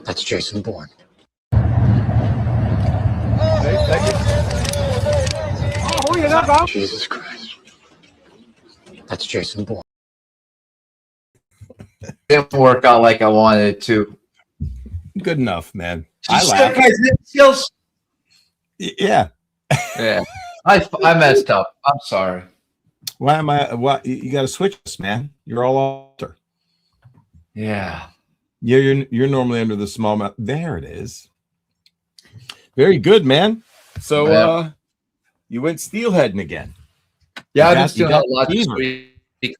That's Jason Bourne. Jesus Christ. That's Jason Bourne. Didn't work out like I wanted it to. Good enough, man. I laughed. Skills. Yeah. Yeah. I messed up. I'm sorry. Why am I? What you got to switch this, man? You're all alter. Yeah. Yeah, you're normally under the smallmouth. There it is. Very good, man. So you went steelheading again. Yeah, I've been steelheading a lot this week.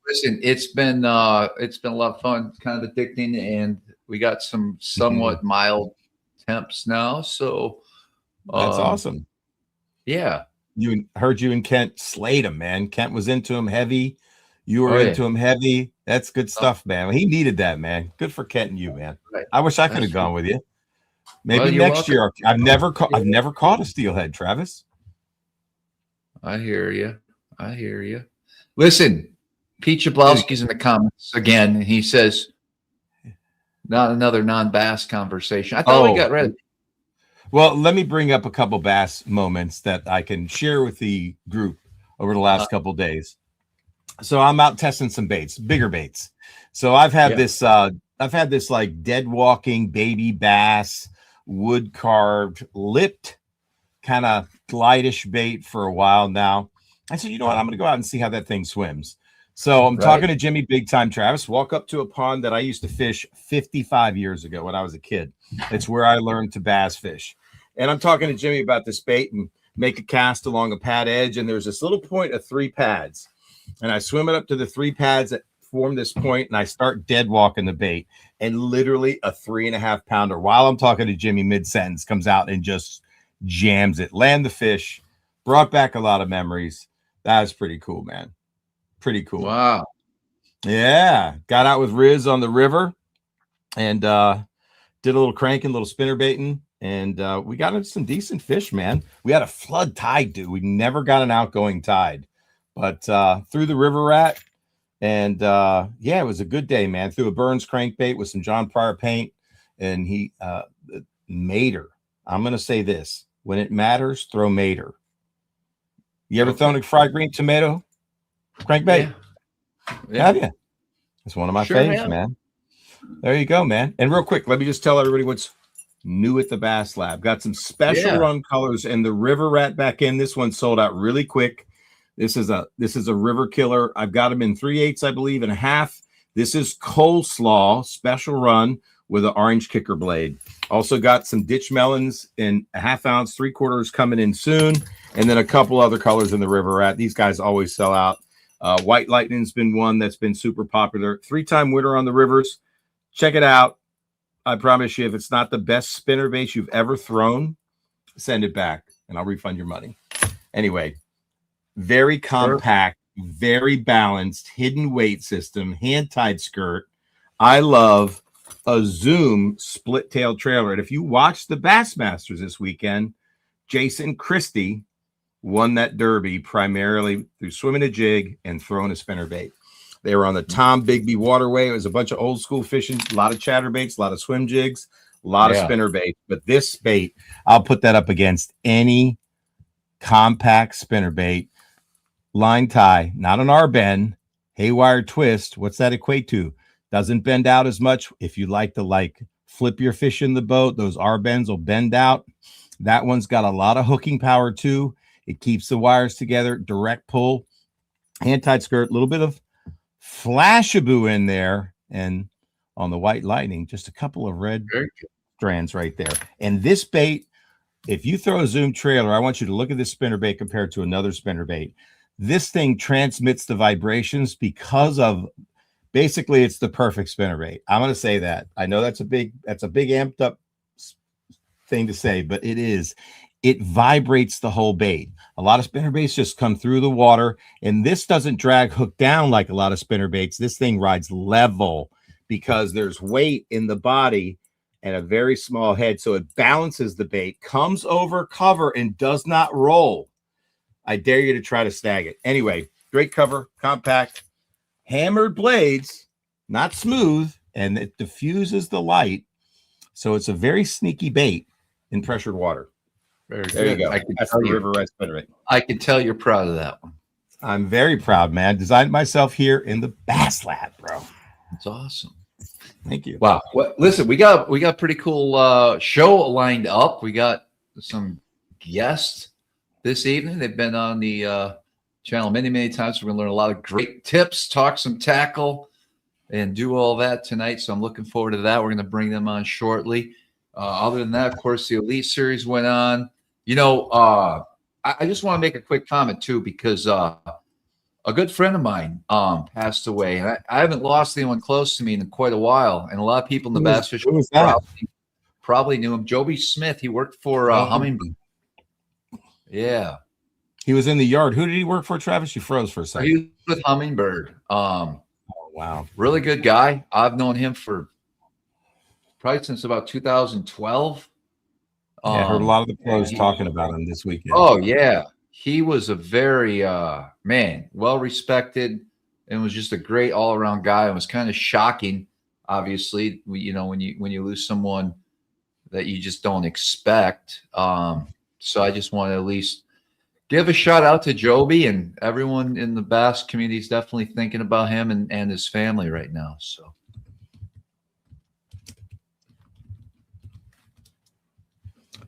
Listen, it's been a lot of fun, kind of addicting, and we got some somewhat mild temps now. So that's awesome. Yeah. Heard you and Kent slayed him, man. Kent was into him heavy. You were into him heavy. That's good stuff, man. He needed that, man. Good for Kent and you, man. Right. I wish I could have gone with you. Maybe next year. I've never caught a steelhead, Travis. I hear you. Listen, Pete Jablowski's in the comments again, and he says, "Not another non-bass conversation." I thought we got rid of it. Well, let me bring up a couple bass moments that I can share with the group over the last couple of days. So I'm out testing some baits, bigger baits. So I've had this like dead walking baby bass, wood carved, lipped, kind of glidish bait for a while now. I said, you know what? I'm going to go out and see how that thing swims. So I'm talking to Jimmy Big Time Travis. Walk up to a pond that I used to fish 55 years ago when I was a kid. It's where I learned to bass fish. And I'm talking to Jimmy about this bait and make a cast along a pad edge. And there's this little point of 3 pads. And I swim it up to the 3 pads that form this point, and I start dead walking the bait. And literally a 3.5 pounder, while I'm talking to Jimmy, mid-sentence, comes out and just jams it. Land the fish. Brought back a lot of memories. That was pretty cool, man. Pretty cool. Wow. Yeah. Got out with Riz on the river and did a little cranking, little spinner baiting. And we got some decent fish, man. We had a flood tide, dude. We never got an outgoing tide. But threw the river rat. And it was a good day, man. Threw a Burns crankbait with some John Pryor paint. And he made her. I'm going to say this. When it matters, throw mater. You ever thrown a fried green tomato crankbait? Yeah. Have you? It's one of my faves, man. There you go, man. And real quick, let me just tell everybody what's new at the Bass Lab. Got some special run colors and the river rat back in. This one sold out really quick. This is a river killer. I've got them in 3/8, I believe, and a half. This is coleslaw special run with an orange kicker blade. Also got some ditch melons in a 1/2 ounce, 3/4 coming in soon. And then a couple other colors in the river rat. These guys always sell out. White Lightning's been one that's been super popular. 3-time winner on the rivers. Check it out. I promise you, if it's not the best spinner bait you've ever thrown, send it back and I'll refund your money. Anyway, very compact, very balanced, hidden weight system, hand-tied skirt. I love a Zoom split-tail trailer. And if you watch the Bassmasters this weekend, Jason Christie won that derby primarily through swimming a jig and throwing a spinner bait. They were on the Tom Bigby waterway. It was a bunch of old school fishing, a lot of chatterbaits, a lot of swim jigs, a lot of spinner bait. But this bait, I'll put that up against any compact spinner bait. Line tie, not an R-bend, haywire twist. What's that equate to? Doesn't bend out as much. If you like to flip your fish in the boat, those R-bends will bend out. That one's got a lot of hooking power too. It keeps the wires together, direct pull, hand-tied skirt, a little bit of flashaboo in there. And on the White Lightning, just a couple of red strands right there. And this bait, if you throw a Zoom trailer, I want you to look at this spinner bait compared to another spinner bait. This thing transmits the vibrations because of, basically, it's the perfect spinner bait. I'm going to say that. I know that's a big amped up thing to say, but it is. It vibrates the whole bait. A lot of spinner baits just come through the water, and this doesn't drag hook down like a lot of spinner baits. This thing rides level because there's weight in the body and a very small head, so it balances the bait, comes over cover, and does not roll. I dare you to try to snag it. Anyway, great cover, compact, hammered blades, not smooth, and it diffuses the light. So it's a very sneaky bait in pressured water. Very There you good. go. That's the river red spinnerbait. I can tell you're proud of that one. I'm very proud, man. Designed myself here in the Bass Lab, bro. That's awesome. Thank you. Wow. Well, listen, we got pretty cool show lined up. We got some guests this evening. They've been on the channel many times. We're going to learn a lot of great tips, talk some tackle, and do all that tonight. So I'm looking forward to that. We're going to bring them on shortly. Other than that, of course, the Elite Series went on. You know, I just want to make a quick comment too, because a good friend of mine passed away, and I haven't lost anyone close to me in quite a while. And a lot of people in the bass fishing probably knew him. Joby Smith. He worked for Hummingbird. Yeah, he was in the yard. Who did he work for, Travis? You froze for a second. He was with Hummingbird. Oh, wow, really good guy. I've known him for probably since about 2012. Yeah, I heard a lot of the pros talking about him this weekend. Oh yeah, he was a very well respected, and was just a great all around guy. It was kind of shocking, obviously, you know, when you lose someone that you just don't expect. So I just want to at least give a shout out to Joby, and everyone in the bass community is definitely thinking about him and his family right now. So.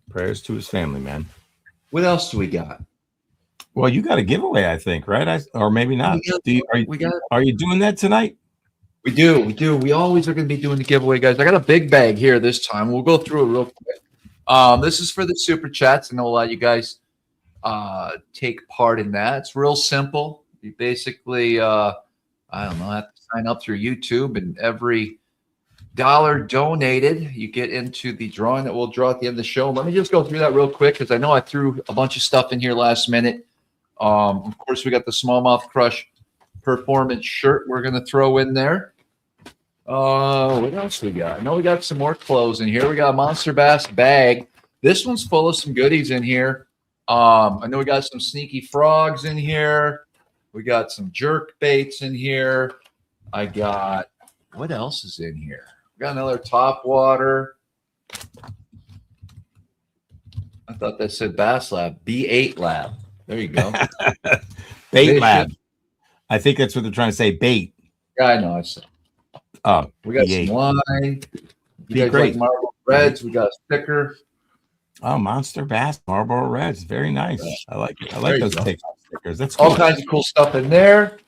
Prayers to his family, man. What else do we got? Well, you got a giveaway, I think, right? Or maybe not. Are you doing that tonight? We do. We always are going to be doing the giveaway, guys. I got a big bag here this time. We'll go through it real quick. This is for the super chats, and I'll allow you guys take part in that. It's real simple. You basically, I don't know, have to sign up through YouTube, and every $1 donated, you get into the drawing that we'll draw at the end of the show. Let me just go through that real quick, because I know I threw a bunch of stuff in here last minute. Of course, we got the SmallmouthCrush performance shirt we're going to throw in there. What else we got? I know we got some more clothes in here. We got a Monster Bass bag. This one's full of some goodies in here. I know we got some sneaky frogs in here. We got some jerk baits in here. I got, what else is in here? We got another top water. I thought that said Bass Lab. B8 Lab. There you go. Bait Lab. I think that's what they're trying to say. Bait. Yeah, I know. I said. Oh, we got B8. some wine. You guys like Marlboro Reds? We got a sticker. Oh, Monster Bass Marlboro Reds. Very nice. I like it. I like those stickers. That's cool. All kinds of cool stuff in there.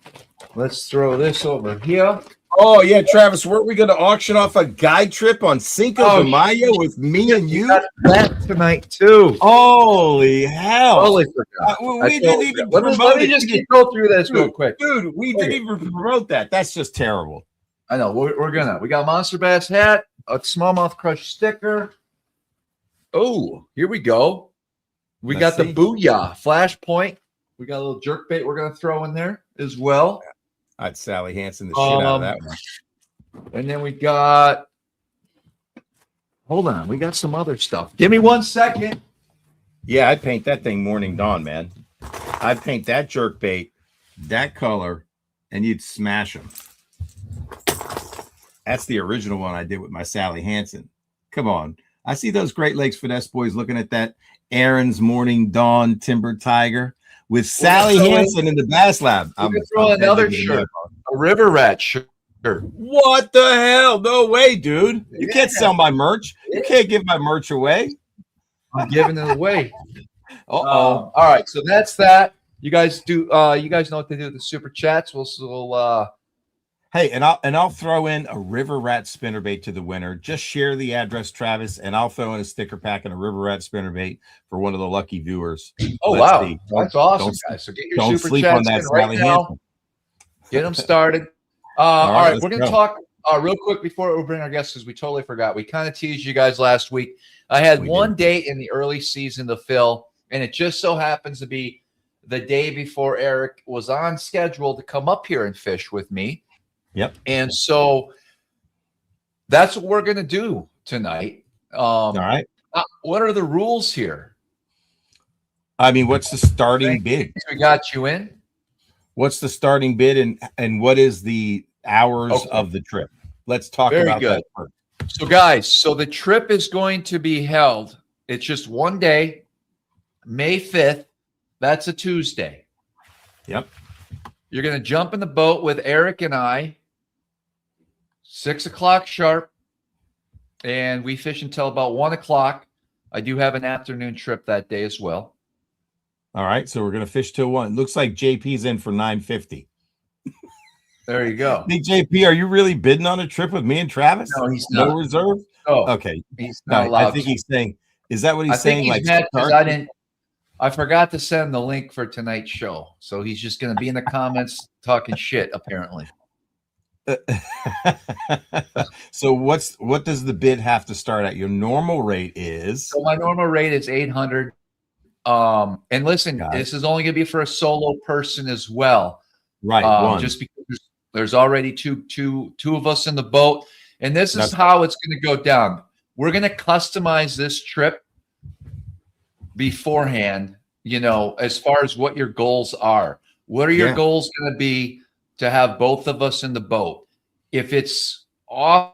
Let's throw this over here. Oh, yeah, Travis, weren't we going to auction off a guide trip on Cinco de Mayo with me and you? Got that tonight, too. Holy hell. Totally forgot. We didn't even promote Let me just go through this real quick. Dude, we didn't even promote that. That's just terrible. I know. We're going to. We got a Monster Bass hat, a Smallmouth Crush sticker. Oh, here we go. We got the Booyah Flashpoint. We got a little jerk bait we're going to throw in there as well. I'd Sally Hansen the shit out of that one. And then we got, hold on, we got some other stuff. Give me 1 second. Yeah, I'd paint that thing morning dawn, man. I'd paint that jerk bait, that color, and you'd smash them. That's the original one I did with my Sally Hansen. Come on. I see those Great Lakes Finesse boys looking at that Aaron's Morning Dawn Timber Tiger with Sally Hansen in the Bass Lab. I'm going to throw another shirt, a River Rat shirt. What the hell? No way, dude. You can't sell my merch. You can't give my merch away. I'm giving it away. All right, so that's that. You guys do. You guys know what to do with the super chats. We'll Hey, and I'll throw in a River Rat spinnerbait to the winner. Just share the address, Travis, and I'll throw in a sticker pack and a River Rat spinnerbait for one of the lucky viewers. Oh, wow. That's awesome, guys. So get your super chats in right now. Get them started. All right, we're going to talk real quick before we bring our guests, because we totally forgot. We kind of teased you guys last week. I had one date in the early season to fill, and it just so happens to be the day before Eric was on schedule to come up here and fish with me. Yep. And so that's what we're going to do tonight. All right. What are the rules here? I mean, what's the starting bid? We got you in. What's the starting bid, and what is the hours of the trip? Let's talk about that first. So guys, so the trip is going to be held. It's just one day, May 5th. That's a Tuesday. Yep. You're going to jump in the boat with Eric and I, 6 o'clock sharp, and we fish until about 1 o'clock. I do have an afternoon trip that day as well. All right, so we're gonna fish till 1. Looks like JP's in for $950. There you go. Hey JP, are you really bidding on a trip with me and Travis? No, he's not. No reserve? Oh, Okay. he's not allowed. I think he's saying, is that what he's I think saying? he's mad because I forgot to send the link for tonight's show. So he's just going to be in the comments talking shit, apparently. So what does the bid have to start at? Your normal rate is? So my normal rate is 800. And listen, Got it. this is only going to be for a solo person as well. Right. One. Just because there's already two of us in the boat. And this is how it's going to go down. We're going to customize this trip beforehand, you know, as far as what your goals are. What are your goals going to be to have both of us in the boat? If it's off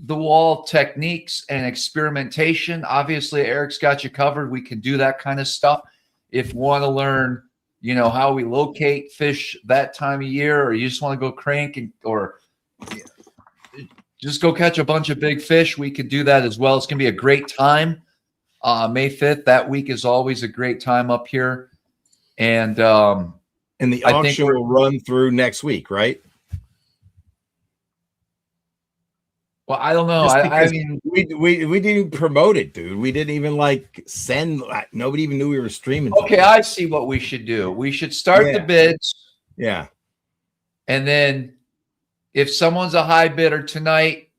the wall techniques and experimentation, obviously Eric's got you covered. We can do that kind of stuff. If you want to learn, you know, how we locate fish that time of year, or you just want to go crank or just go catch a bunch of big fish, we could do that as well. It's going to be a great time. May 5th, that week is always a great time up here. And the auction will run through next week, right? Well, I don't know. I mean, we didn't even promote it, dude. We didn't even like send. Nobody even knew we were streaming. Okay, I see what we should do. We should start the bids. Yeah. And then if someone's a high bidder tonight,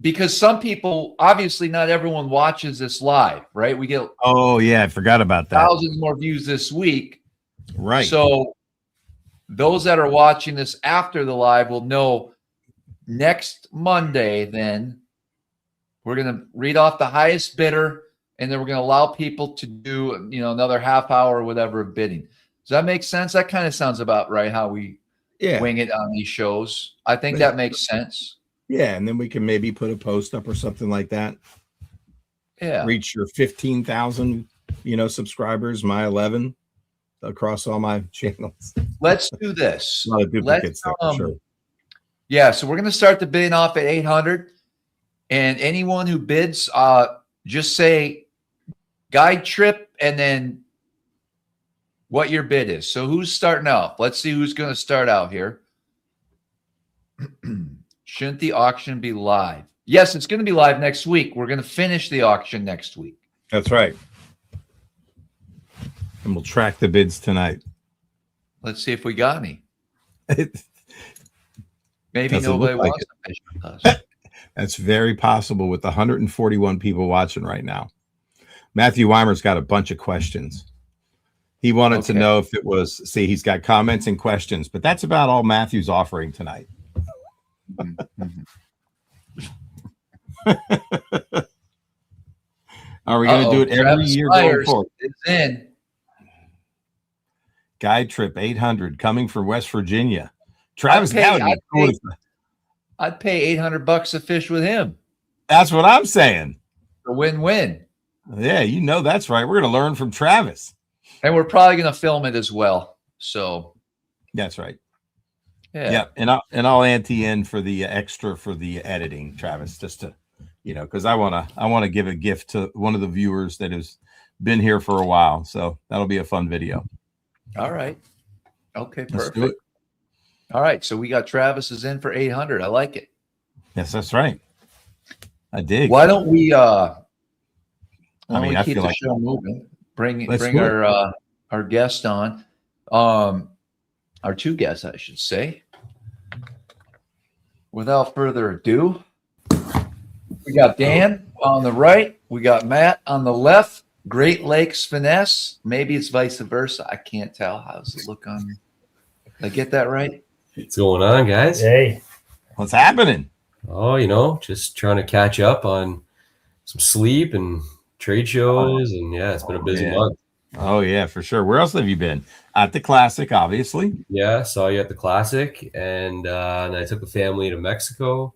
because some people, obviously not everyone watches this live, right? We get I forgot about that. Thousands more views this week. Right. So those that are watching this after the live will know next Monday, then we're going to read off the highest bidder, and then we're going to allow people to do, you know, another half hour or whatever of bidding. Does that make sense? That kind of sounds about right, how we wing it on these shows. I think that makes sense. Yeah, and then we can maybe put a post up or something like that. Yeah. Reach your 15,000, you know, subscribers, my 11 across all my channels. Let's do this. A lot of duplicates there, for sure. Yeah, so we're going to start the bidding off at 800, and anyone who bids, just say guide trip and then what your bid is. So who's starting out? Let's see who's going to start out here. Shouldn't the auction be live? Yes, it's going to be live next week. We're going to finish the auction next week. That's right. And we'll track the bids tonight. Let's see if we got any. Maybe nobody wants to fish with us. That's very possible with the 141 people watching right now. Matthew Weimer's got a bunch of questions. He wanted to know if it was, see, he's got comments and questions, but that's about all Matthew's offering tonight. Are we going to do it every year going forward? It's in. Guide trip 800 coming from West Virginia. Travis Gowdy. I'd pay $800 to fish with him. That's what I'm saying. A win-win. Yeah, you know that's right. We're going to learn from Travis. And we're probably going to film it as well. So that's right. Yeah. And I'll ante in for the extra for the editing, Travis, just to, you know, because I want to give a gift to one of the viewers that has been here for a while. So that'll be a fun video. All right. Okay, perfect. Let's do it. All right, so we got Travis is in for 800. I like it. Yes, that's right. I dig. Why don't we I mean, keep the show moving? Bring our guest on. Our two guests, I should say. Without further ado, we got Dan on the right. We got Matt on the left. Great Lakes Finesse. Maybe it's vice versa. I can't tell. How does it look on? Did I get that right? What's going on, guys? Hey. What's happening? Oh, you know, just trying to catch up on some sleep and trade shows. And yeah, it's been a busy month. Oh, yeah, for sure. Where else have you been? At the Classic, obviously. Yeah, saw you at the Classic. And I took the family to Mexico.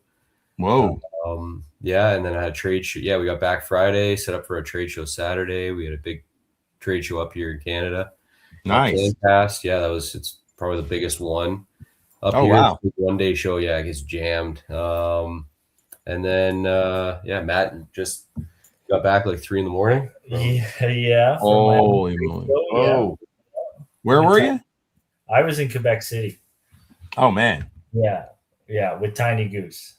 Whoa. Yeah, and then I had a trade show. Yeah, we got back Friday, set up for a trade show Saturday. We had a big trade show up here in Canada. Nice. Cast. Yeah, it's probably the biggest one up Oh, here. wow. One day show, yeah, it gets jammed. And then Matt just got back like 3 a.m. Yeah. Holy moly. Yeah. Where were you? I was in Quebec City. Oh, man. Yeah, with Tiny Goose.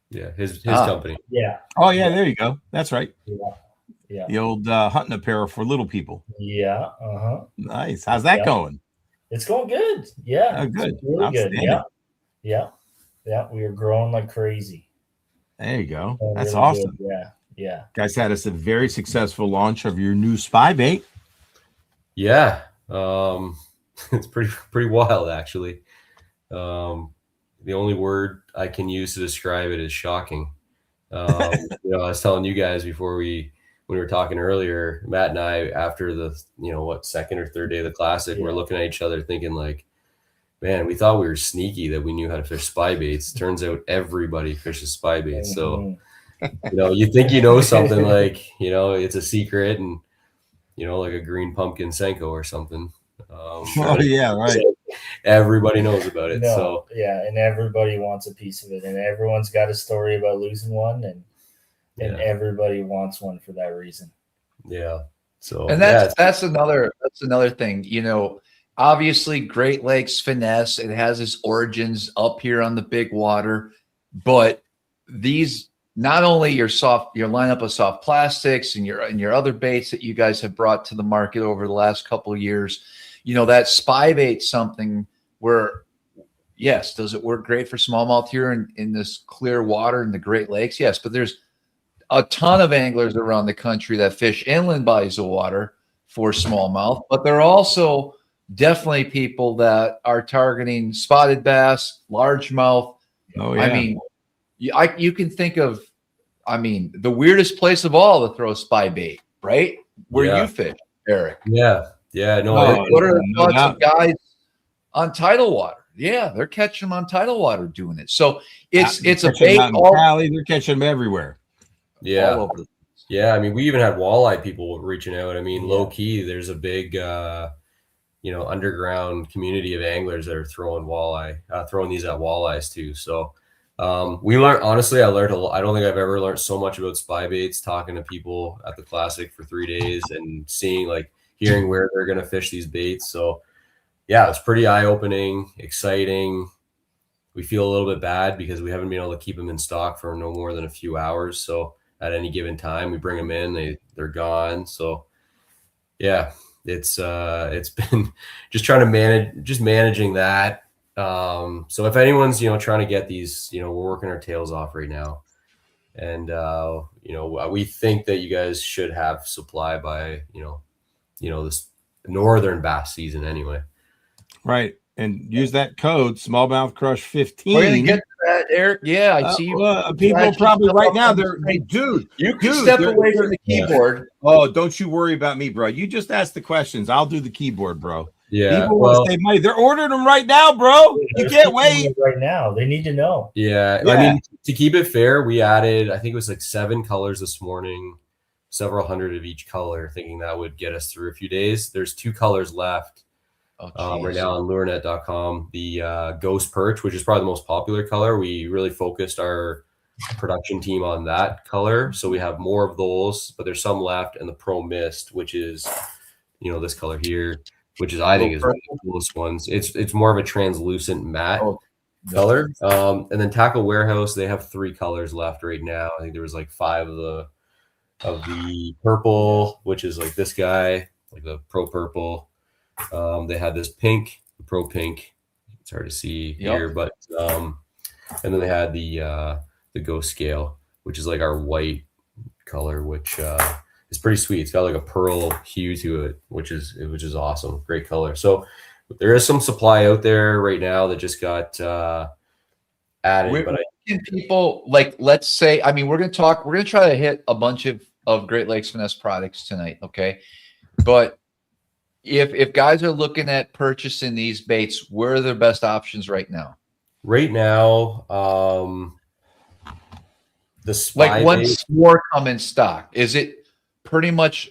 Yeah, his company. Yeah. Oh, yeah, there you go. That's right. Yeah. The old hunting apparel for little people. Yeah. Nice. How's that going? It's going good. Yeah. Oh, good. It's really good. Yeah. We are growing like crazy. There you go. Going That's really awesome. good. Yeah. Guys had us a very successful launch of your new spy bait. Yeah. It's pretty wild, actually. The only word I can use to describe it is shocking. I was telling you guys before when we were talking earlier, Matt and I, after the second or third day of the classic, we're looking at each other thinking like, man, we thought we were sneaky that we knew how to fish spy baits. Turns out everybody fishes spy baits. So you think you know something like it's a secret and like a green pumpkin Senko or something. Yeah, right. So everybody knows about it. And everybody wants a piece of it, and everyone's got a story about losing one, and everybody wants one for that reason. Yeah. So and that's another thing. Obviously Great Lakes Finesse, it has its origins up here on the big water, but these not only your lineup of soft plastics and your other baits that you guys have brought to the market over the last couple of years, that spy bait something where, yes, does it work great for smallmouth here in this clear water in the Great Lakes? Yes, but there's a ton of anglers around the country that fish inland bodies of water for smallmouth, but there are also definitely people that are targeting spotted bass, largemouth. Oh, yeah. I mean, you can think of, the weirdest place of all to throw spy bait, right? Where you fish, Eric. Yeah. No. What are the thoughts of guys on tidal water? Yeah, they're catching them on tidal water doing it. So it's a bait. They're catching them everywhere. Yeah. All over. Yeah. I mean, we even had walleye people reaching out. I mean, low key, there's a big, underground community of anglers that are throwing these at walleyes too. So we learned, honestly, I learned a lot. I don't think I've ever learned so much about spy baits talking to people at the classic for 3 days and hearing where they're going to fish these baits. So yeah, it's pretty eye-opening, exciting. We feel a little bit bad because we haven't been able to keep them in stock for no more than a few hours. So at any given time, we bring them in, they're gone. So yeah, it's been just trying to managing that. So if anyone's, trying to get these, we're working our tails off right now. And, we think that you guys should have supply by, this northern bass season anyway. Right. And use that code SmallmouthCrush15. We're gonna get to that, Eric. Yeah, I see you. People probably right now dude. You can step away from the keyboard. Oh, don't you worry about me, bro. You just ask the questions. I'll do the keyboard, bro. Yeah. People want to save money. They're ordering them right now, bro. You can't wait. Right now, they need to know. Yeah. I mean, to keep it fair, we added, I think it was like 7 colors this morning, several hundred of each color, thinking that would get us through a few days. There's 2 colors left. Right now on lurenet.com, the Ghost Perch, which is probably the most popular color. We really focused our production team on that color, so we have more of those, but there's some left. And the Pro Mist, which is this color here, which is I think is one of the coolest ones. It's more of a translucent matte color. And then Tackle Warehouse, they have 3 colors left right now. I think there was like 5 of the purple, which is like this guy, like the Pro Purple. They had this pink, the Pro Pink. It's hard to see here, but and then they had the Ghost Scale, which is like our white color, which is pretty sweet. It's got like a pearl hue to it, which is awesome. Great color. So there is some supply out there right now that just got added. Can people, like, let's say, we're going to try to hit a bunch of Great Lakes Finesse products tonight. Okay. But if guys are looking at purchasing these baits, where are their best options right now? Right now, The spy Like, bait. once more come in stock, is it pretty much,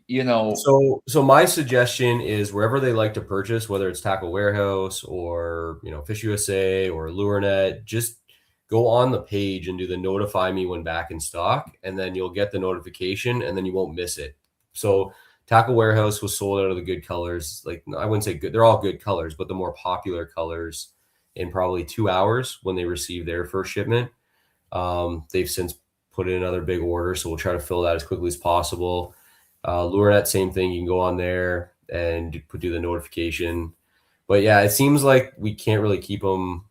you know? So my suggestion is wherever they like to purchase, whether it's Tackle Warehouse or Fish USA or LureNet, just go on the page and do the notify me when back in stock, and then you'll get the notification, and then you won't miss it. So Tackle Warehouse was sold out of the good colors. Like, I wouldn't say good; they're all good colors, but the more popular colors in probably 2 hours when they received their first shipment. They've since put in another big order, so we'll try to fill that as quickly as possible. LureNet, same thing. You can go on there and do the notification. But yeah, it seems like we can't really keep them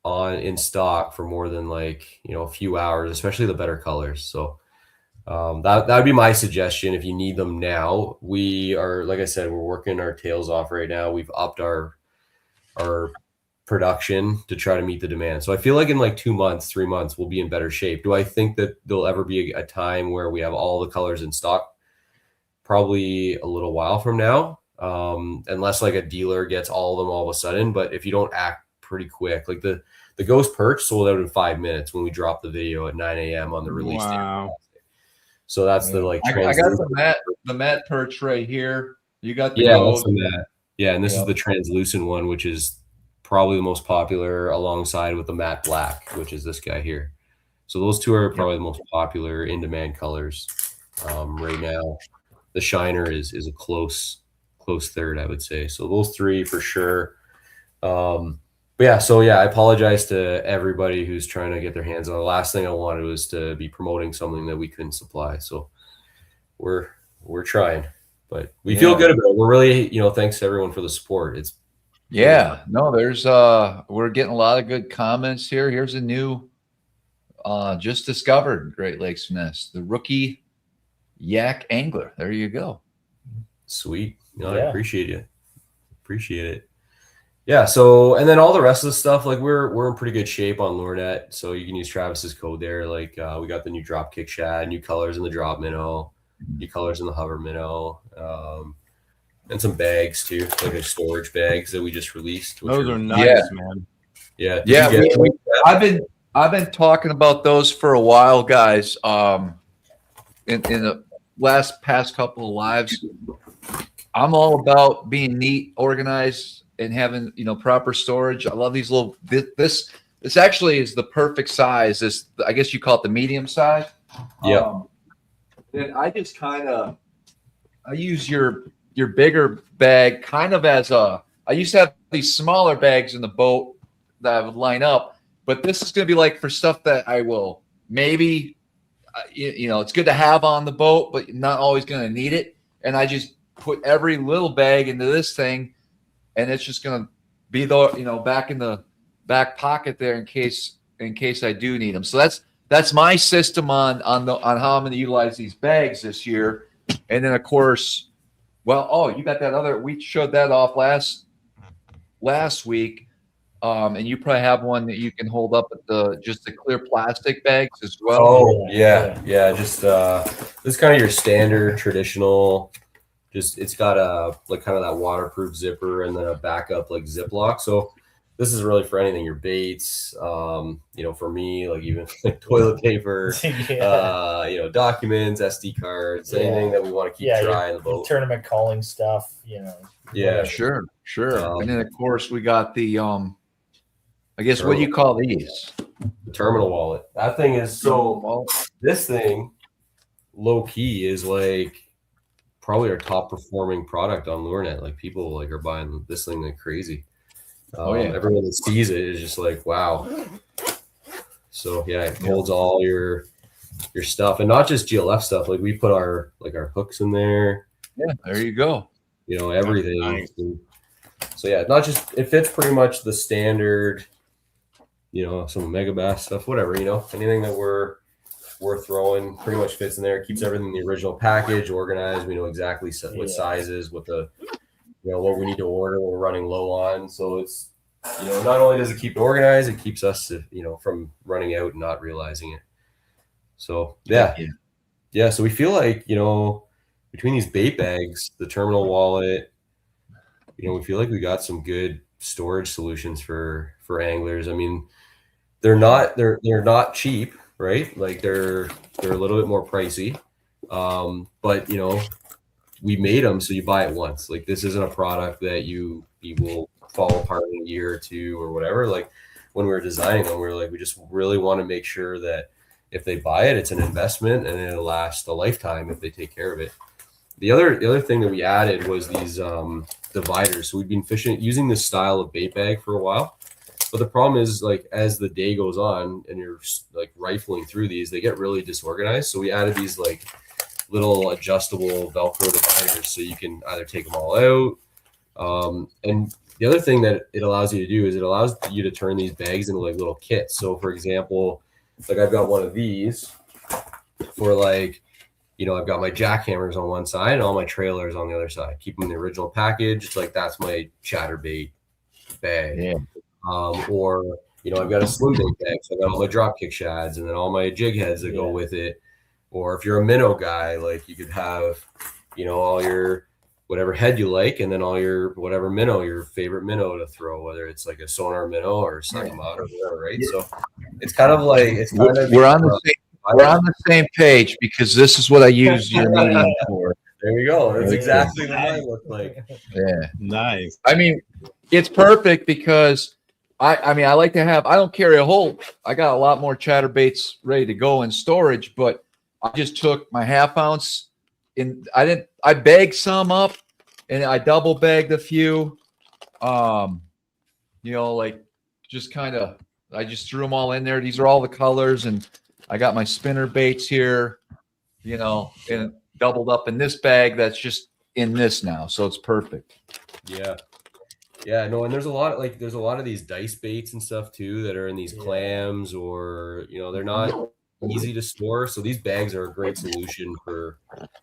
in stock for more than a few hours, especially the better colors. So that would be my suggestion if you need them now. We are, like I said, we're working our tails off right now. We've upped our production to try to meet the demand. So I feel like in 2 months, 3 months, we'll be in better shape. Do I think that there'll ever be a time where we have all the colors in stock? Probably a little while from now, unless a dealer gets all of them all of a sudden. But if you don't act pretty quick, like the Ghost Perch sold out in 5 minutes when we dropped the video at 9 a.m. on the release day. So that's the I got the matte perch right here. You got the Ghost. That's the matte. Yeah, and this is the translucent one, which is probably the most popular, alongside with the matte black, which is this guy here. So those two are probably the most popular in-demand colors right now. The Shiner is a close third, I would say. So those three for sure. I apologize to everybody who's trying to get their hands on. The last thing I wanted was to be promoting something that we couldn't supply. So we're trying, but we feel good about it. We're really, thanks to everyone for the support. It's there's we're getting a lot of good comments here. Here's a new just discovered Great Lakes Finesse, the rookie yak angler. There you go. Sweet. I appreciate it. Yeah. So, and then all the rest of the stuff, we're in pretty good shape on LureNet. So you can use Travis's code there. We got the new drop kick shad, new colors in the drop minnow, new colors in the hover minnow, and some bags too, like storage bags that we just released. Those are nice, man. Yeah. I've been talking about those for a while, guys. In the past couple of lives, I'm all about being neat, organized, and having proper storage. I love these little. This actually is the perfect size. This, I guess you call it the medium size. Yeah. And I just I use your bigger bag kind of as a. I used to have these smaller bags in the boat that I would line up, but this is going to be for stuff that I will maybe. It's good to have on the boat, but not always going to need it. And I just put every little bag into this thing, and it's just going to be back in the back pocket there in case I do need them. So that's my system on how I'm going to utilize these bags this year. And then of course, you got that other. We showed that off last week. And you probably have one that you can hold up at just the clear plastic bags as well. Oh yeah. Just this is kind of your standard traditional. Just it's got a kind of that waterproof zipper and then a backup Ziploc. So this is really for anything, your baits. For me, even toilet paper, documents, SD cards, anything that we want to keep dry in the boat. Tournament calling stuff, Yeah, sure. And then of course we got the I guess what do you call these? The terminal wallet. That thing is this thing low key is probably our top performing product on LureNet. People are buying this thing like crazy. Everyone that sees it is just wow. So it holds all your stuff, and not just GLF stuff. We put our hooks in there. Yeah, there you go. Everything. Nice. So not just, it fits pretty much the standard, some mega bass stuff, whatever, anything that we're throwing pretty much fits in there. Keeps everything in the original package, organized. We know exactly what sizes, what what we need to order, what we're running low on. So it's, not only does it keep it organized, it keeps us, from running out and not realizing it. So so we feel between these bait bags, the terminal wallet, we feel like we got some good storage solutions for anglers. I mean, they're not cheap, right? Like they're a little bit more pricey. But you know, we made them so you buy it once. Like this isn't a product that you will fall apart in a year or two or whatever. Like when we were designing them, we were like, we just really want to make sure that if they buy it, it's an investment and it'll last a lifetime if they take care of it. The other thing that we added was these dividers. So we've been using this style of bait bag for a while. But the problem is, like, as the day goes on and you're like rifling through these, they get really disorganized. So we added these like little adjustable Velcro dividers so you can either take them all out. And the other thing that it allows you to do is it allows you to turn these bags into like little kits. So for example, like I've got one of these for like, you know, I've got my jackhammers on one side and all my trailers on the other side. Keep them in the original package. It's like that's my chatterbait bag. Yeah. Or, you know, I've got a swim bait bag. So I've got all my dropkick shads and then all my jig heads that go with it. Or if you're a minnow guy, like you could have, you know, all your whatever head you like, and then all your whatever minnow, your favorite minnow to throw, whether it's like a sonar minnow or suck them out or whatever, right? So it's kind of like we're on the same page because this is what I use your medium for. There we go. That's exactly what mine looked like. Yeah, nice. I mean, it's perfect because I mean I like to have. I don't carry a whole. I got a lot more chatterbaits ready to go in storage, but I just took my 1/2 ounce I bagged some up and I double bagged a few. You know, like just kind of, I just threw them all in there. These are all the colors, and I got my spinner baits here, you know, and doubled up in this bag that's just in this now. So it's perfect. Yeah. Yeah, no, and there's a lot of these dice baits and stuff too that are in these clams, or, you know, they're not easy to store. So these bags are a great solution for,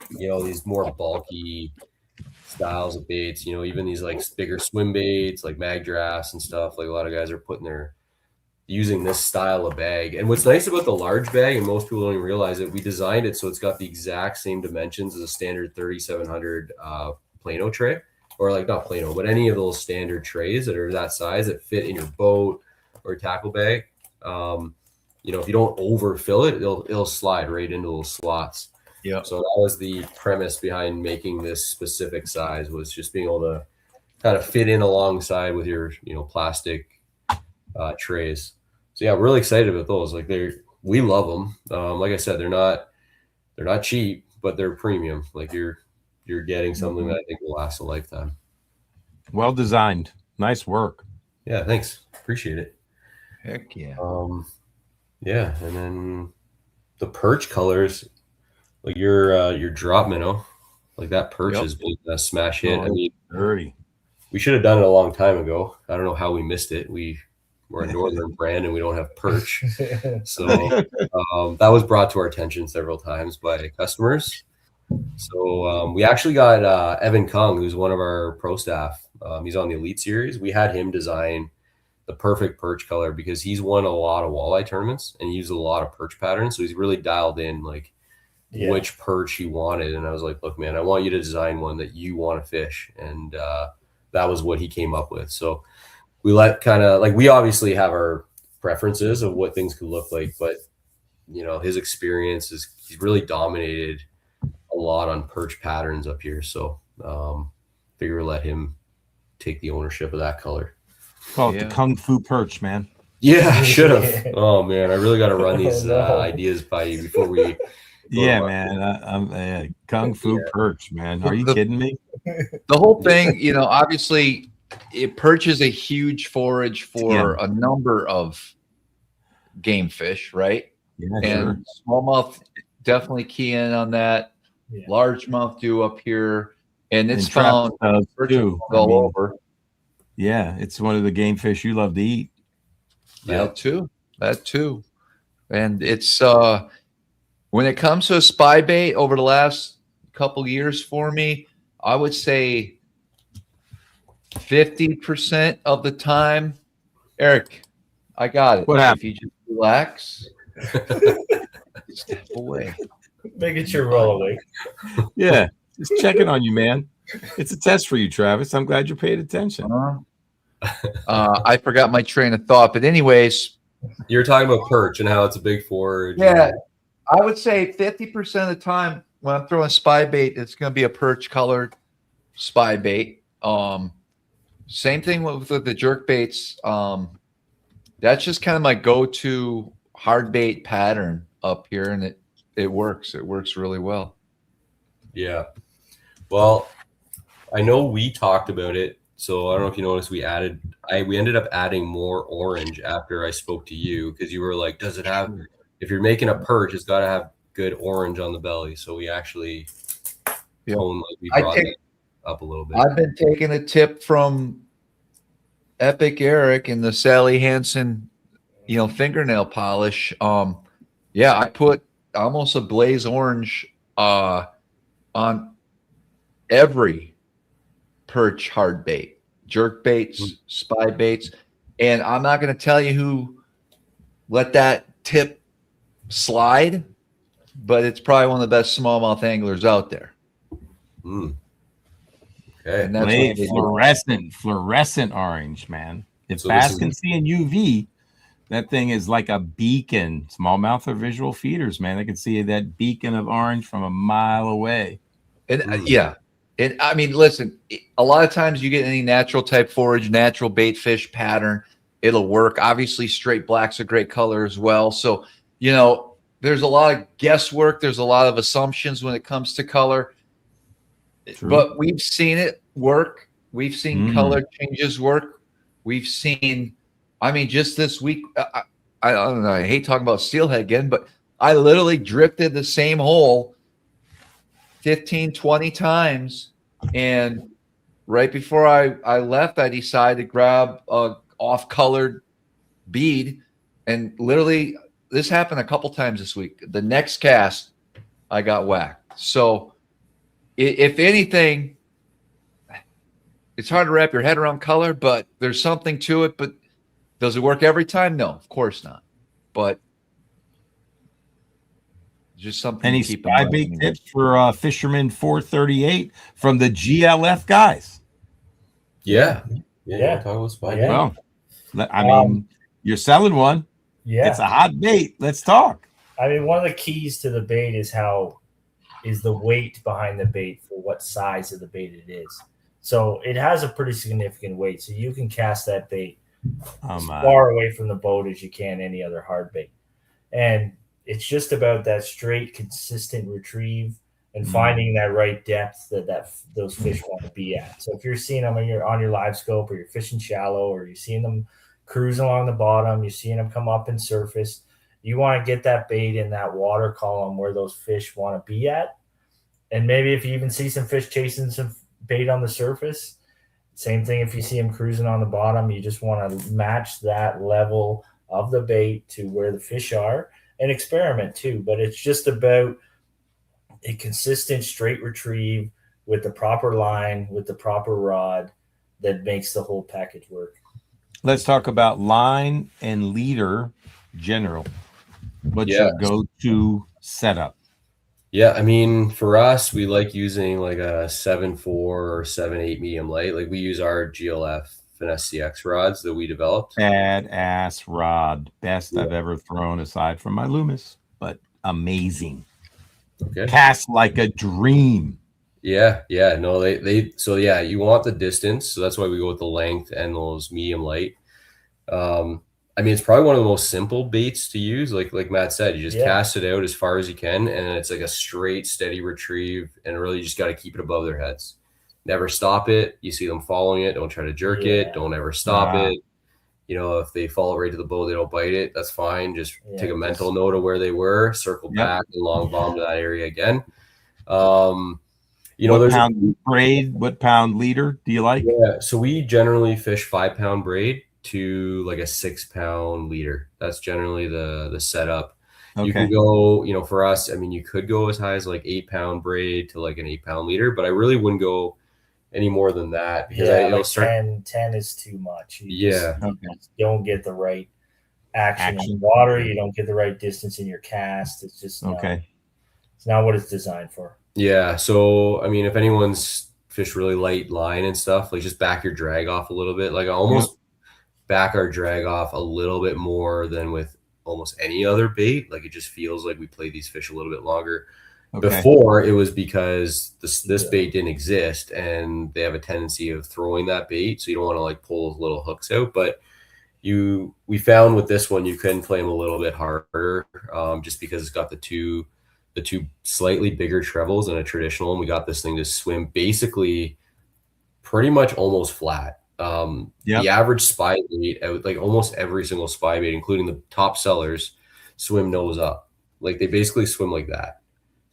you know, these more bulky styles of baits, you know, even these like bigger swim baits like mag drafts and stuff. Like a lot of guys are using this style of bag. And what's nice about the large bag, and most people don't even realize it, we designed it so it's got the exact same dimensions as a standard 3700 Plano tray, or like not Plano, but any of those standard trays that are that size that fit in your boat or tackle bag. You know, if you don't overfill it, it'll slide right into those slots. Yeah. So that was the premise behind making this specific size, was just being able to kind of fit in alongside with your, you know, plastic trays. So yeah, I'm really excited about those. Like we love them. Like I said, they're not cheap, but they're premium. Like you're getting something that I think will last a lifetime. Well designed. Nice work. Yeah, thanks. Appreciate it. Heck yeah. Yeah, and then the perch colors, like your drop minnow, like that perch has been a smash hit. I mean, dirty. We should have done it a long time ago. I don't know how we missed it. We're a northern brand and we don't have perch. So that was brought to our attention several times by customers. So we actually got Evan Kung, who's one of our pro staff. He's on the Elite Series. We had him design the perfect perch color because he's won a lot of walleye tournaments and he used a lot of perch patterns. So he's really dialed in like which perch he wanted. And I was like, look, man, I want you to design one that you want to fish. And that was what he came up with. So we we obviously have our preferences of what things could look like, but you know, his experience he's really dominated a lot on perch patterns up here. So figure let him take the ownership of that color. Call it the Kung Fu perch, man. Yeah, I should have. Oh man, I really got to run these ideas by you before we. Yeah, man. I'm Kung Fu perch, man. Are you kidding me? The whole thing, you know, obviously, perch is a huge forage for a number of game fish, right? Yeah, and smallmouth definitely key in on that. Yeah. Largemouth do up here, and it's found too all over. Yeah, it's one of the game fish you love to eat. That too. And it's when it comes to a spy bait over the last couple years for me, I would say 50% of the time, Eric, I got it. What happened? If you just relax, step away. Making sure we're all awake. Yeah, just checking on you, man. It's a test for you, Travis. I'm glad you paid attention. I forgot my train of thought, but anyways, You're talking about perch and how it's a big forage. Yeah, I would say 50% of the time when I'm throwing spy bait, it's going to be a perch colored spy bait. Same thing with the jerk baits. That's just kind of my go-to hard bait pattern up here, and it works. It works really well. Yeah. Well, I know we talked about it, so I don't know if you noticed we ended up adding more orange after I spoke to you, because you were like, does it have, if you're making a perch, it's got to have good orange on the belly. So we actually brought it up a little bit. I've been taking a tip from Epic Eric and the Sally Hansen, fingernail polish. I put almost a blaze orange on every perch hard bait, jerk baits, spy baits. And I'm not going to tell you who let that tip slide, but it's probably one of the best smallmouth anglers out there. Okay. And that's fluorescent orange, man. If Bass can see in UV, that thing is like a beacon. Smallmouth are visual feeders, man. They can see that beacon of orange from a mile away. And and I mean, listen, a lot of times you get any natural type forage, natural bait fish pattern, it'll work. Obviously, straight black's a great color as well. So, there's a lot of guesswork. There's a lot of assumptions when it comes to color. True. But we've seen it work. We've seen color changes work. We've seen, just this week, I don't know, I hate talking about steelhead again, but I literally drifted the same hole 15, 20 times. And right before I left, I decided to grab a off-colored bead. And literally, this happened a couple times this week. The next cast, I got whacked. So if anything, it's hard to wrap your head around color, but there's something to it. But does it work every time? No, of course not. But just something. Any spy bait tips for Fisherman 438 from the GLF guys? Yeah. Talk about spy bait. Well, you're selling one. Yeah, it's a hot bait. Let's talk. One of the keys to the bait is the weight behind the bait for what size of the bait it is. So it has a pretty significant weight. So you can cast that bait as far away from the boat as you can any other hard bait. And it's just about that straight, consistent retrieve and finding that right depth that those fish want to be at. So if you're seeing them on your live scope, or you're fishing shallow, or you're seeing them cruise along the bottom, you're seeing them come up and surface, you want to get that bait in that water column where those fish want to be at. And maybe if you even see some fish chasing some bait on the surface, same thing. If you see them cruising on the bottom, you just want to match that level of the bait to where the fish are and experiment too. But it's just about a consistent straight retrieve with the proper line, with the proper rod, that makes the whole package work. Let's talk about line and leader general. What's your go-to setup? Yeah, for us, we like using like a 7.4 or 7.8 medium light. Like we use our GLF Finesse CX rods that we developed. Badass rod. Best I've ever thrown aside from my Loomis, but amazing. Okay. Cast like a dream. Yeah. No, you want the distance. So that's why we go with the length and those medium light. It's probably one of the most simple baits to use. Like Matt said, you just cast it out as far as you can, and it's like a straight, steady retrieve, and really you just got to keep it above their heads. Never stop it. You see them following it, don't try to jerk it. Don't ever stop it. If they follow right to the bow, they don't bite it. That's fine. Just take a mental note of where they were, circle back, and long bomb to that area again. What pound leader do you like? Yeah, so we generally fish 5-pound braid to like a 6-pound leader. That's generally the setup. Okay. You can go, for us, you could go as high as like 8-pound braid to like an 8-pound leader, but I really wouldn't go any more than that, because 10 is too much. You don't get the right action in the water. You don't get the right distance in your cast. It's just it's not what it's designed for. Yeah. So, if anyone's fish really light line and stuff, like just back your drag off a little bit. Like back our drag off a little bit more than with almost any other bait. Like it just feels like we play these fish a little bit longer. Okay. Before it was because this bait didn't exist, and they have a tendency of throwing that bait, so you don't want to like pull those little hooks out. But we found with this one you can play them a little bit harder, just because it's got the two slightly bigger trebles than a traditional one. We got this thing to swim basically pretty much almost flat. The average spy bait out, like almost every single spy bait, including the top sellers, swim nose up. Like they basically swim like that.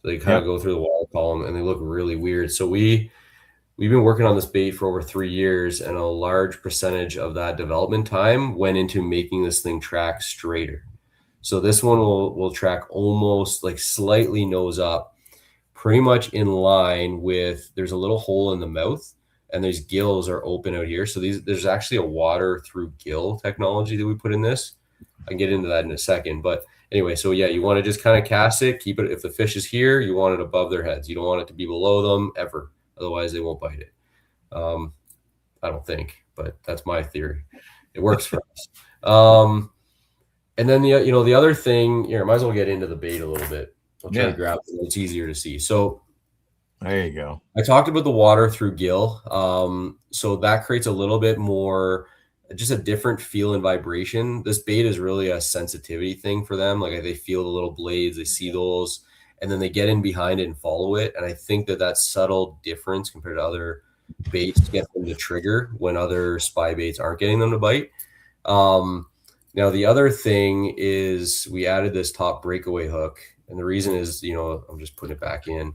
They kind of go through the water column, and they look really weird. So we've been working on this bait for over 3 years, and a large percentage of that development time went into making this thing track straighter. So this one will track almost like slightly nose up, pretty much in line with, there's a little hole in the mouth, and these gills are open out here. So there's actually a water through gill technology that we put in this. I can get into that in a second, but anyway, so yeah, you want to just kind of cast it, keep it. If the fish is here, you want it above their heads. You don't want it to be below them ever. Otherwise they won't bite it. I don't think, but that's my theory. It works for us. And then the other thing here, I might as well get into the bait a little bit. I'll try to grab it. It's easier to see. So there you go. I talked about the water through gill. So that creates a little bit more, just a different feel and vibration. This bait is really a sensitivity thing for them. Like they feel the little blades, they see those, and then they get in behind it and follow it. And I think that subtle difference compared to other baits get them to trigger when other spy baits aren't getting them to bite. Now the other thing is we added this top breakaway hook, and the reason is, I'm just putting it back in.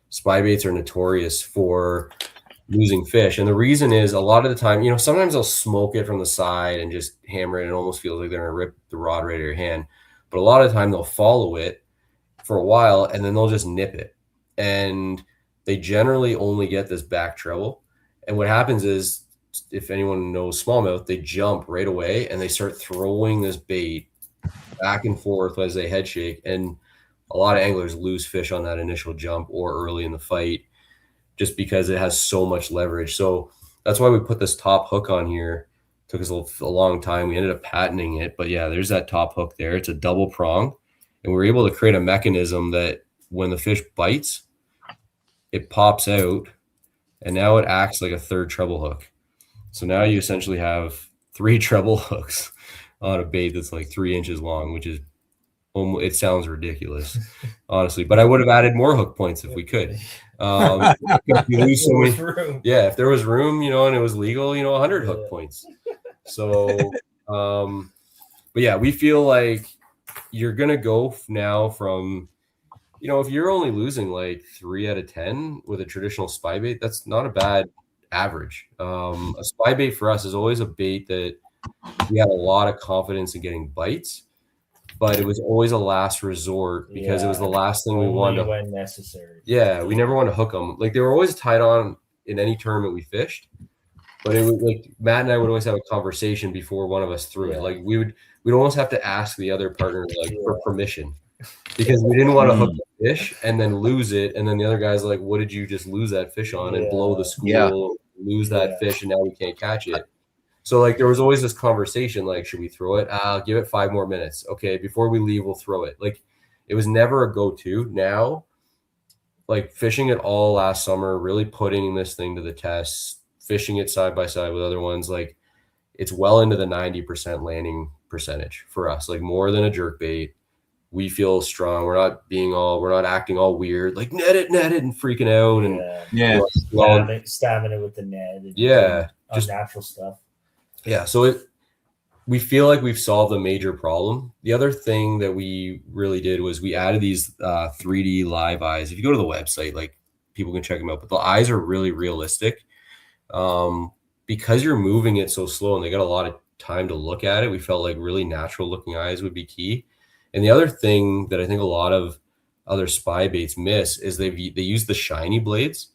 Spy baits are notorious for losing fish, and the reason is a lot of the time, sometimes they'll smoke it from the side and just hammer it, and it almost feels like they're gonna rip the rod right out of your hand. But a lot of the time they'll follow it for a while, and then they'll just nip it, and they generally only get this back treble. And what happens is, if anyone knows smallmouth, they jump right away and they start throwing this bait back and forth as they head shake, and a lot of anglers lose fish on that initial jump or early in the fight, just because it has so much leverage. So that's why we put this top hook on here. It took us a long time. We ended up patenting it, but yeah, there's that top hook there. It's a double prong, and we're able to create a mechanism that when the fish bites, it pops out, and now it acts like a third treble hook. So now you essentially have 3 treble hooks on a bait that's like 3 inches long, which is, it sounds ridiculous, honestly, but I would have added more hook points if we could. If there was room, and it was legal, 100 hook points. So, but yeah, we feel like you're going to go now from, if you're only losing like 3 out of 10 with a traditional spy bait, that's not a bad average. A spy bait for us is always a bait that we had a lot of confidence in getting bites, but it was always a last resort because it was the last thing we wanted to, when necessary. Yeah, we never want to hook them. Like they were always tied on in any tournament we fished, but it was like Matt and I would always have a conversation before one of us threw it. Like we'd almost have to ask the other partner for permission, because we didn't want to hook the fish and then lose it, and then the other guy's like, what did you just lose that fish on? And blow the school, lose that fish, and now we can't catch it. So like there was always this conversation, like, should we throw it? I'll give it 5 more minutes. Okay, before we leave, we'll throw it. Like it was never a go-to. Now, like fishing it all last summer, really putting this thing to the test, fishing it side by side with other ones, like it's well into the 90% landing percentage for us, like more than a jerk bait. We feel strong. We're not acting all weird, like net it and freaking out and stabbing it with the net. And just unnatural stuff. Yeah, so we feel like we've solved a major problem. The other thing that we really did was we added these 3D live eyes. If you go to the website, like people can check them out, but the eyes are really realistic. Because you're moving it so slow and they got a lot of time to look at it, we felt like really natural looking eyes would be key. And the other thing that I think a lot of other spy baits miss is they use the shiny blades.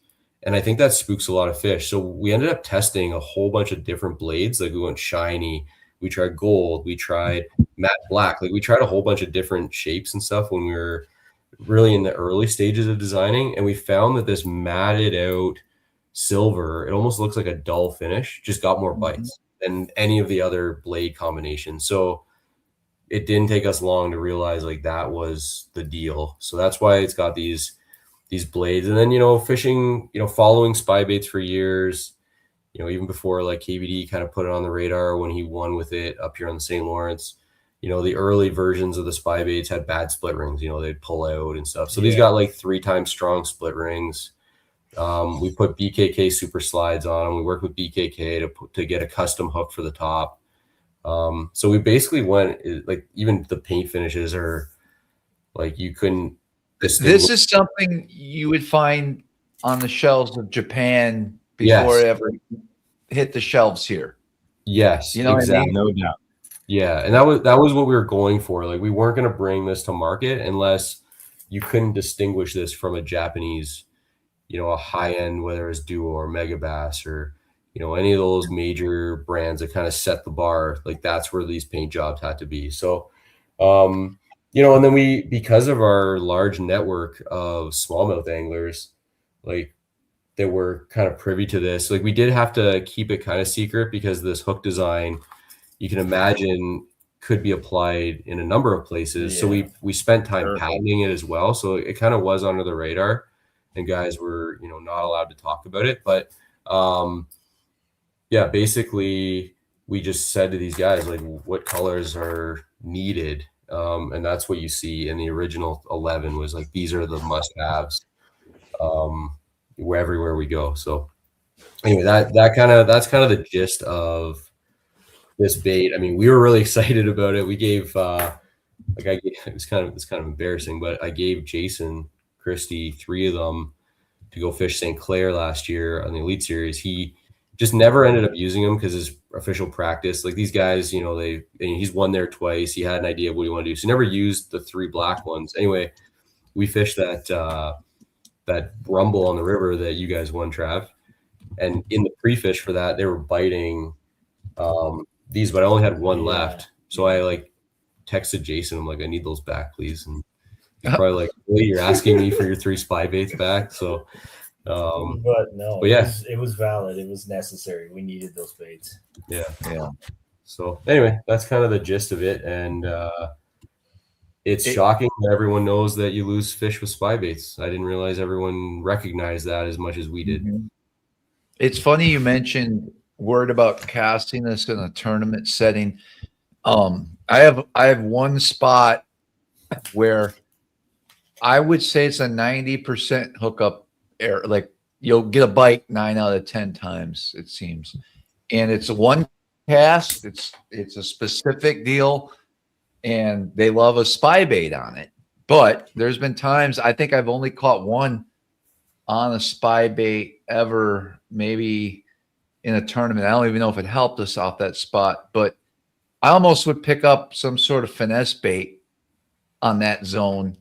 And I think that spooks a lot of fish. So we ended up testing a whole bunch of different blades. Like we went shiny, we tried gold, we tried matte black. Like we tried a whole bunch of different shapes and stuff when we were really in the early stages of designing. And we found that this matted out silver, it almost looks like a dull finish, just got more bites. than any of the other blade combinations. So it didn't take us long to realize like that was the deal. So that's why it's got these blades. And then, you know, fishing, you know, following spy baits for years, you know, even before like KVD kind of put it on the radar when he won with it up here on the St. Lawrence, you know, the early versions of the spy baits had bad split rings, you know, they'd pull out and stuff. So these got like 3 times strong split rings. We put BKK super slides on them. We worked with BKK to get a custom hook for the top. So we basically went like, even the paint finishes are like, you couldn't. This is something you would find on the shelves of Japan before it ever hit the shelves here. Yes, you know, exactly, no doubt. Yeah, and that was what we were going for. Like, we weren't going to bring this to market unless you couldn't distinguish this from a Japanese, you know, a high end, whether it's Duo or Mega Bass or, you know, any of those major brands that kind of set the bar. Like, that's where these paint jobs had to be. So, you know, and then we, because of our large network of smallmouth anglers, like, that were kind of privy to this, like, we did have to keep it kind of secret because this hook design, you can imagine, could be applied in a number of places. So we spent time patenting it as well. So it kind of was under the radar, and guys were, you know, not allowed to talk about it. But yeah, basically we just said to these guys, like, what colors are needed. And that's what you see in the original 11 was like, these are the must-haves everywhere we go. So anyway, that's kind of the gist of this bait. I mean, we were really excited about it. We gave it's kind of embarrassing, but I gave Jason Christie 3 of them to go fish St. Clair last year on the Elite Series. He just never ended up using them because his official practice, like, these guys, you know, he's won there twice. He had an idea of what he wanted to do. So he never used the 3 black ones. Anyway, we fished that rumble on the river that you guys won, Trav. And in the pre-fish for that, they were biting these, but I only had 1 left. So I like texted Jason. I'm like, I need those back, please. And he's probably like, really, you're asking me for your 3 spy baits back? So but no, but yeah, it was valid. It was necessary. We needed those baits. Yeah. So anyway, that's kind of the gist of it. And it's shocking that everyone knows that you lose fish with spy baits. I didn't realize everyone recognized that as much as we did. It's funny you mentioned word about casting this in a tournament setting. I have one spot where I would say it's a 90% hookup error. Like, you'll get a bite 9 out of 10 times, it seems. And it's one cast. It's a specific deal, and they love a spy bait on it. But there's been times, I think I've only caught 1 on a spy bait ever, maybe in a tournament. I don't even know if it helped us off that spot, but I almost would pick up some sort of finesse bait on that zone,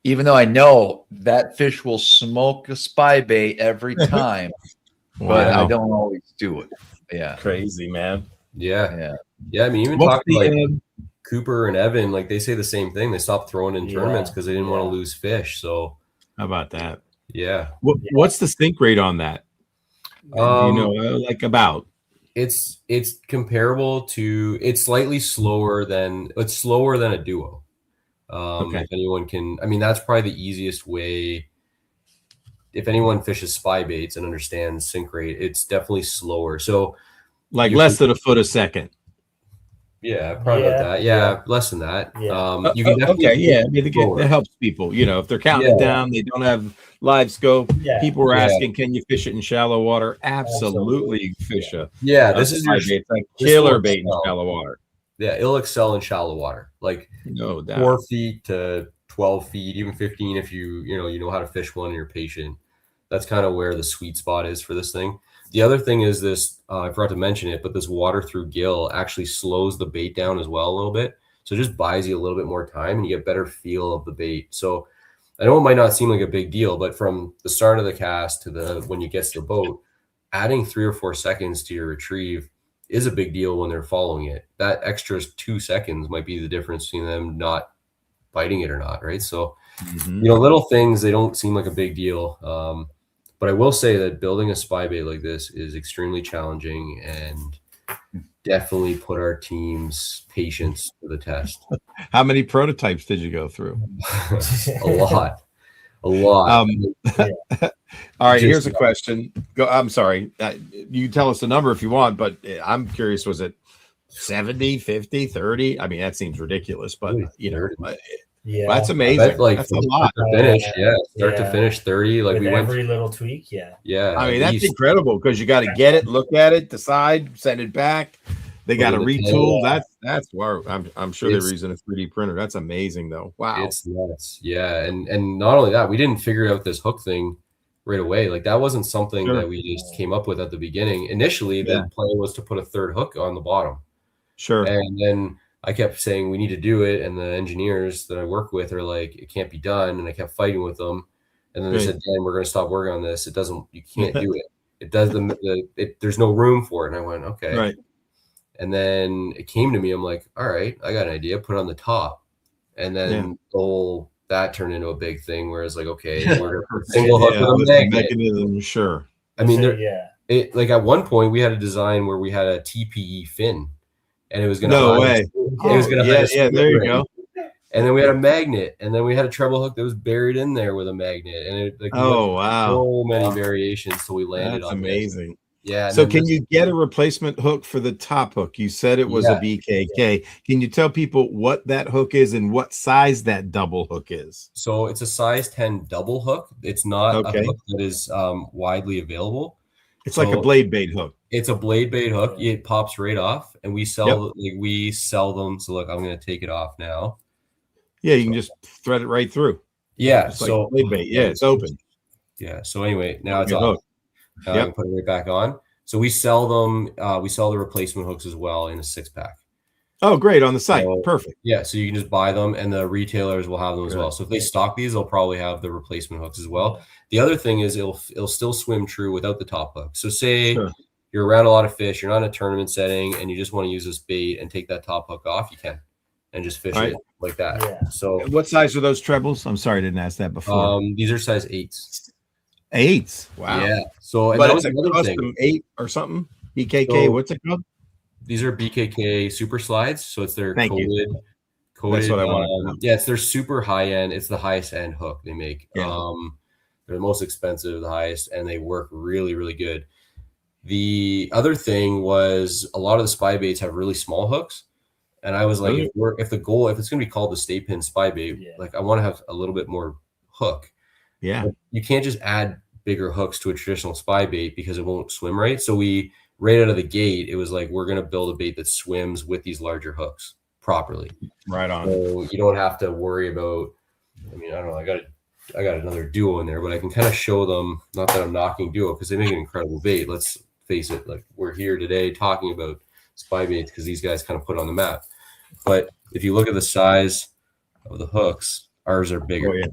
even though I know that fish will smoke a spy bait every time. But I don't always do it. Yeah. Crazy, man. Yeah. I mean, even talking like Cooper and Evan, like, they say the same thing. They stopped throwing in tournaments because they didn't want to lose fish. So how about that? Yeah. What's the sink rate on that? You know, like, about? It's comparable to, it's slightly slower than a Duo. If anyone can, I mean, that's probably the easiest way. If anyone fishes spy baits and understands sink rate, it's definitely slower. So like less than a foot a second. Yeah, probably about that. Yeah, less than that. Yeah. You can definitely I mean, that helps people. You know, if they're counting it down, they don't have live scope. Yeah. People were asking, can you fish it in shallow water? Absolutely, you can fish a this is your bait. It's like killer bait in shallow water. Yeah, it'll excel in shallow water, like no doubt. 4 feet to 12 feet, even 15 if you know how to fish one and you're patient. That's kind of where the sweet spot is for this thing. The other thing is this, I forgot to mention it, but this water through gill actually slows the bait down as well a little bit. So it just buys you a little bit more time and you get better feel of the bait. So I know it might not seem like a big deal, but from the start of the cast to when you get to the boat, adding 3 or 4 seconds to your retrieve is a big deal when they're following it. That extra 2 seconds might be the difference between them not biting it or not, right? So, you know, little things, they don't seem like a big deal. But I will say that building a spy bait like this is extremely challenging, and definitely put our team's patience to the test. How many prototypes did you go through? A lot. All right, here's a question. I'm sorry. You tell us the number if you want, but I'm curious, was it 70, 50, 30? I mean, that seems ridiculous, but you know, yeah, that's amazing. Like that's a lot. To finish, start to finish 30. Like with we went every little tweak, yeah. I mean, that's incredible because you got to get it, look at it, decide, send it back. They got to retool. That's where I'm sure they're using a 3D printer. That's amazing, though. Wow, it's nuts. Yeah, and not only that, we didn't figure out this hook thing right away. Like that wasn't something that we just came up with at the beginning. Initially, the plan was to put a third hook on the bottom. Sure. And then I kept saying we need to do it, and the engineers that I work with are like, it can't be done. And I kept fighting with them, and then they said, Dan, we're going to stop working on this. You can't do it. It does there's no room for it. And I went, okay. Right. And then it came to me. I'm like, all right, I got an idea. Put it on the top. And then that turned into a big thing where it's like, okay, we're going to single hook with a mechanism. Sure. I mean, like at one point we had a design where we had a TPE fin, and it was going to it was going to there you go. And then we had a magnet, and then we had a treble hook that was buried in there with a magnet, and it wow, so many variations till we landed That's on amazing. This. Yeah. So can you get a replacement hook for the top hook? You said it was a BKK. Yeah. Can you tell people what that hook is and what size that double hook is? So it's a size 10 double hook. It's not a hook that is widely available. It's like a blade bait hook. It's a blade bait hook. It pops right off, and we sell them. So look, I'm going to take it off now. Yeah, you can just thread it right through. Yeah, it's like blade bait. Yeah, it's open. Yeah. So anyway, now it's off. Now I can put it right back on. So we sell them. We sell the replacement hooks as well in a 6-pack. Oh, great, on the site. Perfect. Yeah, so you can just buy them, and the retailers will have them as well. So if they stock these, they'll probably have the replacement hooks as well. The other thing is it'll still swim true without the top hook. So say you're around a lot of fish, you're not in a tournament setting, and you just want to use this bait and take that top hook off, you can, and just fish it like that. Yeah. So what size are those trebles? I'm sorry, I didn't ask that before. These are size 8s. 8s. Wow. Yeah. So but it's a custom 8 or something. BKK. So, what's it called? These are BKK super slides. So it's their coated. That's what I wanted. Yeah, it's their super high end. It's the highest end hook they make. Yeah. They're the most expensive, the highest, and they work really, really good. The other thing was a lot of the spy baits have really small hooks. And I was like, if it's going to be called the stay pin spy bait, like I want to have a little bit more hook. Yeah. But you can't just add bigger hooks to a traditional spy bait because it won't swim right. So right out of the gate, it was like, we're going to build a bait that swims with these larger hooks properly. Right on. So you don't have to worry about, I mean, I don't know. I got another duo in there, but I can kind of show them, not that I'm knocking duo because they make an incredible bait. Let's face it. Like we're here today talking about spy baits because these guys kind of put on the map. But if you look at the size of the hooks, ours are bigger. Oh, yeah.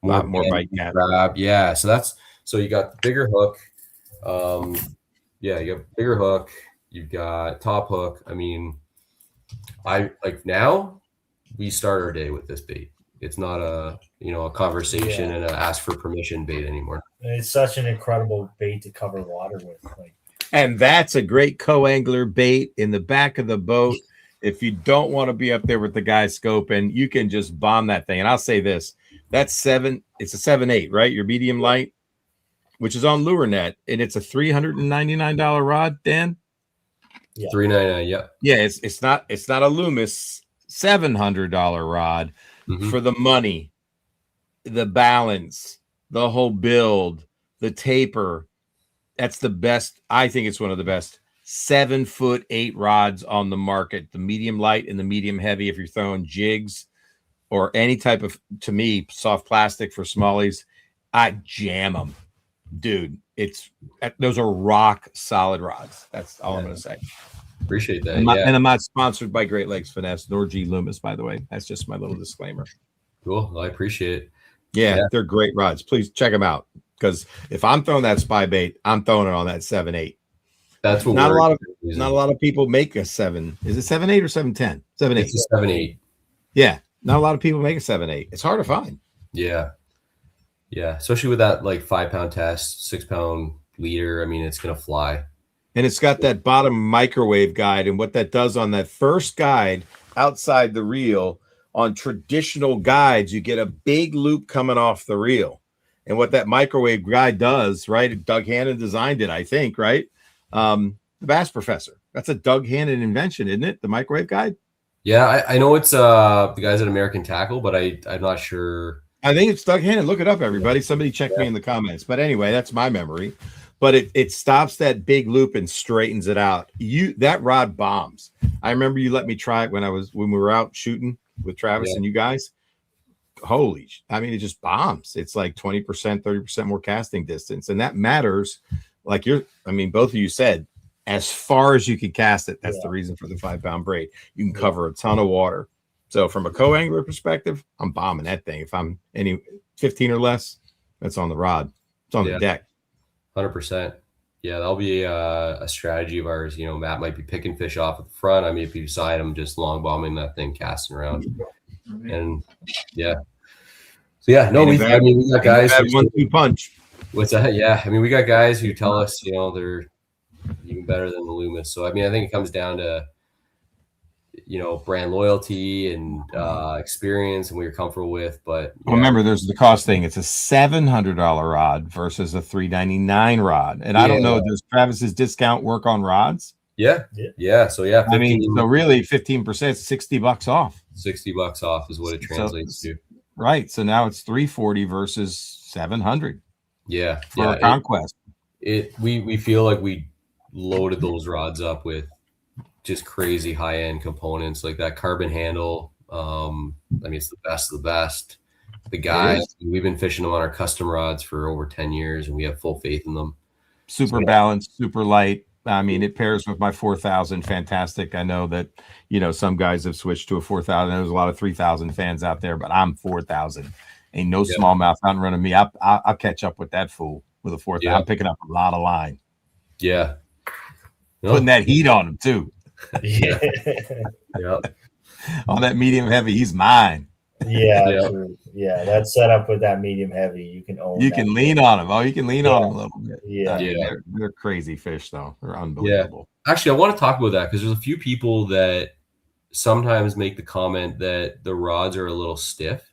A lot more bite grab. Yeah. So you got the bigger hook. You got bigger hook. You've got top hook. I mean, now we start our day with this bait. It's not a conversation and a ask for permission bait anymore. It's such an incredible bait to cover water with. And that's a great co-angler bait in the back of the boat. If you don't want to be up there with the guy scoping, you can just bomb that thing. And I'll say this, it's a 7/8, right? Your medium light, which is on LureNet, and it's a $399 rod, Dan. Yeah. $399, yeah. Yeah, it's not a Loomis $700 rod for the money, the balance, the whole build, the taper. That's the best. I think it's one of the best 7'8" rods on the market. The medium light and the medium heavy. If you're throwing jigs or any type of, to me, soft plastic for smallies, I jam them, dude. Those are rock solid rods. That's all I'm going to say. Appreciate that. And I'm not sponsored by Great Lakes Finesse nor G Loomis, by the way. That's just my little disclaimer. Cool. Well, I appreciate it. Yeah, they're great rods. Please check them out. Because if I'm throwing that spy bait, I'm throwing it on that 7/8. That's what not a lot of people make a 7. Is it 7/8 or 7/10? 7/8. It's a 7/8. Yeah, not a lot of people make a 7/8. It's hard to find. Yeah, especially with that like 5-pound test, 6-pound leader. I mean, it's gonna fly. and it's got that bottom microwave guide. And what that does on that first guide outside the reel, on traditional guides, you get a big loop coming off the reel. And what that microwave guide does, right? Doug Hannon designed it, I think, right? The Bass Professor. That's a Doug Hannon invention, isn't it? The microwave guide. Yeah, I know it's the guys at American Tackle, but I'm not sure. I think it's Doug Hannon. Look it up, everybody. Somebody check me in the comments. But anyway, that's my memory. But it stops that big loop and straightens it out. That rod bombs. I remember you let me try it when we were out shooting with Travis and you guys. Holy, I mean, it just bombs. It's like 20%, 30% more casting distance. And that matters. Like both of you said, as far as you can cast it. That's the reason for the 5-pound braid. You can cover a ton of water. So from a co-angler perspective, I'm bombing that thing. If I'm any 15 or less, that's on the rod. It's on the deck. 100%. Yeah, that'll be a strategy of ours. Matt might be picking fish off at the front. I may be beside him, just long bombing that thing, casting around. And we got guys. 1-2 punch. What's that? Yeah, we got guys who tell us, they're even better than the Loomis. So I think it comes down to brand loyalty and experience and what you're comfortable with. But remember, there's the cost thing. It's a $700 rod versus a $399 rod. And I don't know, does Travis's discount work on rods? Yeah. So 15, so really 15%, $60 off. $60 off is what it translates to. Right. So now it's $340 versus $700. Yeah. For a conquest. We feel like we loaded those rods up with just crazy high-end components, like that carbon handle. It's the best of the best. The guys, we've been fishing them on our custom rods for over 10 years, and we have full faith in them. Super balanced, super light. It pairs with my 4000. Fantastic. I know that, some guys have switched to a 4000. There's a lot of 3000 fans out there, but I'm 4000. Ain't no smallmouth out running me. I'll catch up with that fool with a 4000. I'm picking up a lot of line. Yeah. Putting that heat on him too. Yeah. On that medium heavy, he's mine. Yeah. Yeah. That setup with that medium heavy, you can own. You can lean on him. Oh, you can lean on him a little bit. Yeah. They're crazy fish, though. They're unbelievable. Yeah. Actually, I want to talk about that because there's a few people that sometimes make the comment that the rods are a little stiff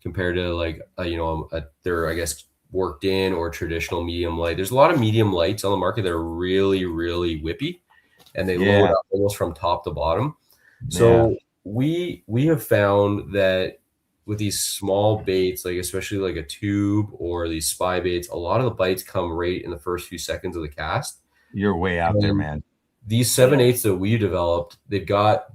compared to they're, I guess, worked in or traditional medium light. There's a lot of medium lights on the market that are really, really whippy, and they load up almost from top to bottom. So we have found that with these small baits, like especially like a tube or these spy baits, a lot of the bites come right in the first few seconds of the cast. You're way out there, man. These 7/8 that we developed, they've got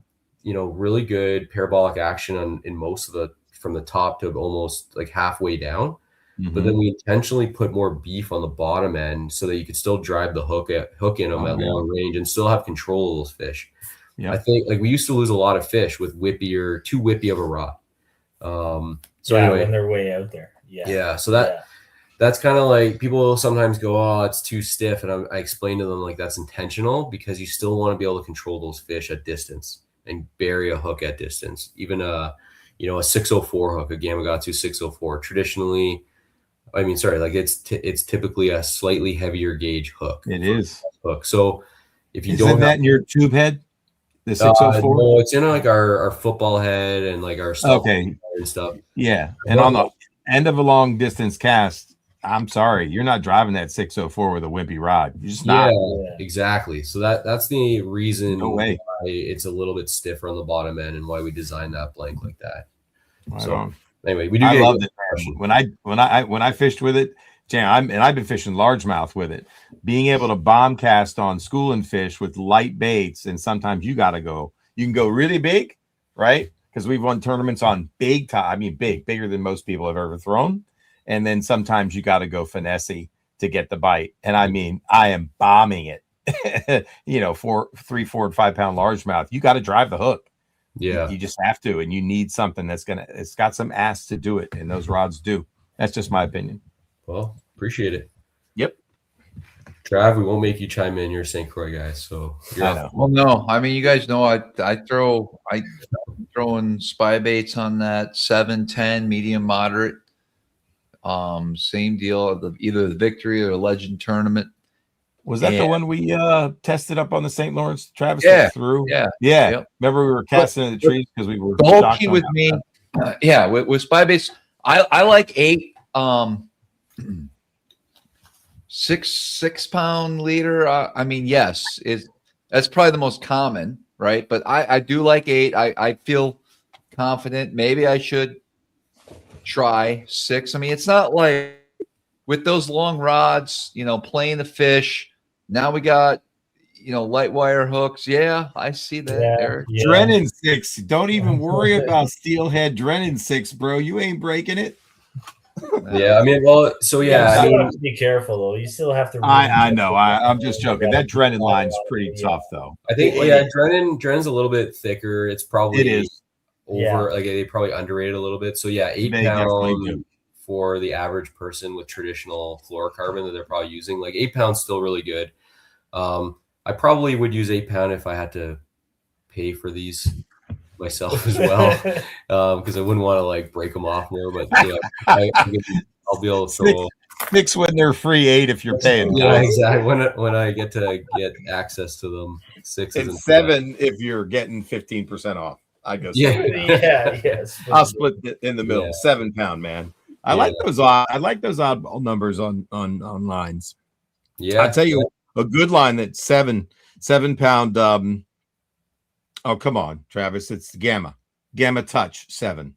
really good parabolic action in most of from the top to almost like halfway down. But then we intentionally put more beef on the bottom end so that you could still drive the hook in them at long range and still have control of those fish. Yeah. I think we used to lose a lot of fish with too whippy of a rod. Anyway, when they're way out there. Yeah. So that's kind of like people sometimes go, oh, it's too stiff. And I explain to them like that's intentional because you still want to be able to control those fish at distance and bury a hook at distance. Even a 604 hook, a Gamakatsu 604 traditionally. It's typically a slightly heavier gauge hook. It is hook. So if you don't that in your tube head, the 604? No, it's in like our football head and like our stuff and stuff. Yeah, and on the end of a long distance cast, I'm sorry, you're not driving that 604 with a wimpy rod. You're just not. Yeah, exactly. So that's the reason why it's a little bit stiffer on the bottom end and why we designed that blank like that. Anyway, we do. I love it when I fished with it, and I've been fishing largemouth with it. Being able to bomb cast on schooling fish with light baits, and sometimes you can go really big, right? Because we've won tournaments on big time. Bigger than most people have ever thrown. And then sometimes you got to go finesse to get the bite. And I am bombing it. 3, 4, and 5 pound largemouth. You got to drive the hook. Yeah, you just have to, and you need something it's got some ass to do it, and those rods do. That's just my opinion. Well, appreciate it. Yep. Trav, we won't make you chime in. You're a St. Croix guy, so I know. Well, no, you guys know I throwing spy baits on that 7-10 medium moderate. Same deal. Either the Victory or the Legend tournament. Was that the And- one we tested up on the St. Lawrence, Travis? Yeah, Through. yeah. Remember we were casting in the trees because we were The whole shocked key on with that. me, with spy base, I like 8 6 pound leader. I mean, yes, that's probably the most common, right? But I do like 8. I feel confident. Maybe I should try 6. I mean, it's not like with those long rods, playing the fish. Now we got, light wire hooks. Yeah, I see that, Eric. Yeah. Drennan 6. Don't even worry about steelhead Drennan 6, bro. You ain't breaking it. Yeah, I mean, well, so yeah, You I still mean, have to be careful though. You still have to. I know. I'm just joking. That Drennan line's pretty tough, though. I think Drennan's a little bit thicker. It's probably It is. like they probably underrated a little bit. So yeah, 8 They definitely pound do. for the average person with traditional fluorocarbon that they're probably using. Like 8 pounds still really good. I probably would use 8 pound if I had to pay for these myself as well, because I wouldn't want to like break them off more. But I'll be able to throw 6 when they're free, 8 if you're paying. Yeah, exactly. When I get to get access to them, 6 and 7 if you're getting 15% off. I go. Yes. I'll split it in the middle. Yeah. 7 pound, man. I like those odd numbers on lines. Yeah, I'll tell you a good line that's 7 pound. Oh, come on, Travis. It's Gamma Touch 7.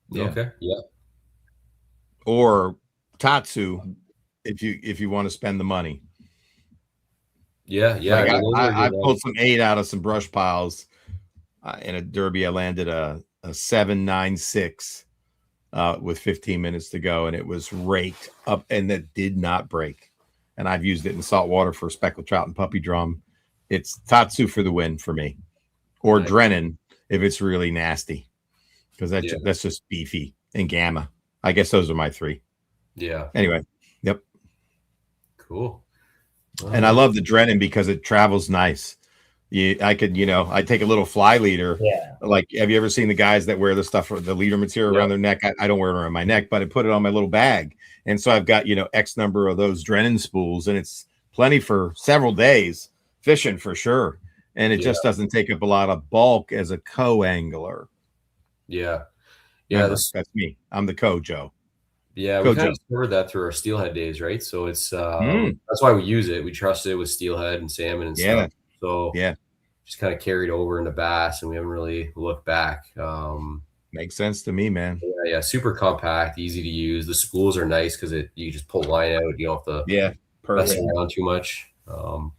Yeah. Okay. Yeah. Or Tatsu if you want to spend the money. Yeah. Like I pulled some 8 out of some brush piles in a derby. I landed a 7.96 with 15 minutes to go, and it was raked up, and that did not break. And I've used it in salt water for speckled trout and puppy drum. It's Tatsu for the win for me, or Drennan if it's really nasty, because that's just beefy, and Gamma. I guess those are my 3. Yeah. Anyway, yep. Cool. And I love the Drennan because it travels nice. I take a little fly leader. Yeah. Like, have you ever seen the guys that wear the stuff for the leader material around their neck? I don't wear it around my neck, but I put it on my little bag. And so I've got, X number of those Drennan spools, and it's plenty for several days fishing for sure. And it just doesn't take up a lot of bulk as a co-angler. Yeah. Yeah. That's me. I'm the co-Joe. Yeah, we kind of covered that through our steelhead days, right? So it's that's why we use it. We trust it with steelhead and salmon and stuff. So just kind of carried over into bass, and we haven't really looked back. Makes sense to me, man. Yeah, super compact, easy to use. The spools are nice because you just pull line out. You don't have to mess around too much.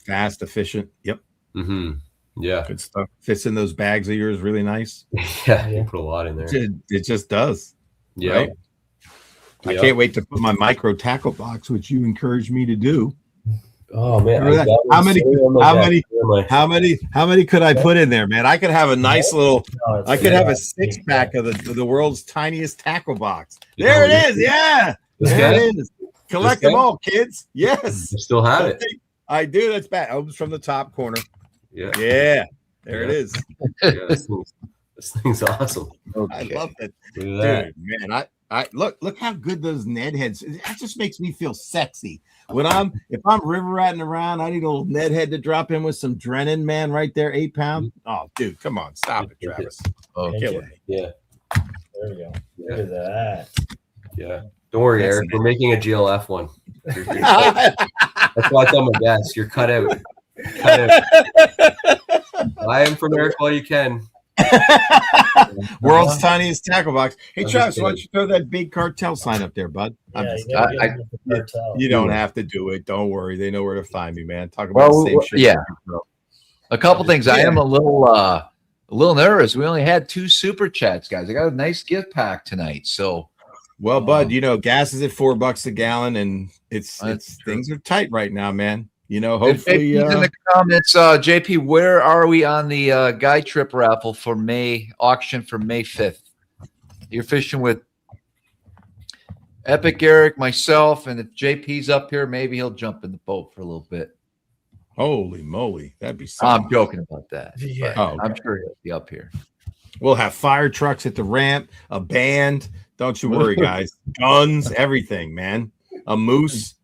Fast, efficient. Yep. Mm-hmm. Yeah. Good stuff. Fits in those bags of yours really nice. Yeah, you put a lot in there. It just does. Yeah. Right? I can't wait to put my micro tackle box, which you encouraged me to do. Oh man, how many could I put in there, man? I could have a nice little. I could have a 6-pack of the world's tiniest tackle box. There it is. Yeah, there it is. Collect them all, kids. Yes, you still have it. I do. That's bad. Opens from the top corner. Yeah. There it is. Yeah, this thing's awesome. Okay. I love it, dude. Man, I look how good those Ned heads. That just makes me feel sexy. If I'm river ratting around, I need a little Ned head to drop in with some Drennan, man, right there, 8 pound. Oh, dude, come on, stop it, Travis. Okay. Yeah. There we go. Look at that. Yeah. Don't worry, Eric. We're making a GLF one. That's why I tell my guests, you're cut out. Buy them from Eric while you can. World's tiniest tackle box. Hey, Travis, why don't you throw that big cartel sign up there, bud? You don't have to do it. Don't worry. They know where to find me, man. Talk about the same shit. Yeah. A couple things. I am a little nervous. We only had 2 super chats, guys. I got a nice gift pack tonight. So, well, bud, gas is at $4 a gallon, and it's things are tight right now, man. Hopefully in the comments, JP, where are we on the guy trip raffle for May auction for May 5th? You're fishing with Epic Eric, myself, and if JP's up here, maybe he'll jump in the boat for a little bit. Holy moly, that'd be so. I'm joking about that. Yeah. Okay. I'm sure he'll be up here. We'll have fire trucks at the ramp, a band. Don't you worry, guys. Guns, everything, man. A moose.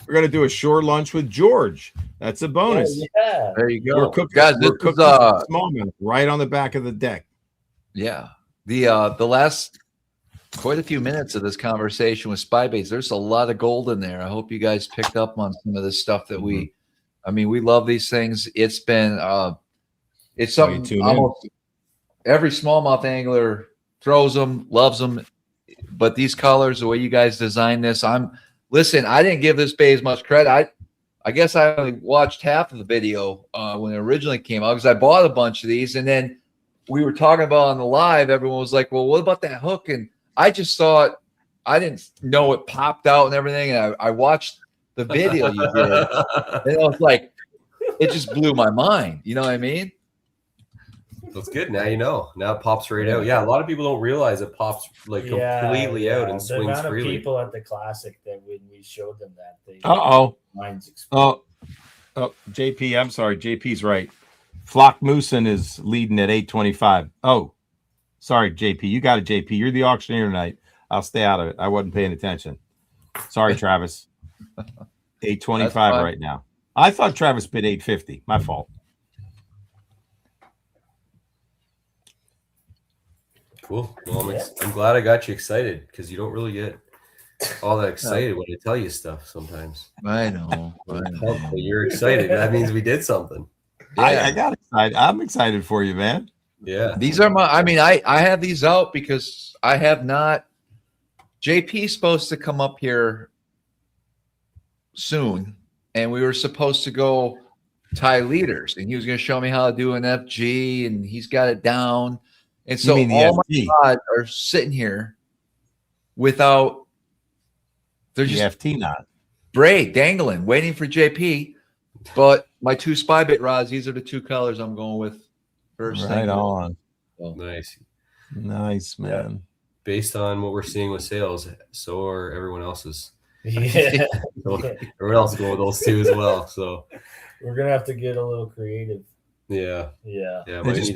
We're gonna do a shore lunch with George. That's a bonus. Yeah. There you We're go, cooking, guys. we're This is cooking smallmouth right on the back of the deck. yeah. The last quite a few minutes of this conversation with spy baits. There's a lot of gold in there. I hope you guys picked up on some of this stuff that we love these things. It's been it's something almost every smallmouth angler throws them, loves them. But these colors, the way you guys designed this, listen, I didn't give this bait as much credit. I guess I only watched half of the video when it originally came out because I bought a bunch of these, and then we were talking about on the live. Everyone was like, "Well, what about that hook?" And I just thought I didn't know it popped out and everything. And I watched the video you did, and I was like, it just blew my mind. You know what I mean? That's good. Now you know. Now it pops right out. Yeah, a lot of people don't realize it pops like completely out and the swings amount freely. of people at the classic that when we showed them that, they minds Oh, JP, I'm sorry. JP's right. Flock Moosin is leading at 825. Oh, sorry, JP. You got it, JP. You're the auctioneer tonight. I'll stay out of it. I wasn't paying attention. Sorry, Travis. 825 right now. I thought Travis bid 850. My fault. Cool. Well, I'm glad I got you excited because you don't really get all that excited when I tell you stuff sometimes. I know. But you're excited. That means we did something. Yeah. I got excited. I'm excited for you, man. Yeah. These are I have these out because I have not. JP's supposed to come up here soon, and we were supposed to go tie leaders, and he was going to show me how to do an FG, and he's got it down. And so all my rods are sitting here without. They're just FT knot braid dangling, waiting for JP. But my two spy bait rods, these are the two colors I'm going with first. Right on. So. Nice, man. Yeah. Based on what we're seeing with sales, so are everyone else's. Yeah. Everyone else is going with those two as well. So we're gonna have to get a little creative. Yeah. Just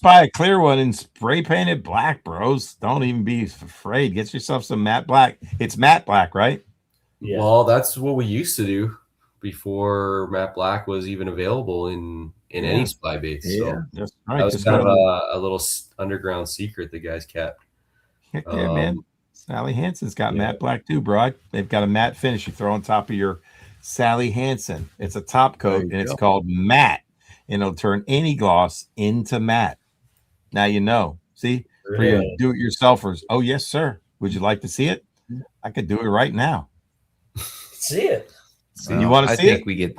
buy a clear one and spray paint it black, bros. Don't even be afraid. Get yourself some matte black. It's matte black, right? Yeah. Well, that's what we used to do before matte black was even available in any spy baits. So that's right. That was kind of a little underground secret the guys kept. Heck yeah, man. Sally Hansen's got matte black too, bro. They've got a matte finish you throw on top of your Sally Hansen. It's a top coat and it's called matte. And it'll turn any gloss into matte. Now you know. See, for your do-it-yourselfers. Oh, yes, sir. Would you like to see it? I could do it right now. See it. You want to see it? We get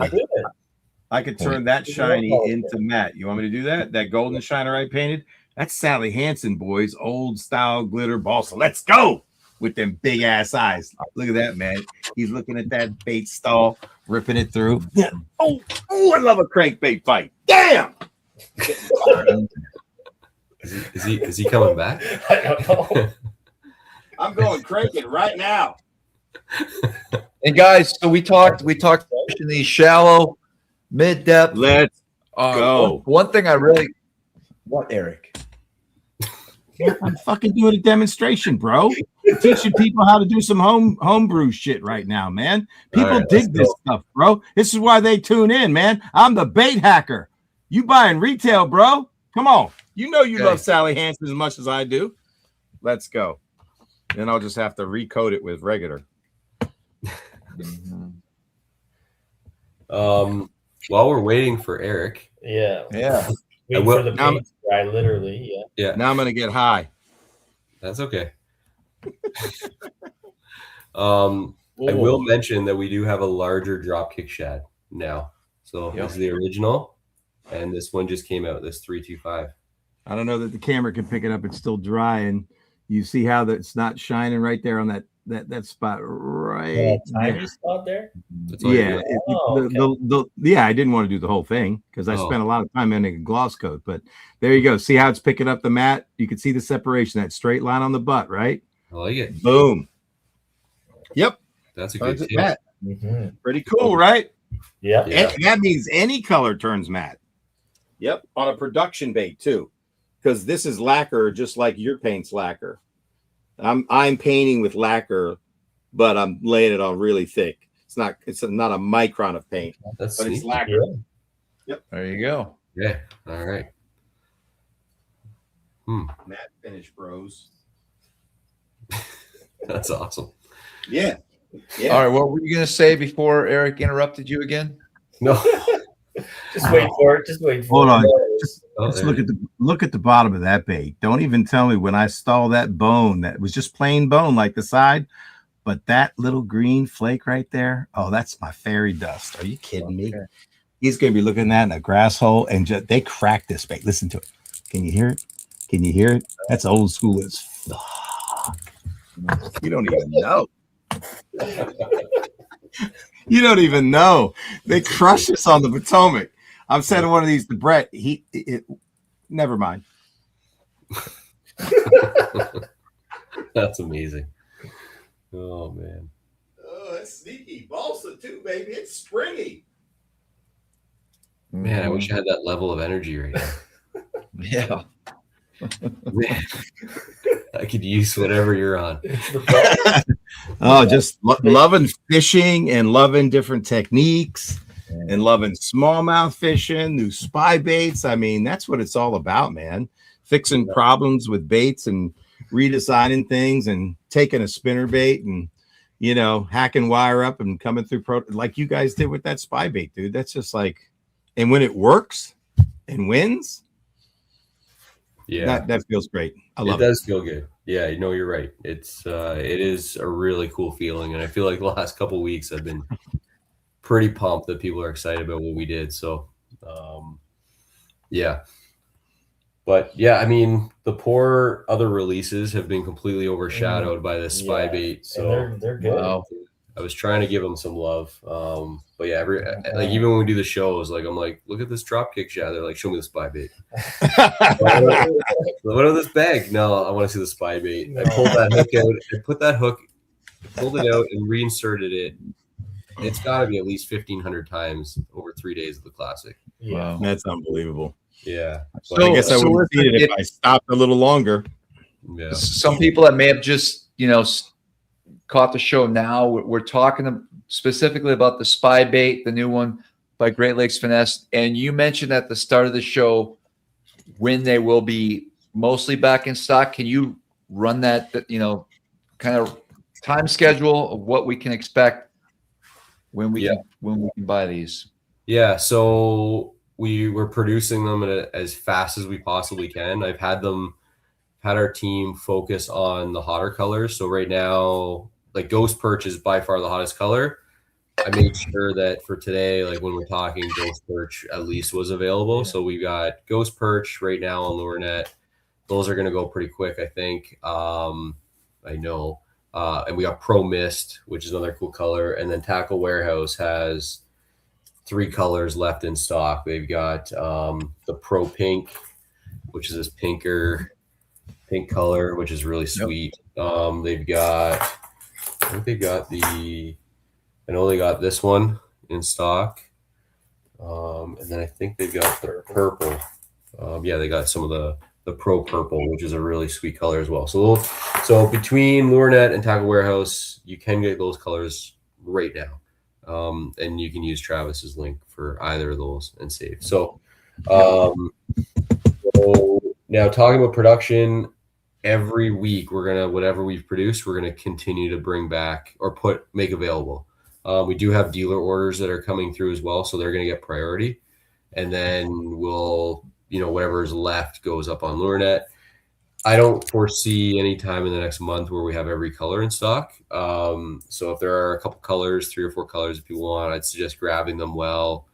I could turn that shiny into matte. You want me to do that? That golden shiner I painted? That's Sally Hansen, boys. Old style glitter balsa. Let's go with them big ass eyes. Look at that, man. He's looking at that bait stall, ripping it through. Oh, I love a crankbait fight. Damn. Is he coming back? I don't know. I'm going cranking right now. And guys, so we talked in these shallow, mid depth. Let's go. One thing I really Eric? I'm fucking doing a demonstration, bro. I'm teaching people how to do some homebrew shit right now, man. People dig this stuff, bro. This is why they tune in, man. I'm the bait hacker. You buying retail, bro? Come on. You know you love Sally Hansen as much as I do. Let's go. Then I'll just have to recode it with regular. While we're waiting for Eric. Yeah. Wait for the paint dry, literally. Yeah. Now I'm gonna get high. That's okay. I will mention that we do have a larger drop kick shad now. So this is the original, and this one just came out. This 325. I don't know that the camera can pick it up. It's still dry, and you see how it's not shining right there on that spot right tiny spot there. Yeah, I didn't want to do the whole thing because I spent a lot of time in a gloss coat. But there you go. See how it's picking up the mat? You can see the separation, that straight line on the butt, right? I like it. Boom. Yep. That's a good tip. Mm-hmm. Pretty cool, right? Yeah. And that means any color turns matte. Yep. On a production bait too, because this is lacquer, just like your paint's lacquer. I'm painting with lacquer but I'm laying it on really thick. It's not a micron of paint, That's but it's sneaky. lacquer. There you go. Yeah. All right. Matte finish, bros. That's awesome. Yeah. All right. What were you going to say before Eric interrupted you again? No. Just wait for it. Just wait for Hold it. on. Just look at the bottom of that bait. Don't even tell me when I saw that bone that was just plain bone like the side, but that little green flake right there. Oh, that's my fairy dust. Are you kidding me? He's gonna be looking at that in a grass hole, and they cracked this bait. Listen to it. Can you hear it? Can you hear it? That's old school as fuck. You don't even know. You don't even know. They crush us on the Potomac. I'm sending one of these to Brett. Never mind. That's amazing. Oh man. Oh, that's sneaky. Balsa too, baby. It's springy. Man, I wish I had that level of energy right now. Yeah. Man, I could use whatever you're on. Oh, just loving fishing and loving different techniques and loving smallmouth fishing, new spy baits. I mean, that's what it's all about, man. Fixing problems with baits and redesigning things and taking a spinner bait and, you know, hacking wire up and coming through like you guys did with that spy bait, dude. That's just like, and when it works and wins, yeah, that feels great. I love it. It does feel good. Yeah, you know, you're right. It is a really cool feeling, and I feel like the last couple of weeks I've been pretty pumped that people are excited about what we did. So, yeah. But yeah, I mean, the poor other releases have been completely overshadowed by this spy bait. So they're good. Wow. I was trying to give them some love. But yeah, like even when we do the shows, like I'm like, look at this drop kick shot. They're like, show me the spy bait. What of this bag? No, I want to see the spy bait. No. I pulled that hook out. I put that hook, pulled it out, and reinserted it. It's got to be at least 1,500 times over 3 days of the classic. Yeah, That's unbelievable. Yeah. So I guess I would have seen it if I stopped a little longer. Yeah. Some people that may have just, you know, caught the show now, we're talking specifically about the spy bait, the new one by Great Lakes Finesse. And you mentioned at the start of the show when they will be mostly back in stock. Can you run that, you know, kind of time schedule of what we can expect when we can buy these? Yeah, so we were producing them as fast as we possibly can. I've had our team focus on the hotter colors. So right now, like Ghost Perch is by far the hottest color. I made sure that for today, like when we're talking, Ghost Perch at least was available. Yeah. So we got Ghost Perch right now on LureNet. Those are going to go pretty quick, I think. I know. And we got Pro Mist, which is another cool color. And then Tackle Warehouse has 3 colors left in stock. They've got the Pro Pink, which is this pink color, which is really sweet. They've got, I think they got I know they got this one in stock. And then I think they've got the purple. Yeah, they got some of the Pro Purple, which is a really sweet color as well. So between LureNet and Tackle Warehouse, you can get those colors right now. And you can use Travis's link for either of those and save. So now talking about production, every week we're gonna, whatever we've produced, we're gonna continue to bring back or make available. We do have dealer orders that are coming through as well, so they're gonna get priority, and then we'll, you know, whatever is left goes up on LureNet. I don't foresee any time in the next month where we have every color in stock. So if there are a couple colors, 3 or 4 colors if people want, I'd suggest grabbing them while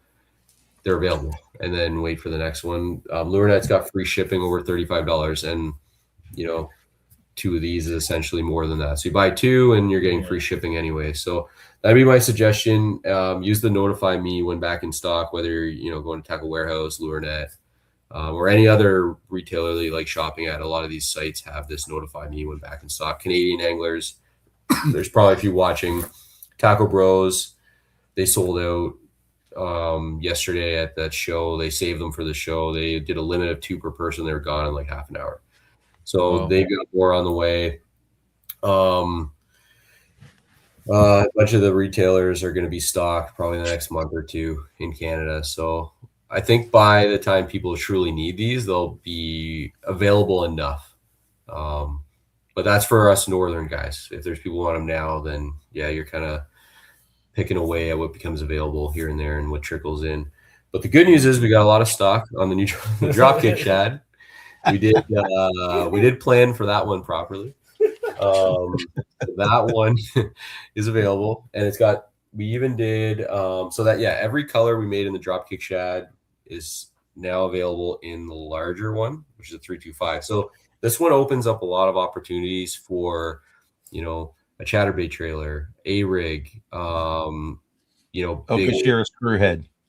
they're available and then wait for the next one. LureNet's got free shipping over $35, and you know, 2 of these is essentially more than that. So you buy 2 and you're getting free shipping anyway. So that'd be my suggestion. Use the notify me when back in stock, whether you're, you know, going to Tackle Warehouse, LureNet, or any other retailer that you like shopping at. A lot of these sites have this notify me when back in stock. Canadian anglers, there's probably a few watching. Tackle Bros, they sold out yesterday at that show. They saved them for the show. They did a limit of 2 per person. They were gone in like half an hour. So they've got more on the way. A bunch of the retailers are going to be stocked probably in the next month or two in Canada. So I think by the time people truly need these, they'll be available enough. But that's for us northern guys. If there's people who want them now, then yeah, you're kind of picking away at what becomes available here and there and what trickles in. But the good news is we got a lot of stock on the new dropkick shad. We did plan for that one properly. That one is available, and it's got. We even did so that every color we made in the dropkick shad is now available in the larger one, which is a 325. So this one opens up a lot of opportunities for, a chatterbait trailer, a rig, Okashira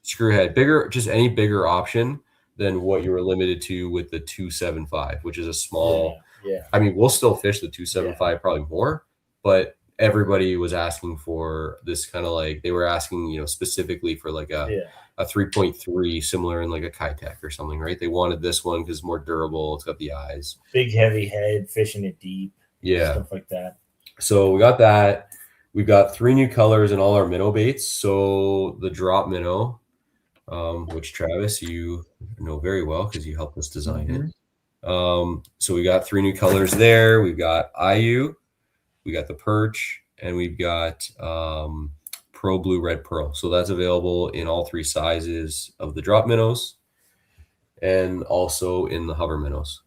screwhead, bigger, just any bigger option than what you were limited to with the 275, which is a small. Yeah. I mean, we'll still fish the 275 probably more, but everybody was asking for this kind of like, they were asking, specifically for like a 3.3 similar in like a Kitech or something, right? They wanted this one because it's more durable. It's got the eyes. Big, heavy head, fishing it deep. Yeah. Stuff like that. So we got that. We've got 3 new colors in all our minnow baits. So the drop minnow, which Travis, you know very well because you helped us design it. So we got 3 new colors there. We've got IU, we got the perch, and we've got Pro Blue Red Pearl. So that's available in all 3 sizes of the drop minnows and also in the hover minnows.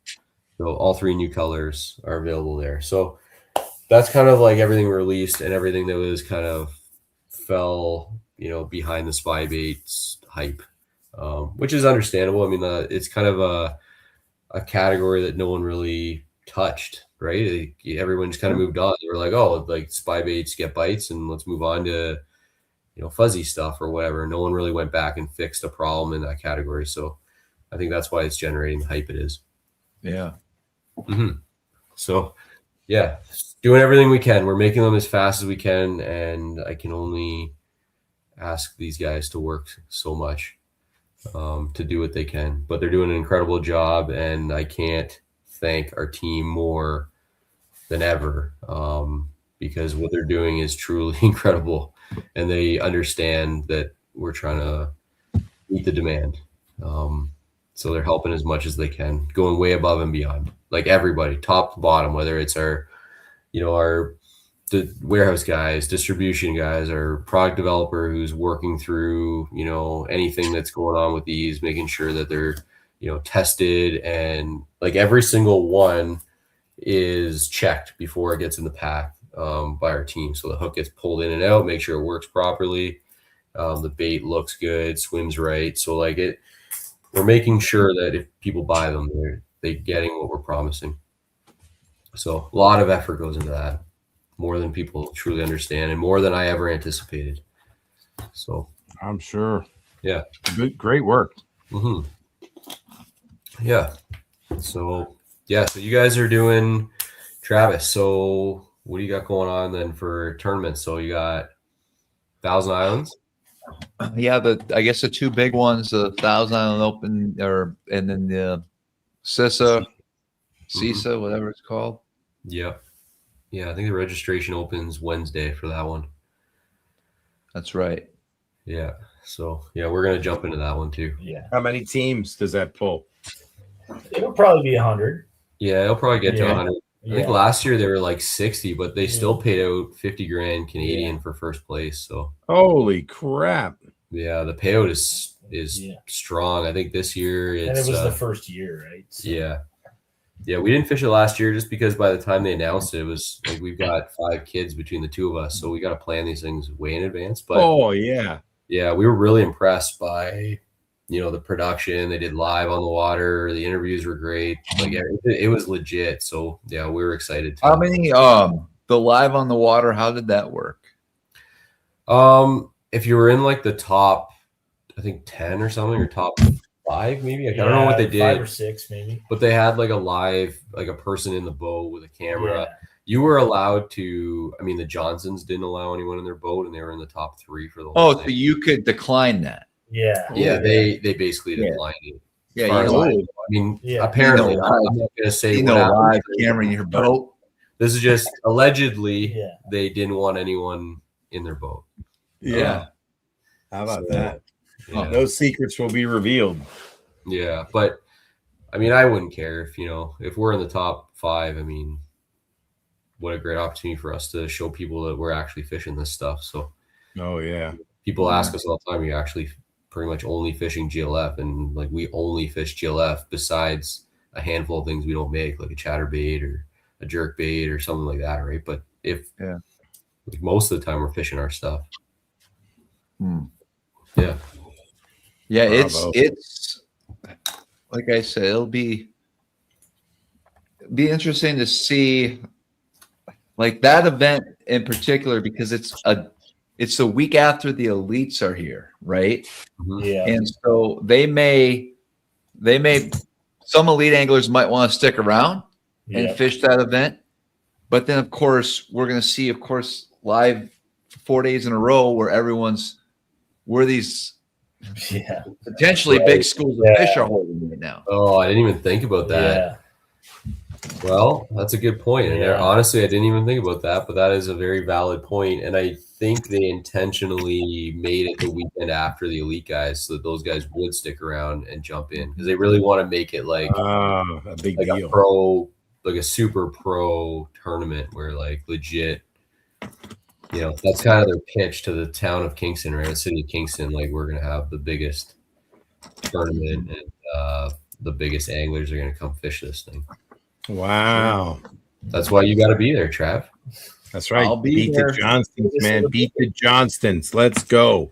So all 3 new colors are available there. So that's kind of like everything released and everything that was kind of fell, behind the spy baits hype, which is understandable. I mean, it's kind of a category that no one really touched, right? Everyone just kind of moved on. They were like, oh, like spy baits get bites and let's move on to, fuzzy stuff or whatever. No one really went back and fixed a problem in that category. So I think that's why it's generating the hype it is. Yeah. So yeah, doing everything we can. We're making them as fast as we can. And I can only ask these guys to work so much to do what they can, but they're doing an incredible job, and I can't thank our team more than ever, because what they're doing is truly incredible, and they understand that we're trying to meet the demand. So they're helping as much as they can, going way above and beyond, like everybody, top to bottom, whether it's our the warehouse guys, distribution guys, or product developer who's working through, anything that's going on with these, making sure that they're, tested, and like every single one is checked before it gets in the pack by our team. So the hook gets pulled in and out, make sure it works properly. The bait looks good, swims right. So like we're making sure that if people buy them, they're getting what we're promising. So a lot of effort goes into that. More than people truly understand, and more than I ever anticipated. So I'm sure. Yeah. Great work. Yeah. So you guys are doing, Travis. So what do you got going on then for tournaments? So you got Thousand Islands. Yeah, I guess the 2 big ones, the Thousand Island Open, and then the CISA, whatever it's called. Yeah. Yeah, I think the registration opens Wednesday for that one. That's right. Yeah. So yeah, we're gonna jump into that one too. Yeah. How many teams does that pull? It'll probably be 100. Yeah, it'll probably get to 100. Yeah. I think last year they were like 60, but they still paid out 50 grand Canadian for first place. So holy crap. Yeah, the payout is strong. I think this year and it was the first year, right? So. Yeah, we didn't fish it last year just because by the time they announced it, it was like we've got 5 kids between the 2 of us, so we got to plan these things way in advance. But yeah, we were really impressed by the production. They did live on the water. The interviews were great. Like it was legit. So yeah, we were excited. How many the live on the water? How did that work? If you were in like the top, I think 10 or something, or top 5 maybe. I don't know what they did. 5 or 6 maybe. But they had like a person in the boat with a camera. Yeah. You were allowed to. I mean, the Johnsons didn't allow anyone in their boat, and they were in the top 3 for the whole thing. So you could decline that. Yeah. They basically declined it. Yeah, I mean, apparently, I'm not going to say live camera in your boat. This is just allegedly they didn't want anyone in their boat. Yeah. How about that? Yeah. Those secrets will be revealed. Yeah, but I mean, I wouldn't care if we're in the top 5. I mean, what a great opportunity for us to show people that we're actually fishing this stuff. So, oh yeah, people ask us all the time, "You're actually pretty much only fishing GLF," and like we only fish GLF besides a handful of things we don't make, like a chatterbait or a jerkbait or something like that, right? But like most of the time we're fishing our stuff. Yeah. Yeah, Bravo. it's like I said, it'll be interesting to see like that event in particular, because it's the week after the elites are here, right? Yeah. And so they may some elite anglers might want to stick around and fish that event. But then of course we're gonna see, of course, live 4 days in a row where these potentially big schools of fish are holding right now. Oh, I didn't even think about that. Yeah. Well, that's a good point. And honestly, I didn't even think about that, but that is a very valid point. And I think they intentionally made it the weekend after the elite guys so that those guys would stick around and jump in, because they really want to make it like a big deal, a pro, like a super pro tournament where like legit, that's kind of their pitch to the town of Kingston, right? The city of Kingston, like we're going to have the biggest tournament and the biggest anglers are going to come fish this thing. Wow. That's why you got to be there, Trav. That's right. I'll be Beat there. the Johnstons, man. Beat the Johnstons. Let's go.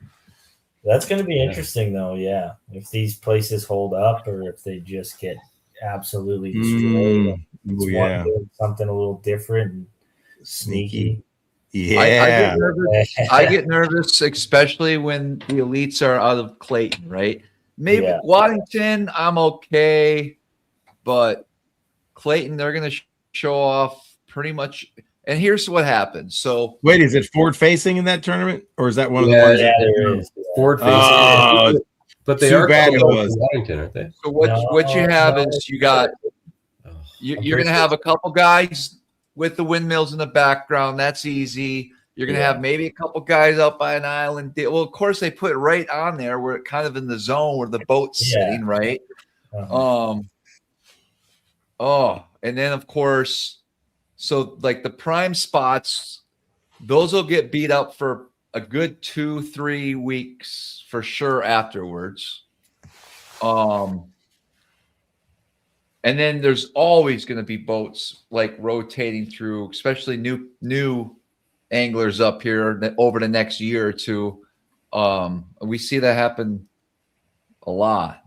That's going to be interesting, though. Yeah, if these places hold up, or if they just get absolutely destroyed. Doing something a little different and sneaky. Yeah, I get nervous, especially when the elites are out of Clayton, right? Maybe Waddington, I'm okay, but Clayton, they're going to show off pretty much. And here's what happens. So wait, is it forward facing in that tournament, or is that one of the ones? Yeah, there is forward facing. Oh, but they are bad it was. Waddington, aren't they? So what you have is you got you're going to have a couple guys with the windmills in the background. That's easy. You're going to have maybe a couple guys up by an island. Well, of course, they put it right on there where it kind of in the zone where the boat's sitting, right? And then of course, so like the prime spots, those will get beat up for a good 2-3 weeks for sure afterwards. And then there's always going to be boats like rotating through, especially new anglers up here over the next year or two. We see that happen a lot,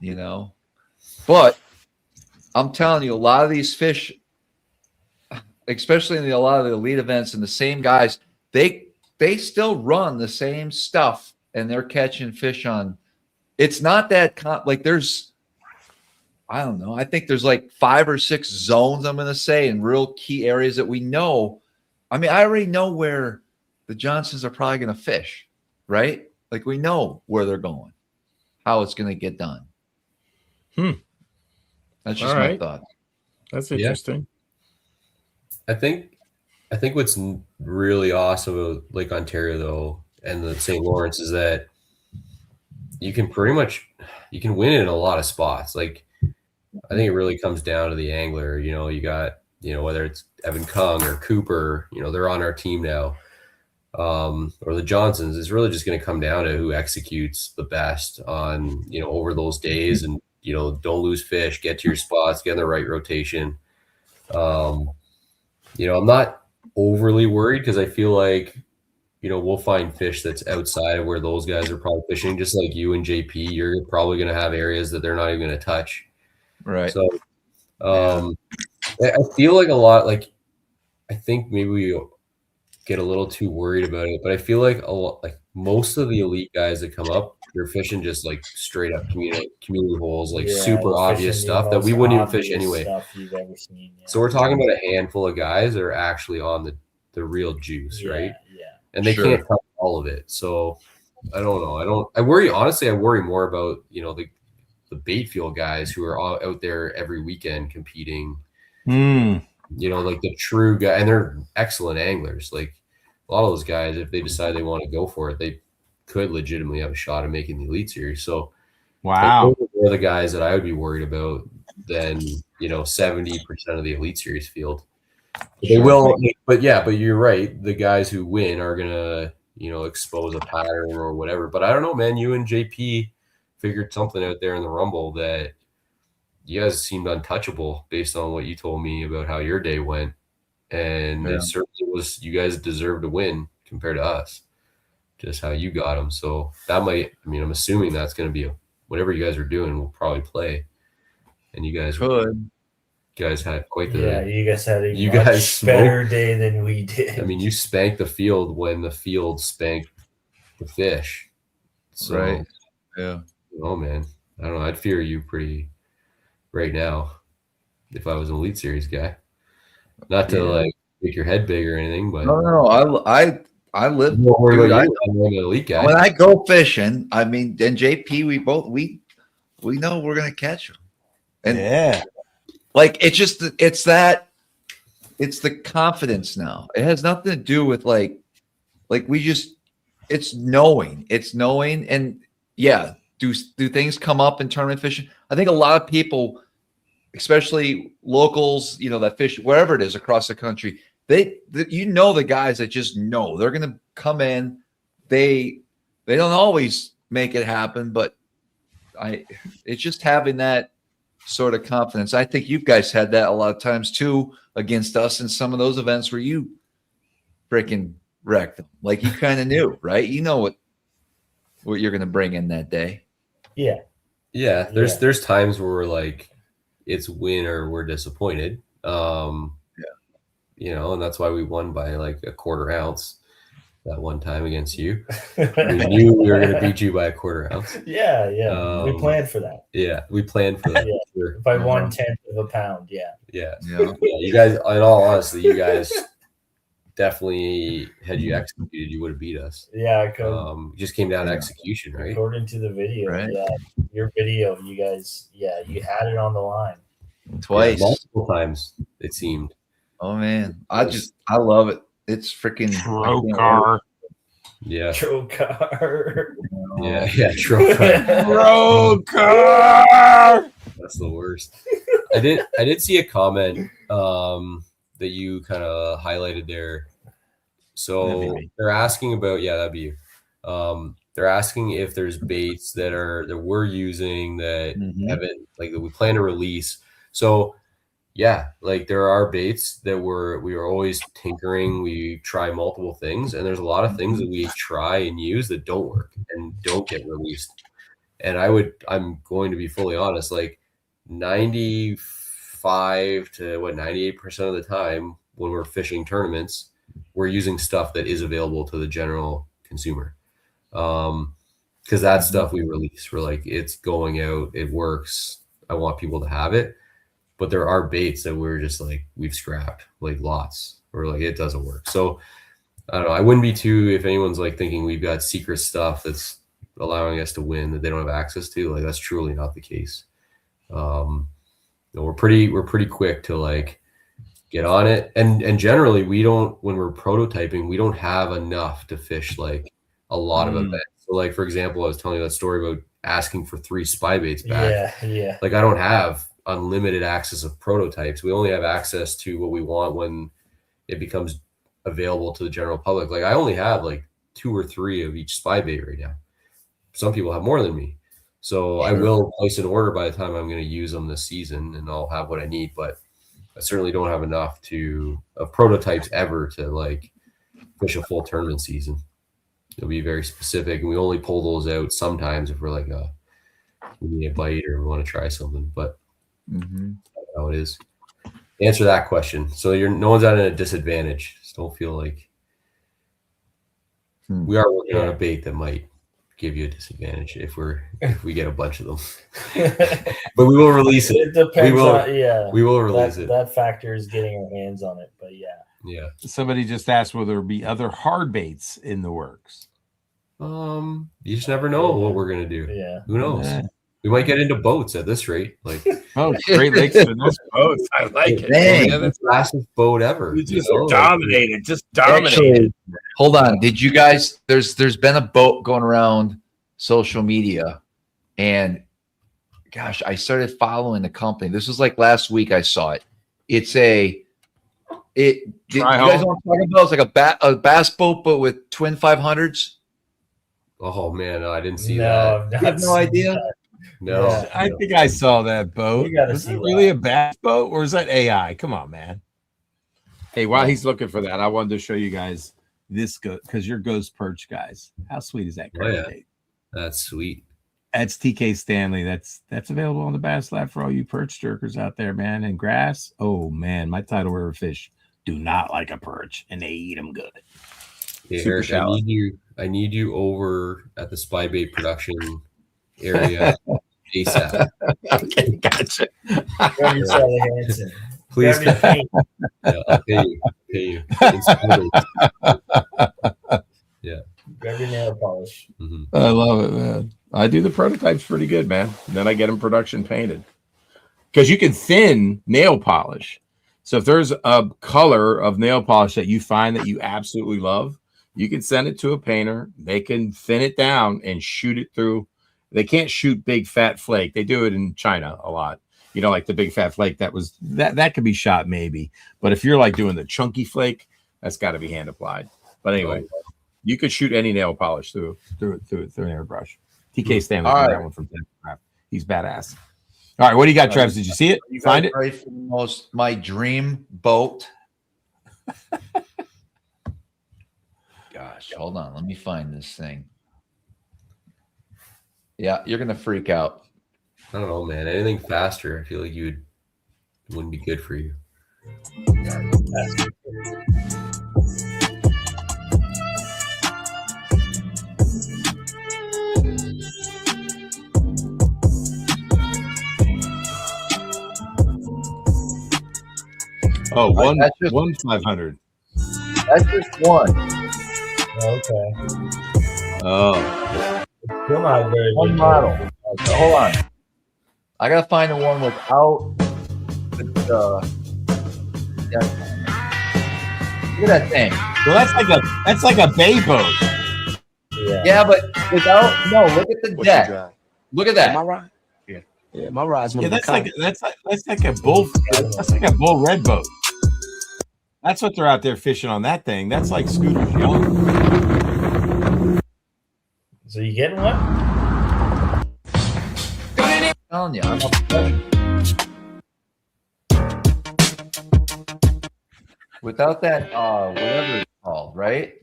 But I'm telling you, a lot of these fish, especially in a lot of the elite events, and the same guys, they still run the same stuff, and they're catching fish on. It's not that there's. I don't know. I think there's like 5 or 6 zones, I'm going to say, in real key areas that we know. I mean, I already know where the Johnsons are probably going to fish, right? Like we know where they're going, how it's going to get done. That's just my thought. That's interesting. I think what's really awesome about Lake Ontario, though, and the St. Lawrence is that you can win in a lot of spots. Like, I think it really comes down to the angler. You got, whether it's Evan Kung or Cooper, they're on our team now, or the Johnsons. It's really just going to come down to who executes the best on, over those days, and, don't lose fish, get to your spots, get in the right rotation. I'm not overly worried because I feel like, we'll find fish that's outside of where those guys are probably fishing. Just like you and JP, you're probably going to have areas that they're not even going to touch. Right. So, I feel like a lot, like, I think maybe we get a little too worried about it, but I feel like most of the elite guys that come up, they're fishing just like straight up community holes, like super obvious stuff that we wouldn't even fish anyway. So we're talking about a handful of guys that are actually on the real juice, right? Yeah. And they can't cover all of it. So I don't know. I worry more about, the bait field guys who are all out there every weekend competing, like the true guy, and they're excellent anglers. Like a lot of those guys, if they decide they want to go for it, they could legitimately have a shot at making the Elite Series. So Wow. those are the guys that I would be worried about than 70% of the Elite Series field. They will, but you're right. The guys who win are gonna expose a pattern or whatever. But I don't know, man. You and JP figured something out there in the Rumble that you guys seemed untouchable based on what you told me about how your day went. And it certainly was, you guys deserve to win compared to us, just how you got them. So that might, I'm assuming that's going to be whatever you guys are doing will probably play. And you guys had quite the, you guys had a much better day than we did. I mean, you spanked the field when the field spanked the fish. So, right. Yeah. Oh man, I don't know. I'd fear you pretty right now if I was an Elite Series guy. Not to like make your head big or anything, but no. I live. I'm an elite guy. When I go fishing, and JP, we know we're gonna catch them. And like it's the confidence now. It has nothing to do with like it's knowing, and do things come up in tournament fishing? I think a lot of people, especially locals, that fish wherever it is across the country, the guys that just know they're going to come in. They don't always make it happen, but it's just having that sort of confidence. I think you guys had that a lot of times too against us in some of those events where you freaking wrecked them. Like you kind of knew, right? You know what you're going to bring in that day. Yeah. There's times where we're like, it's win or we're disappointed. And that's why we won by like a quarter ounce that one time against you. We knew we were going to beat you by a quarter ounce. Yeah. We planned for that. Yeah, we planned for that. Sure. By 1/10 of a pound. Yeah. You guys, in all honesty, you guys definitely, had you executed, you would have beat us. Yeah, just came down to execution, right? According to the video, right? Your video, you guys, you had it on the line twice, multiple times. It seemed. Oh man, I love it. It's freaking Trocar. Yeah. Trocar. Yeah, Trocar. Trocar. That's the worst. I did see a comment that you kind of highlighted there. So they're asking about, that'd be you. They're asking if there's baits that we're using that haven't, like, that we plan to release. So like there are baits that we are always tinkering. We try multiple things, and there's a lot of things that we try and use that don't work and don't get released. And I'm going to be fully honest, like 95 to 98% of the time when we're fishing tournaments, we're using stuff that is available to the general consumer. Because that stuff we release, we're like, it's going out, it works, I want people to have it. But there are baits that we're just like, we've scrapped, like lots, or like it doesn't work. So I don't know. I wouldn't be too, if anyone's like thinking we've got secret stuff that's allowing us to win that they don't have access to, like that's truly not the case. We're pretty quick to like get on it. And generally when we're prototyping, we don't have enough to fish like a lot of events. So like, for example, I was telling you that story about asking for 3 spy baits back. Yeah. Like I don't have unlimited access of prototypes. We only have access to what we want when it becomes available to the general public. Like I only have like 2 or 3 of each spy bait right now. Some people have more than me. So I will place an order by the time I'm going to use them this season, and I'll have what I need, but I certainly don't have enough of prototypes ever to like fish a full tournament season. It'll be very specific, and we only pull those out sometimes if we're like we need a bite or we want to try something, but that's how it is. Answer that question. So no one's at a disadvantage. Just don't feel like we are working on a bait that might give you a disadvantage if we get a bunch of them. But we will release it. It depends we will release it. That factor is getting our hands on it, but yeah. Somebody just asked will there be other hard baits in the works. You just never know what we're gonna do. Yeah. Who knows? We might get into boats at this rate. Like, Oh, Great Lakes Finesse boats. I like it. Dang. Yeah, the fastest boat ever. you just you know? dominated. Just Actually, dominated. hold on. Did you guys? There's been a boat going around social media, and gosh, I started following the company. This was like last week. I saw it. It's you guys know what I'm talking about? It's like a bass boat, but with twin 500s. Oh man, no, I didn't see No, that. You have no idea. No, Yeah. I think I saw that boat. You gotta Was see it really that. a bass boat or is that AI? Come on, man. Hey, while he's looking for that, I wanted to show you guys this because you're ghost perch guys. How sweet is that? Oh, yeah. That's sweet. That's TK Stanley. That's available on the Bass Lab for all you perch jerkers out there, man. And grass. Oh man, my tidal river fish do not like a perch, and they eat them good. Hey, Super Eric, shallow. I need you over at the spy bait production area ASAP. Okay, gotcha. Grab your Sally Hansen. Please, Grab your paint. yeah, I'll pay you. In spy bait. Grab your nail polish. Mhm. I love it, man. I do the prototypes pretty good, man. Then I get them production painted because you can thin nail polish. So if there's a color of nail polish that you find that you absolutely love, you can send it to a painter. They can thin it down and shoot it through. They can't shoot big fat flake. They do it in China a lot. You know, like the big fat flake that could be shot maybe. But if you're like doing the chunky flake, that's got to be hand applied. But anyway, you could shoot any nail polish through an airbrush. TK Stanley, All right. that one from Craft. He's badass. All right, what do you got, Travis? Did you see it? You Find guys it? ready for my dream boat? Gosh, hold on. Let me find this thing. Yeah, you're gonna freak out. I don't know, man. Anything faster, I feel like wouldn't be good for you. Oh, That's just- 500. That's just one. Okay. Oh, Still not very One good. model. Okay, hold on. I gotta find the one without the yeah. Look at that thing. well, that's like a bay boat. Yeah. Yeah, but without look at the deck. Look at that. My ride? Yeah, my ride's one Yeah, of a that's kind. like a bull. That's like a bull red boat. That's what they're out there fishing on that thing. That's like Scooter's young. So you getting one? I'm telling you, I'm a professional. Without that, whatever it's called, right?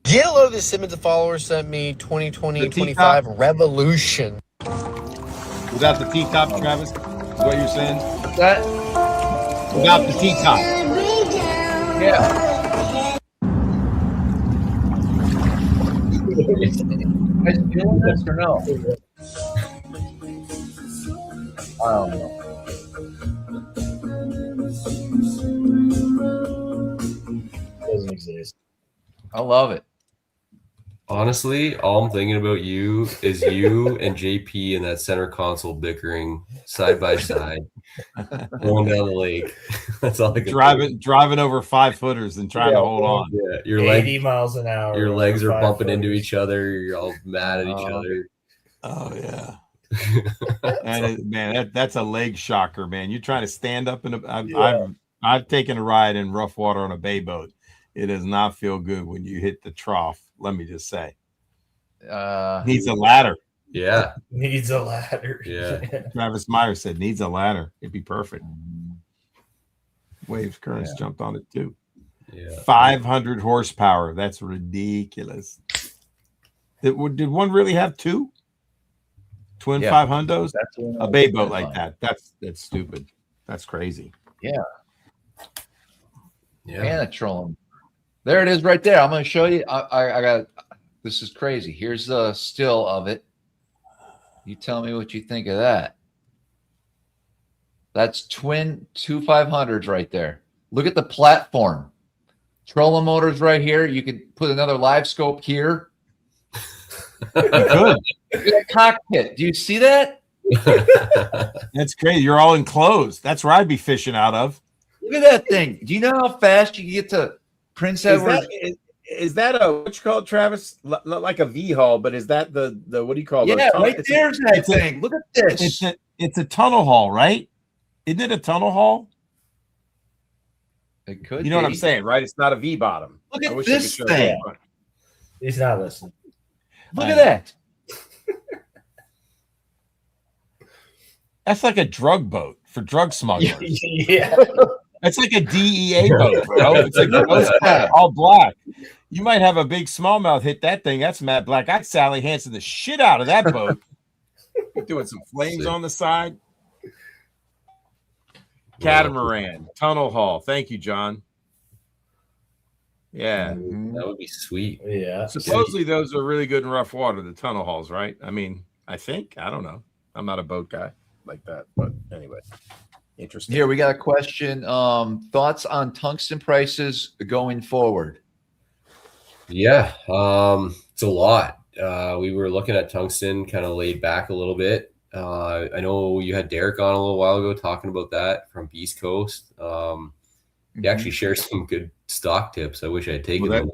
Yellow, the Simmons follower sent me 2020-25 Revolution. Without the T-top, Travis, is what you're saying? What's that? Without the T-top. Yeah. You guys feeling this or no? I don't know. Doesn't exist. I love it. Honestly, all I'm thinking about you is you and JP in that center console bickering side by side, going down the lake. That's all I can Driving over 5 footers and trying to hold on. Yeah, 80 miles an hour. your legs are 5 bumping into footers. each other. You're all mad at each other. Oh yeah. That's a leg shocker, man. You're trying to stand up in I've taken a ride in rough water on a bay boat. It does not feel good when you hit the trough. Let me just say, needs a ladder. Yeah, Needs a ladder. Yeah. Travis Meyer said needs a ladder. It'd be perfect. Waves Currents jumped on it too. yeah. 500 horsepower. That's ridiculous. Did one really have 2 twin 500s? That's A bay boat like that. That's stupid. That's crazy. Yeah. And a trolling. There it is right there. I'm going to show you. I got, this is crazy. Here's the still of it. You tell me what you think of that. That's twin 2.500s right there. Look at the platform. Trolling motors right here. You could put another live scope here. You could. Look at the cockpit. Do you see that? That's crazy. You're all enclosed. That's where I'd be fishing out of. Look at that thing. Do you know how fast you can get to Prince Edward? Is that a what you call it, Travis? Like a V hull, but is that the what do you call it? Yeah, right there's that thing. Look at this. It's a tunnel hull, right? Isn't it a tunnel hull? It could. You know what I'm saying, right? It's not a V bottom. Look at this thing. That. He's not listening. Look at that. That's like a drug boat for drug smugglers. Yeah. It's like a DEA boat, bro. It's like all black. You might have a big smallmouth hit that thing. That's Matt Black. I'd Sally Hansen the shit out of that boat. Doing some flames on the side. Catamaran, tunnel hull. Thank you, John. Yeah. That would be sweet. Yeah. Supposedly those are really good in rough water, the tunnel hulls, right? I mean, I think. I don't know. I'm not a boat guy like that. But anyway. Interesting. Here we got a question. Thoughts on tungsten prices going forward? Yeah, it's a lot. We were looking at tungsten, kind of laid back a little bit. I know you had Derek on a little while ago talking about that from East Coast. He actually shares some good stock tips. I wish I had taken them.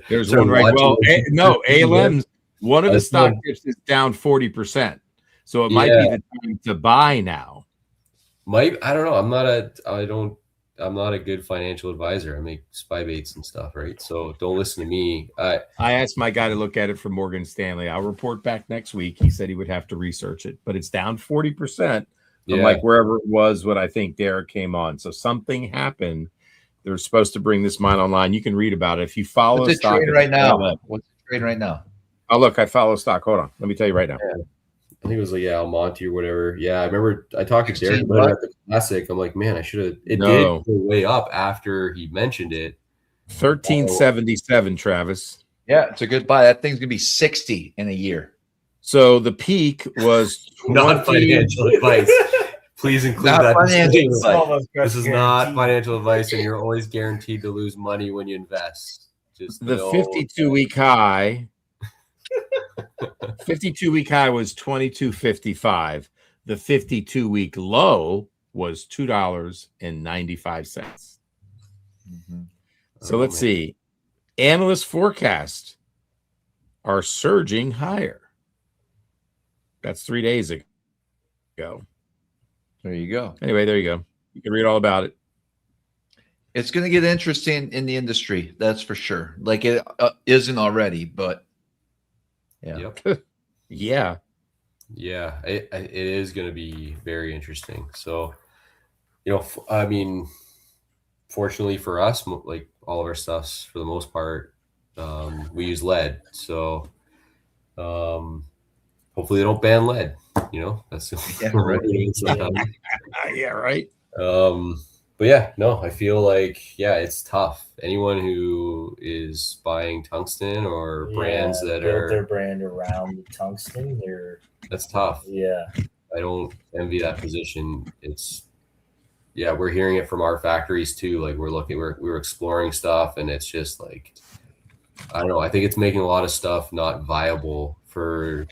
There's one right. Well, no, ALM's one of the stock tips is down 40%. So it might be the time to buy now. I don't know. I'm not a good financial advisor. I make spy baits and stuff, right? So don't listen to me. I asked my guy to look at it for Morgan Stanley. I'll report back next week. He said he would have to research it, but it's down 40% from like wherever it was when I think Derek came on. So something happened. They're supposed to bring this mine online. You can read about it if you follow. What's it trading right now? What's it trading right now? Oh, look, I follow stock. Hold on, let me tell you right now. Yeah. I think it was like Almonte or whatever. Yeah, I remember I talked to Derek about it at the Classic. I'm like, man, I should have. It did go way up after he mentioned it. 1377, Travis. Yeah, it's a good buy. That thing's gonna be 60 in a year. So the peak was not financial advice. Please include that. Financial advice. This is not financial advice, and you're always guaranteed to lose money when you invest. Just the 52-week high. 52-week high was $22.55. The 52-week low was $2.95. So let's see. Analyst forecasts are surging higher. That's 3 days ago. There you go. Anyway, there you go. You can read all about it. It's going to get interesting in the industry. That's for sure. Like it isn't already, but yeah. Yep. Yeah. Yeah. It is going to be very interesting. So, I mean, fortunately for us, like all of our stuffs for the most part, we use lead. So, hopefully they don't ban lead. That's right. Yeah, right. But yeah, no, I feel like, it's tough. Anyone who is buying tungsten or brands that build their brand around the tungsten, that's tough. Yeah. I don't envy that position. We're hearing it from our factories too. Like we're exploring stuff, and it's just like, I don't know. I think it's making a lot of stuff not viable for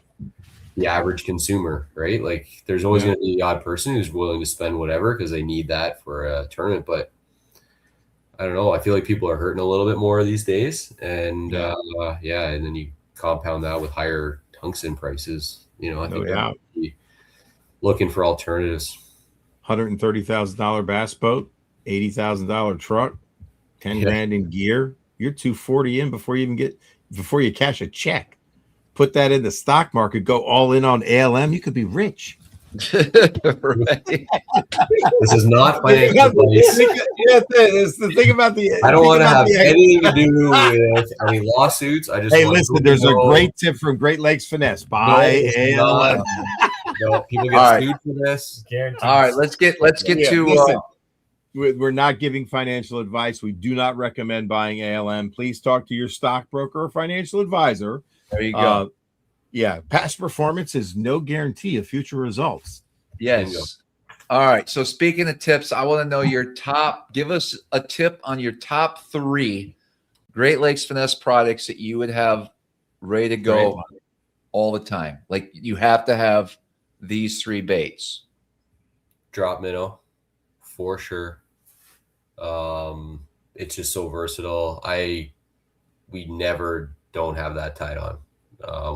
the average consumer, right? Like there's always going to be the odd person who's willing to spend whatever because they need that for a tournament. But I don't know. I feel like people are hurting a little bit more these days. And and then you compound that with higher tungsten prices. I think they're looking for alternatives. $130,000 bass boat, $80,000 truck, 10 grand in gear. You're $240 in before you cash a check. Put that in the stock market, go all in on ALM, you could be rich. Right. This is not financial advice. It's the thing about the. I don't want to have anything to do with any lawsuits. I just listen. There's a great tip from Great Lakes Finesse. Buy ALM. People get sued for this. Guaranteed. All right, let's get to. Listen, we're not giving financial advice. We do not recommend buying ALM. Please talk to your stockbroker or financial advisor. There you go. Past performance is no guarantee of future results. Yes. All right. So speaking of tips, I want to know your top. Give us a tip on your top 3 Great Lakes Finesse products that you would have ready to go all the time. Like you have to have these three baits? Drop minnow, for sure. It's just so versatile. We never don't have that tied on,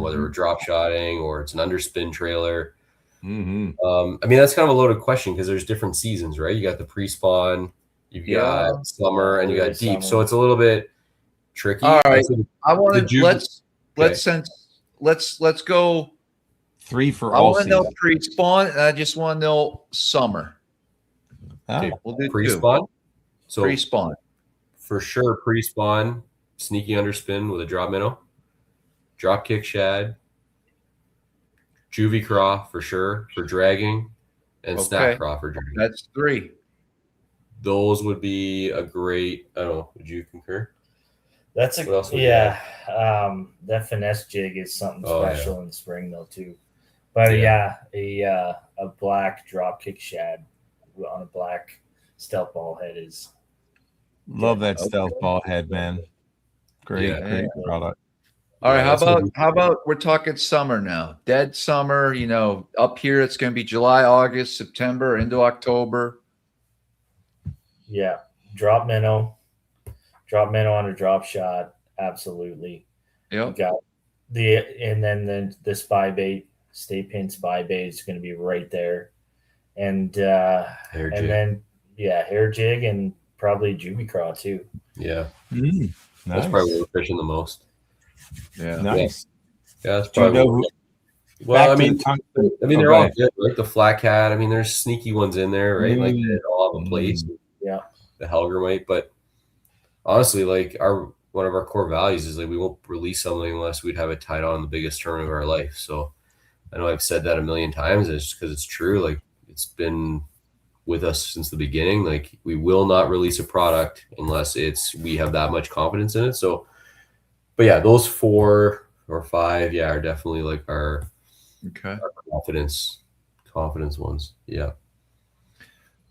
whether we're drop shotting or it's an underspin trailer. I mean, that's kind of a loaded question because there's different seasons, right? You got the pre-spawn, you've got summer, and you got deep. So it's a little bit tricky. All right. I want to let's go 3 for I all want to know season. pre-spawn, and I just want to know summer. Okay, We'll do pre-spawn. So pre-spawn. For sure, pre-spawn, sneaky underspin with a drop minnow, drop kick shad, juvie craw for sure for dragging, and snack craw for dragging. That's 3. Those would be a great. I don't know. Would you concur? That's What else a would that finesse jig is something special in the spring though too. But a black drop kick shad on a black stealth ball head is Love that stealth ball head, man. Great product. All right, how about we're talking summer now? Dead summer, you know, up here it's going to be July, August, September, into October. Yeah, drop minnow on a drop shot, absolutely. Yep. You got and then the spy bait, stay pin spy bait is going to be right there, and then hair jig and probably juvie craw too. Yeah, Nice. that's probably where we're fishing the most. Yeah, Nice. Yeah, that's Do you probably. know who, Well, I back to mean, the Tungsten- they're go all ahead. good, right? The flat cat. I mean, there's sneaky ones in there, right? Like they all have a place. Yeah. The Helgramite, but honestly, like one of our core values is like we won't release something unless we'd have it tied on the biggest tournament of our life. So I know I've said that a million times, it's just because it's true. Like it's been with us since the beginning. Like we will not release a product unless we have that much confidence in it. So, but yeah, those 4 or 5, are definitely like our confidence ones. Yeah.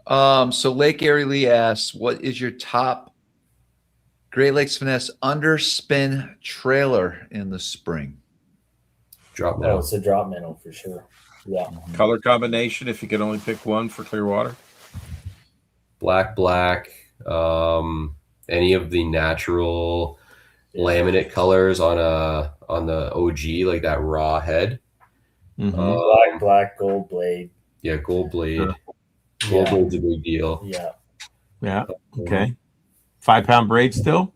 So Lake Erie Lee asks, what is your top Great Lakes Finesse underspin trailer in the spring? Drop Oh, minnow. it's a drop minnow for sure. Yeah. Color combination, if you could only pick one for clear water. Black, any of the natural laminate colors on the OG, like that raw head. Black, gold blade. Yeah, gold blade. Sure. Gold blade's a big deal. Yeah. Yeah. Okay. 5 pound braid still?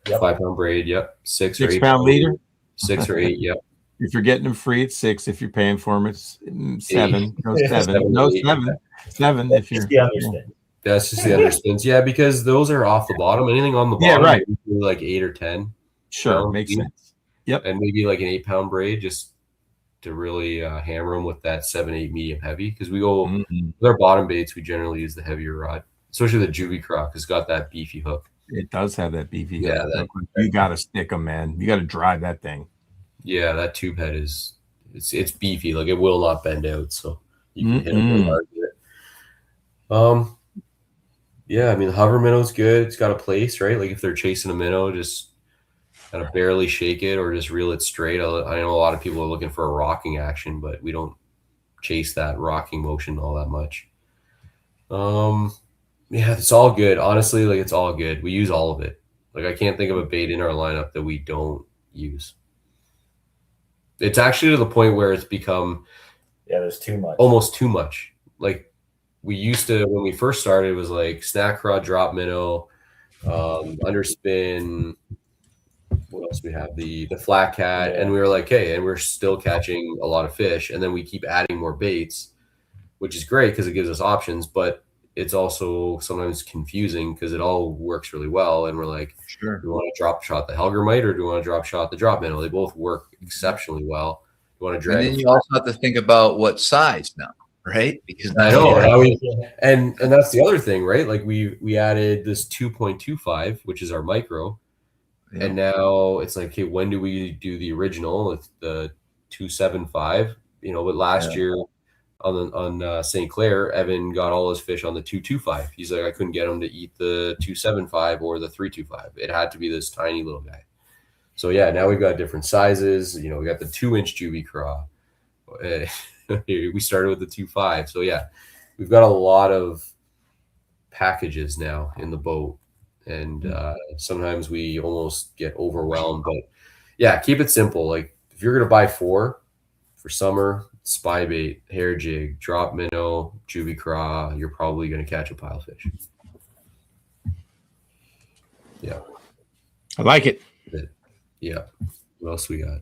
Yep. 5 pound braid. Yep. 6 or 6 8 pound leader? 6 or 8. Yep. If you're getting them free, it's 6. If you're paying for them, it's 7. No, 7. 7, No, 8. 7. 7 if you're. The underspin. That's just the underspins. Yeah, because those are off the bottom. Anything on the bottom, right. like 8 or 10. Sure, makes sense. Yep. And maybe like an 8 pound braid just to really hammer them with that 7-8 medium heavy. Because we go with our bottom baits, we generally use the heavier rod, especially the juvie craw. It's got that beefy hook. It does have that beefy. Yeah, hook. You got to stick them, man. You got to drive that thing. Yeah, that tube head it's beefy. Like it will not bend out, so you can hit it really hard with it. Yeah, I mean the hover minnow's good. It's got a place, right? Like if they're chasing a minnow, just kind of barely shake it or just reel it straight. I know a lot of people are looking for a rocking action, but we don't chase that rocking motion all that much. Yeah, it's all good. Honestly, like it's all good. We use all of it. Like I can't think of a bait in our lineup that we don't use. It's actually to the point where it's become there's too much. Almost too much. Like we used to, when we first started, it was like snack rod, drop minnow, underspin. What else we have? The flat cat. And we were like, hey, and we're still catching a lot of fish. And then we keep adding more baits, which is great because it gives us options, but it's also sometimes confusing because it all works really well. And we're like, sure, do we want to drop shot the Helgramite or do we want to drop shot the drop minnow? They both work exceptionally well. You want to drag. And then you also have to think about what size now, right? Because I know and that's the other thing, right? Like we added this 2.25, which is our micro, and now it's like, hey, when do we do the original? It's the 2.75. You know, but last year on St. Clair, Evan got all his fish on the 2.25. He's like, I couldn't get him to eat the 2.75 or the 3.25. It had to be this tiny little guy. So yeah, now we've got different sizes. You know, we got the 2-inch juvie craw. We started with the 2.5. So yeah, we've got a lot of packages now in the boat, and sometimes we almost get overwhelmed. But yeah, keep it simple. Like if you're gonna buy 4 for summer, spy bait, hair jig, drop minnow, juvie craw, you're probably gonna catch a pilefish. Yeah, I like it. yeah. What else we got?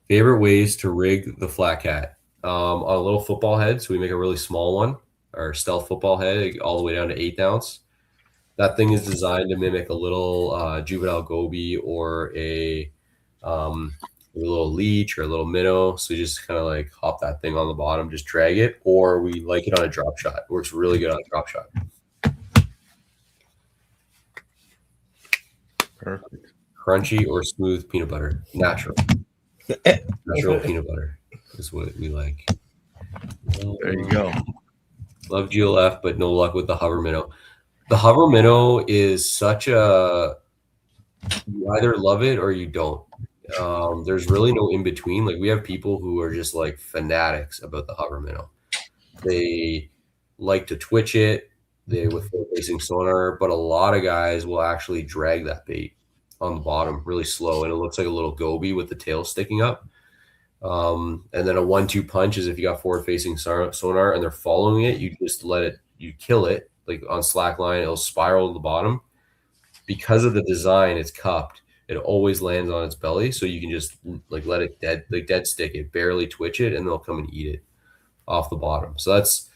Favorite ways to rig the flat cat. On a little football head, so we make a really small one, our stealth football head, all the way down to 1/8 ounce. That thing is designed to mimic a little juvenile goby or a little leech or a little minnow. So you just kind of like hop that thing on the bottom, just drag it, or we like it on a drop shot. It works really good on a drop shot. Perfect. Crunchy or smooth peanut butter, natural. Natural peanut butter is what we like. There you go. Love GLF, but no luck with the hover minnow. The hover minnow is such a, you either love it or you don't. There's really no in between. Like we have people who are just like fanatics about the hover minnow. They like to twitch it, with facing sonar, but a lot of guys will actually drag that bait on the bottom really slow, and it looks like a little goby with the tail sticking up. And then a 1-2 punch is if you got forward facing sonar and they're following it, you just let it, you kill it like on slack line, it'll spiral to the bottom. Because of the design, it's cupped. It always lands on its belly, so you can just like let it dead stick it, barely twitch it, and they'll come and eat it off the bottom. So that's,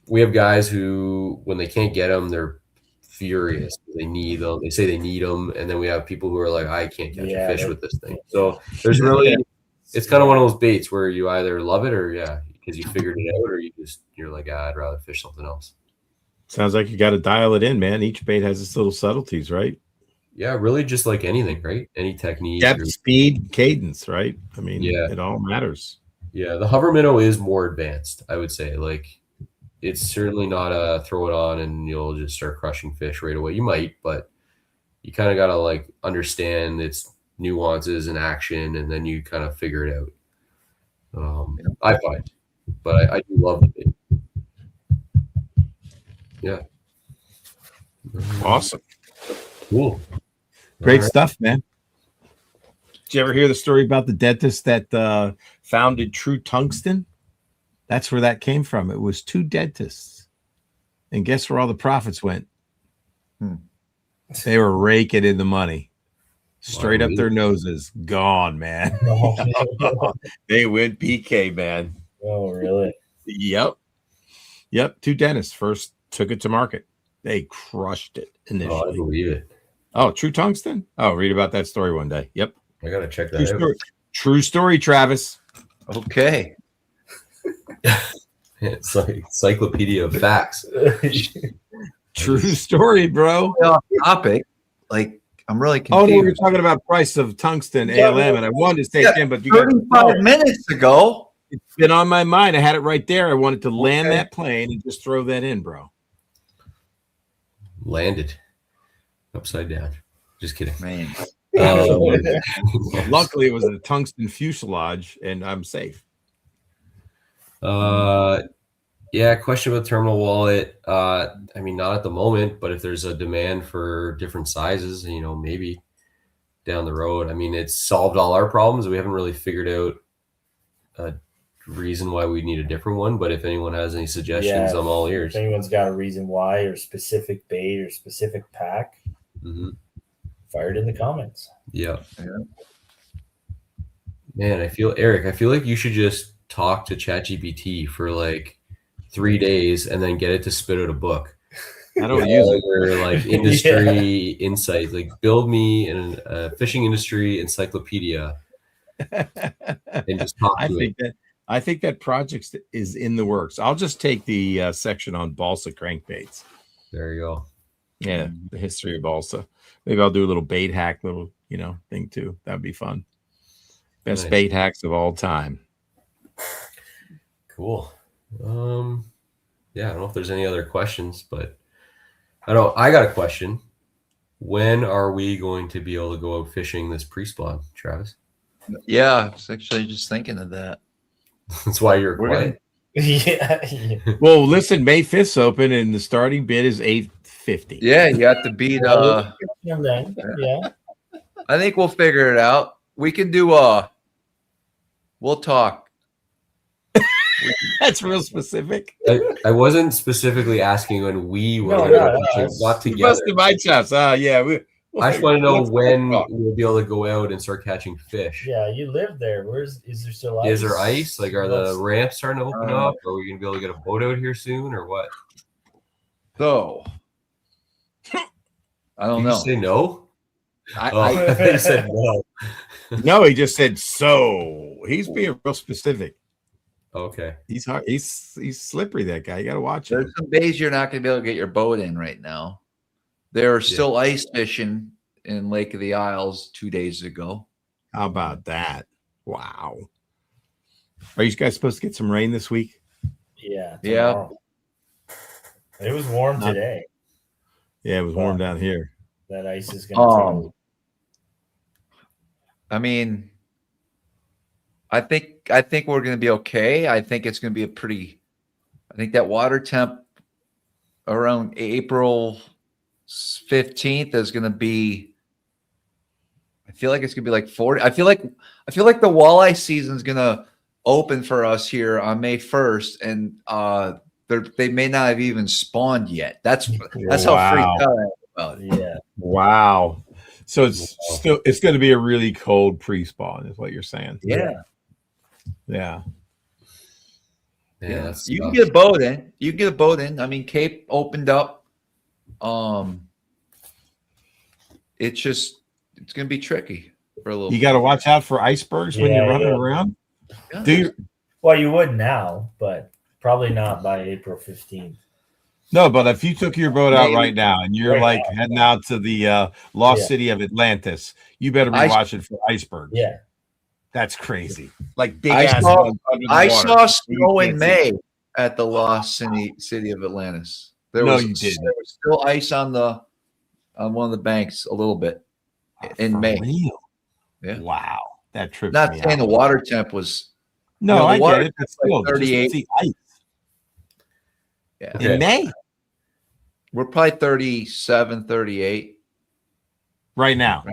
we have guys who, when they can't get them, they're furious. They need them. They say they need them, and then we have people who are like, I can't catch a fish with this thing. So there's really, it's kind of one of those baits where you either love it or because you figured it out, or you're like, I'd rather fish something else. Sounds like you got to dial it in, man. Each bait has its little subtleties, right? Yeah, really, just like anything, right? Any technique, depth, speed, cadence, right? I mean, yeah, it all matters. Yeah, the hover minnow is more advanced, I would say. Like, it's certainly not a throw it on and you'll just start crushing fish right away. You might, but you kind of got to like understand its nuances and action, and then you kind of figure it out. I find, but I do love it. Yeah. Awesome. Cool. Great stuff, man. Did you ever hear the story about the dentist that founded True Tungsten? That's where that came from. It was 2 dentists. And guess where all the profits went? They were raking in the money. Straight up their noses. Gone, man. They went PK, man. Oh, really? Yep. 2 dentists first took it to market. They crushed it initially. Oh, I believe it. Oh, True Tungsten? Oh, read about that story one day. Yep. I got to check that out. True story, Travis. Okay. It's like encyclopedia of facts. True story, bro. Off topic. Like, I'm really Oh, confused. no, we were talking about price of tungsten ALM, and I wanted to say it again, but you got 35 minutes ago. It's been on my mind. I had it right there. I wanted to land that plane and just throw that in, bro. Landed upside down. Just kidding. Man. Luckily, it was a tungsten fuselage, and I'm safe. Yeah, question about terminal wallet. I mean, not at the moment, but if there's a demand for different sizes, maybe down the road. I mean, it's solved all our problems. We haven't really figured out a reason why we need a different one, but if anyone has any suggestions, I'm all ears. If anyone's got a reason why, or specific bait or specific pack, fire it in the comments. Yeah. Man, Eric, I feel like you should just talk to ChatGPT for like 3 days and then get it to spit out a book. I don't use it. Or like industry insights, like build me a fishing industry encyclopedia and just talk to it. I think that project is in the works. I'll just take the section on balsa crankbaits. There you go. Yeah, the history of balsa. Maybe I'll do a little bait hack, thing too. That'd be fun. Best bait hacks of all time. Cool. Yeah, I don't know if there's any other questions, but I got a question. When are we going to be able to go out fishing this pre-spawn, Travis? Yeah, I was actually just thinking of that. That's why you're quiet. Yeah. Well, listen, May 5th's open, and the starting bid is $850. Yeah, you have to beat. And then, yeah. I think we'll figure it out. We can do. We'll talk. That's real specific. I wasn't specifically asking when we were not He together. busted my chops. Yeah. I just want to know when we'll be able to go out and start catching fish. Yeah, you live there. Is there still ice? Is there ice? Like, are the ramps starting to open up? Are we going to be able to get a boat out here soon, or what? So, I don't know. Did you say no? I thought you said no. No, he just said so. He's being real specific. Okay. He's hard. He's slippery. That guy. You got to watch there's him. some days you're not going to be able to get your boat in right now. There are still ice fishing in Lake of the Isles 2 days ago. How about that? Wow. Are you guys supposed to get some rain this week? Yeah. Tomorrow. Yeah. It was warm today. Yeah, it was warm down here. That ice is going to I mean, I think we're going to be okay. I think it's going to be I think that water temp around April 15th is going to be, I feel like it's going to be like 40. I feel like the walleye season is going to open for us here on May 1st. And they may not have even spawned yet. That's how freaked out I am about it. Yeah. Wow. So it's going to be a really cold pre-spawn is what you're saying. Yeah. Yeah. Yeah. You can get a boat in. You can get a boat in. I mean, Cape opened up. It's going to be tricky for a little. You got to watch out for icebergs when you're running around. Yeah. Well, you would now, but probably not by April 15th. No, but if you took your boat out right now and you're heading out to the lost city of Atlantis, you better be watching for icebergs. Yeah. That's crazy. Like big I saw snow in May at the lost city of Atlantis. There was still ice on one of the banks a little bit in May. Real? Yeah. Wow. That trip. Not saying the water temp was. No, I get it. But still, 38. Ice. Yeah. Okay. In May. We're probably 37, 38. Right now.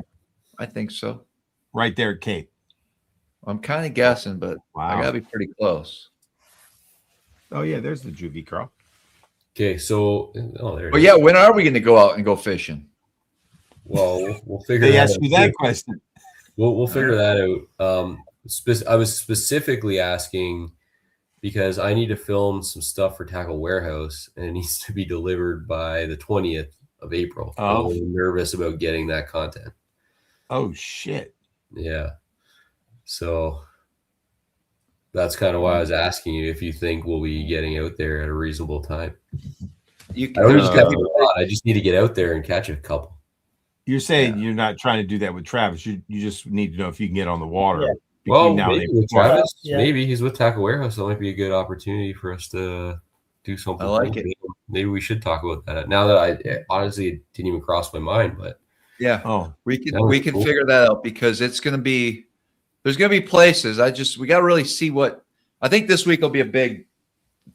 I think so. Right there at Cape. I'm kind of guessing, but I got to be pretty close. Oh, yeah. There's the juvie crawl. Okay. So, there it but is. yeah, when are we going to go out and go fishing? Well, we'll figure they that asked out. me that question. We'll figure that out. I was specifically asking because I need to film some stuff for Tackle Warehouse, and it needs to be delivered by the 20th of April. I'm really nervous about getting that content. Oh, shit. Yeah. So that's kind of why I was asking you if you think we'll be getting out there at a reasonable time. I just need to get out there and catch a couple. You're saying you're not trying to do that with Travis. You just need to know if you can get on the water. Yeah. Well, maybe with Travis, maybe he's with Tackle Warehouse. That might be a good opportunity for us to do something. I like it. Maybe we should talk about that. Now that honestly, it didn't even cross my mind, but yeah, we can figure that out because it's going to be. There's going to be places. We got to really see what. I think this week will be a big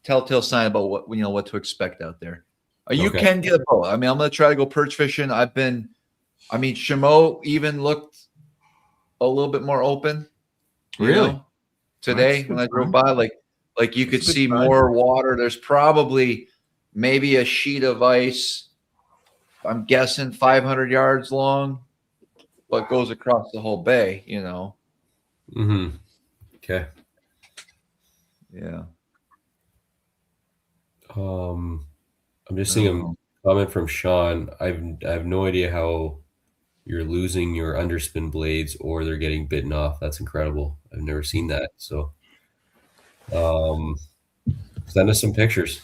telltale sign about what to expect out there. You can get a boat. I mean, I'm going to try to go perch fishing. Chameau even looked a little bit more open. Really? Today when I drove by, like you could see more water. There's probably maybe a sheet of ice. I'm guessing 500 yards long, but goes across the whole bay. Mm-hmm. Okay. Yeah. I'm just seeing a comment from Sean. I have no idea how you're losing your underspin blades or they're getting bitten off. That's incredible. I've never seen that. So send us some pictures.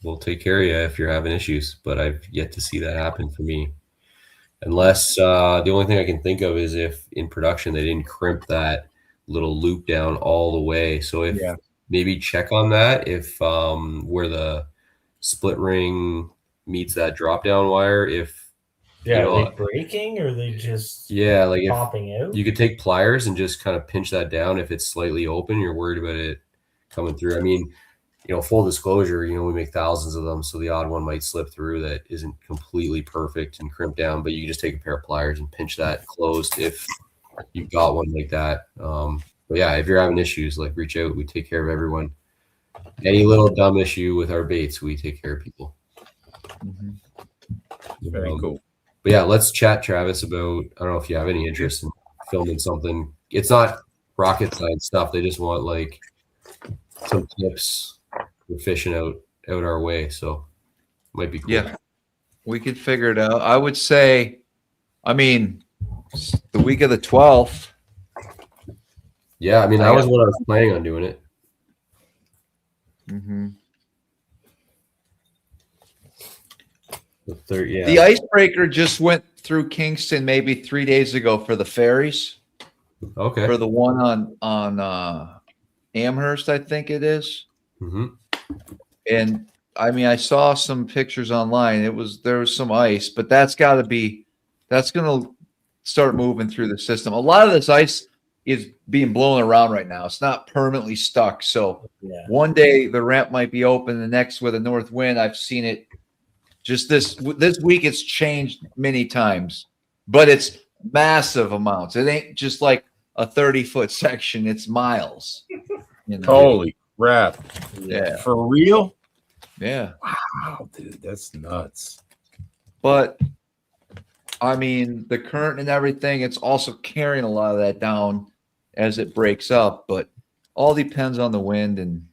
We'll take care of you if you're having issues, but I've yet to see that happen for me. Unless the only thing I can think of is if in production they didn't crimp that little loop down all the way. So if maybe check on that, if where the split ring meets that drop down wire, if are they breaking or are they just like popping out? You could take pliers and just kind of pinch that down. If it's slightly open, you're worried about it coming through. I mean, full disclosure, we make thousands of them, so the odd one might slip through that isn't completely perfect and crimped down, but you can just take a pair of pliers and pinch that closed if you've got one like that. But yeah, if you're having issues, like, reach out. We take care of everyone. Any little dumb issue with our baits, we take care of people. Very cool. But yeah, let's chat, Travis, about, I don't know if you have any interest in filming something. It's not rocket science stuff. They just want like some tips for fishing out our way. So it might be cool. Yeah, we could figure it out. I would say, I mean, the week of the 12th. Yeah, I mean, that was what I was planning on doing it. Yeah. The icebreaker just went through Kingston maybe 3 days ago for the ferries. Okay. For the one on Amherst, I think it is. And I mean, I saw some pictures online. There was some ice, but that's going to start moving through the system. A lot of this ice is being blown around right now. It's not permanently stuck. So one day the ramp might be open, the next with a north wind. I've seen it just this week. It's changed many times, but it's massive amounts. It ain't just like a 30-foot section. It's miles. Holy crap. Yeah. For real? Yeah. Wow, dude, that's nuts. But I mean, the current and everything, it's also carrying a lot of that down as it breaks up, but all depends on the wind and,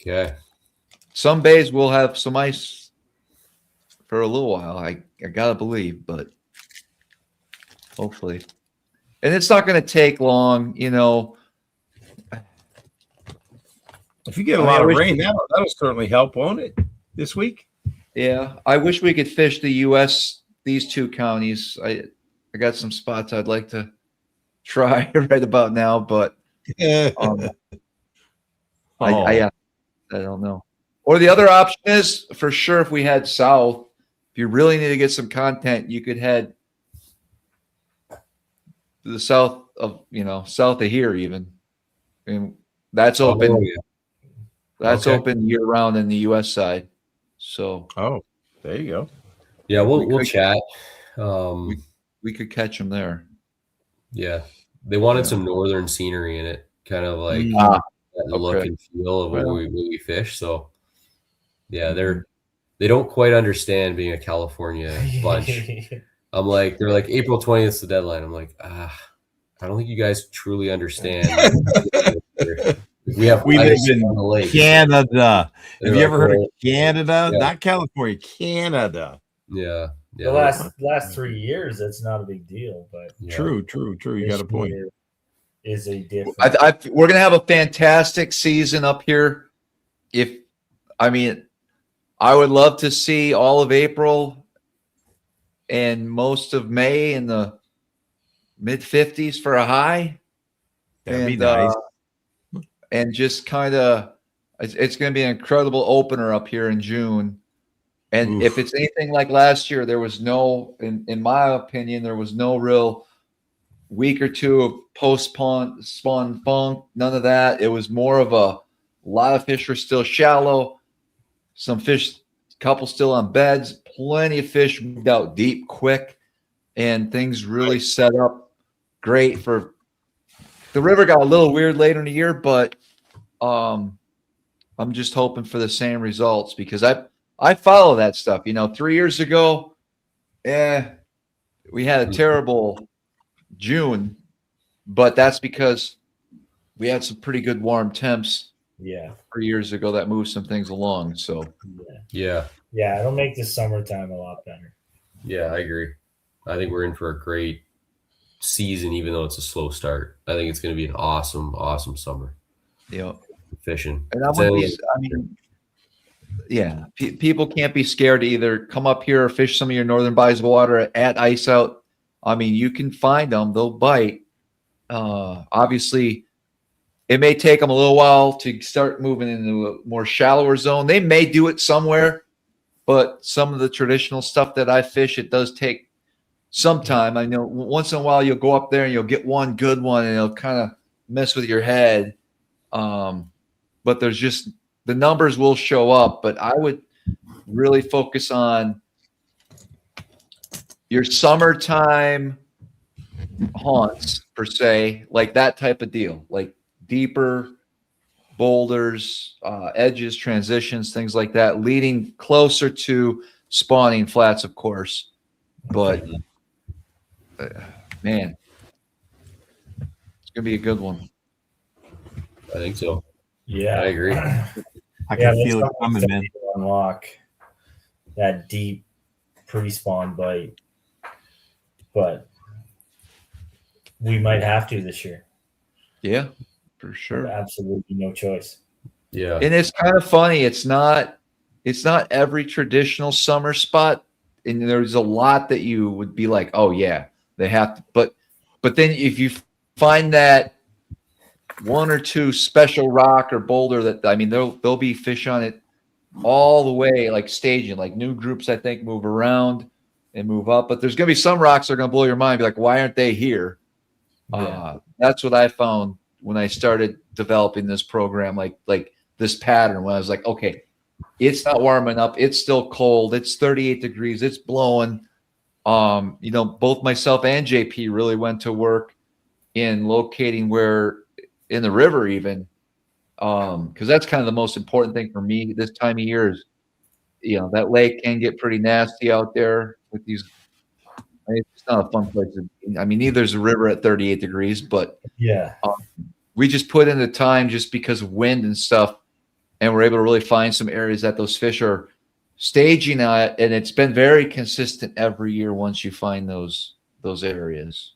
Okay. Some bays will have some ice for a little while. I gotta believe, but hopefully. And it's not going to take long, If you get a lot of rain, that'll certainly help, won't it, this week? Yeah, I wish we could fish the U.S. these two counties. I got some spots I'd like to try right about now, but I don't know. Or the other option is, for sure, if we head south, if you really need to get some content, you could head to the south of here even, and that's open. That's open year round in the U.S. side. So there you go. Yeah, we'll chat. We could catch them there. Yeah, they wanted some northern scenery in it, kind of like that look and feel of where we fish. So yeah, they don't quite understand being a California bunch. I'm like, they're like, April 20th is the deadline. I'm like, I don't think you guys truly understand. We live in the lake. Canada. Have you ever heard of Canada? Yeah. Not California, Canada. Yeah. The last 3 years, that's not a big deal. But True. You got a point. Is a different. We're gonna have a fantastic season up here. I would love to see all of April and most of May in the mid-50s for a high. That'd be nice. And just kind of, it's going to be an incredible opener up here in June. And if it's anything like last year, there was no, in my opinion, there was no real week or two of post-spawn funk, none of that. It was more of a lot of fish were still shallow, some fish, couple still on beds, plenty of fish moved out deep quick, and things really set up great for. The river got a little weird later in the year, but I'm just hoping for the same results because I follow that stuff. 3 years ago, we had a terrible June, but that's because we had some pretty good warm temps. 3 years ago that moved some things along. So yeah, it'll make the summertime a lot better. Yeah, I agree. I think we're in for a great season, even though it's a slow start. I think it's going to be an awesome summer. Yeah, fishing. And people can't be scared to either come up here or fish some of your northern bodies of water at ice out. I mean, you can find them; they'll bite. Obviously, it may take them a little while to start moving into a more shallower zone. They may do it somewhere, but some of the traditional stuff that I fish, it does take some time. I know once in a while you'll go up there and you'll get one good one and it'll kind of mess with your head. But there's just the numbers will show up. But I would really focus on your summertime haunts per se, like that type of deal, like deeper boulders, edges, transitions, things like that, leading closer to spawning flats, of course. But man, it's gonna be a good one. I think so. Yeah, I agree. I can feel it coming, man. Unlock that deep pre-spawn bite, but we might have to this year. Yeah, for sure. Absolutely no choice. Yeah, And it's kind of funny. It's not every traditional summer spot, and there's a lot that you would be like, oh yeah, they have to. But then if you find that one or two special rock or boulder that, I mean, there'll be fish on it all the way, like staging, like new groups I think move around and move up. But there's gonna be some rocks that are gonna blow your mind. Be like, why aren't they here? Yeah. That's what I found when I started developing this program, like this pattern. When I was like, okay, it's not warming up, it's still cold, it's 38 degrees, it's blowing. Both myself and JP really went to work in locating where in the river, even because that's kind of the most important thing for me this time of year is, that lake can get pretty nasty out there with these. It's not a fun place to be. I mean, neither is a river at 38 degrees, but Yeah. We just put in the time just because of wind and stuff, and we're able to really find some areas that those fish are staging at, and it's been very consistent every year once you find those areas.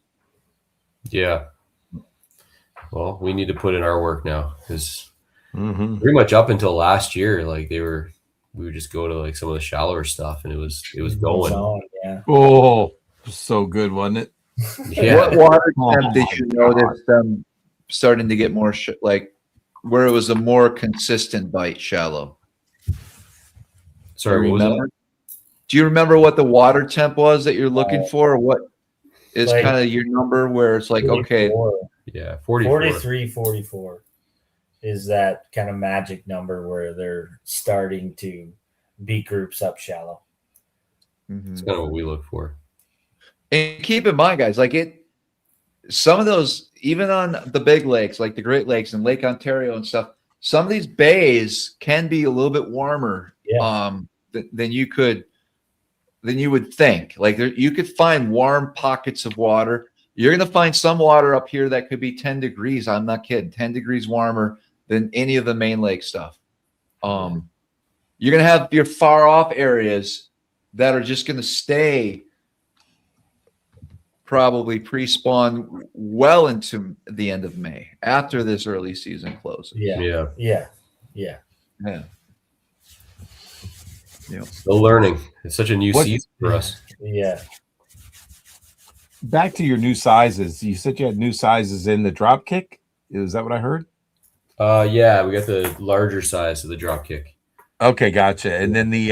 yeah. Well, we need to put in our work now because pretty much up until last year, like we would just go to like some of the shallower stuff, and it was going. Yeah. Oh, so good, wasn't it? Yeah. What water temp did you notice them starting to get more like where it was a more consistent bite shallow? Sorry, what was that? Do you remember what the water temp was that you're looking for? Or what is like kind of your number where it's like, 44, okay, Yeah, 44. 43, 44 is that kind of magic number where they're starting to beat groups up shallow. That's kind of what we look for. and keep in mind, guys, some of those, even on the big lakes, like the Great Lakes and Lake Ontario and stuff, some of these bays can be a little bit warmer than you would think. Like you could find warm pockets of water. You're going to find some water up here that could be 10 degrees. I'm not kidding. 10 degrees warmer than any of the main lake stuff. You're going to have your far off areas that are just going to stay probably pre-spawn well into the end of May after this early season closes. Yeah. Still learning. It's such a new season for us. Yeah. Back to your new sizes. You said you had new sizes in the drop kick. Is that what I heard? Yeah, we got the larger size of the drop kick. Okay, gotcha. And then the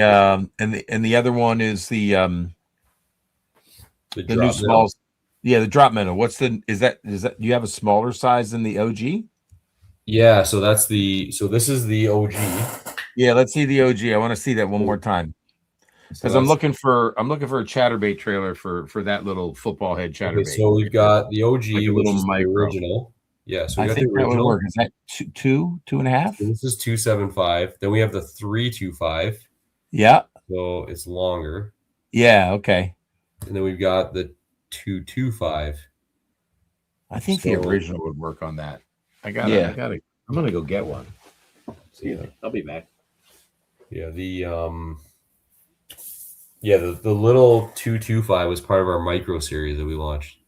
the other one is the new small. Yeah, the drop minnow. Is that do you have a smaller size than the OG? Yeah, so this is the OG. Yeah, let's see the OG. I want to see that one more time. Because I'm looking for a chatterbait trailer for that little football head chatterbait. Okay, so we've got the OG, like which is the original. Yeah, so we got the original. That would work. Is that two and a half? So this is 275. Then we have the 325. Yeah. So it's longer. Yeah. Okay. And then we've got the 225. I think the original would work on that. I'm gonna go get one. See you. I'll be back. Yeah, the little 225 was part of our micro series that we launched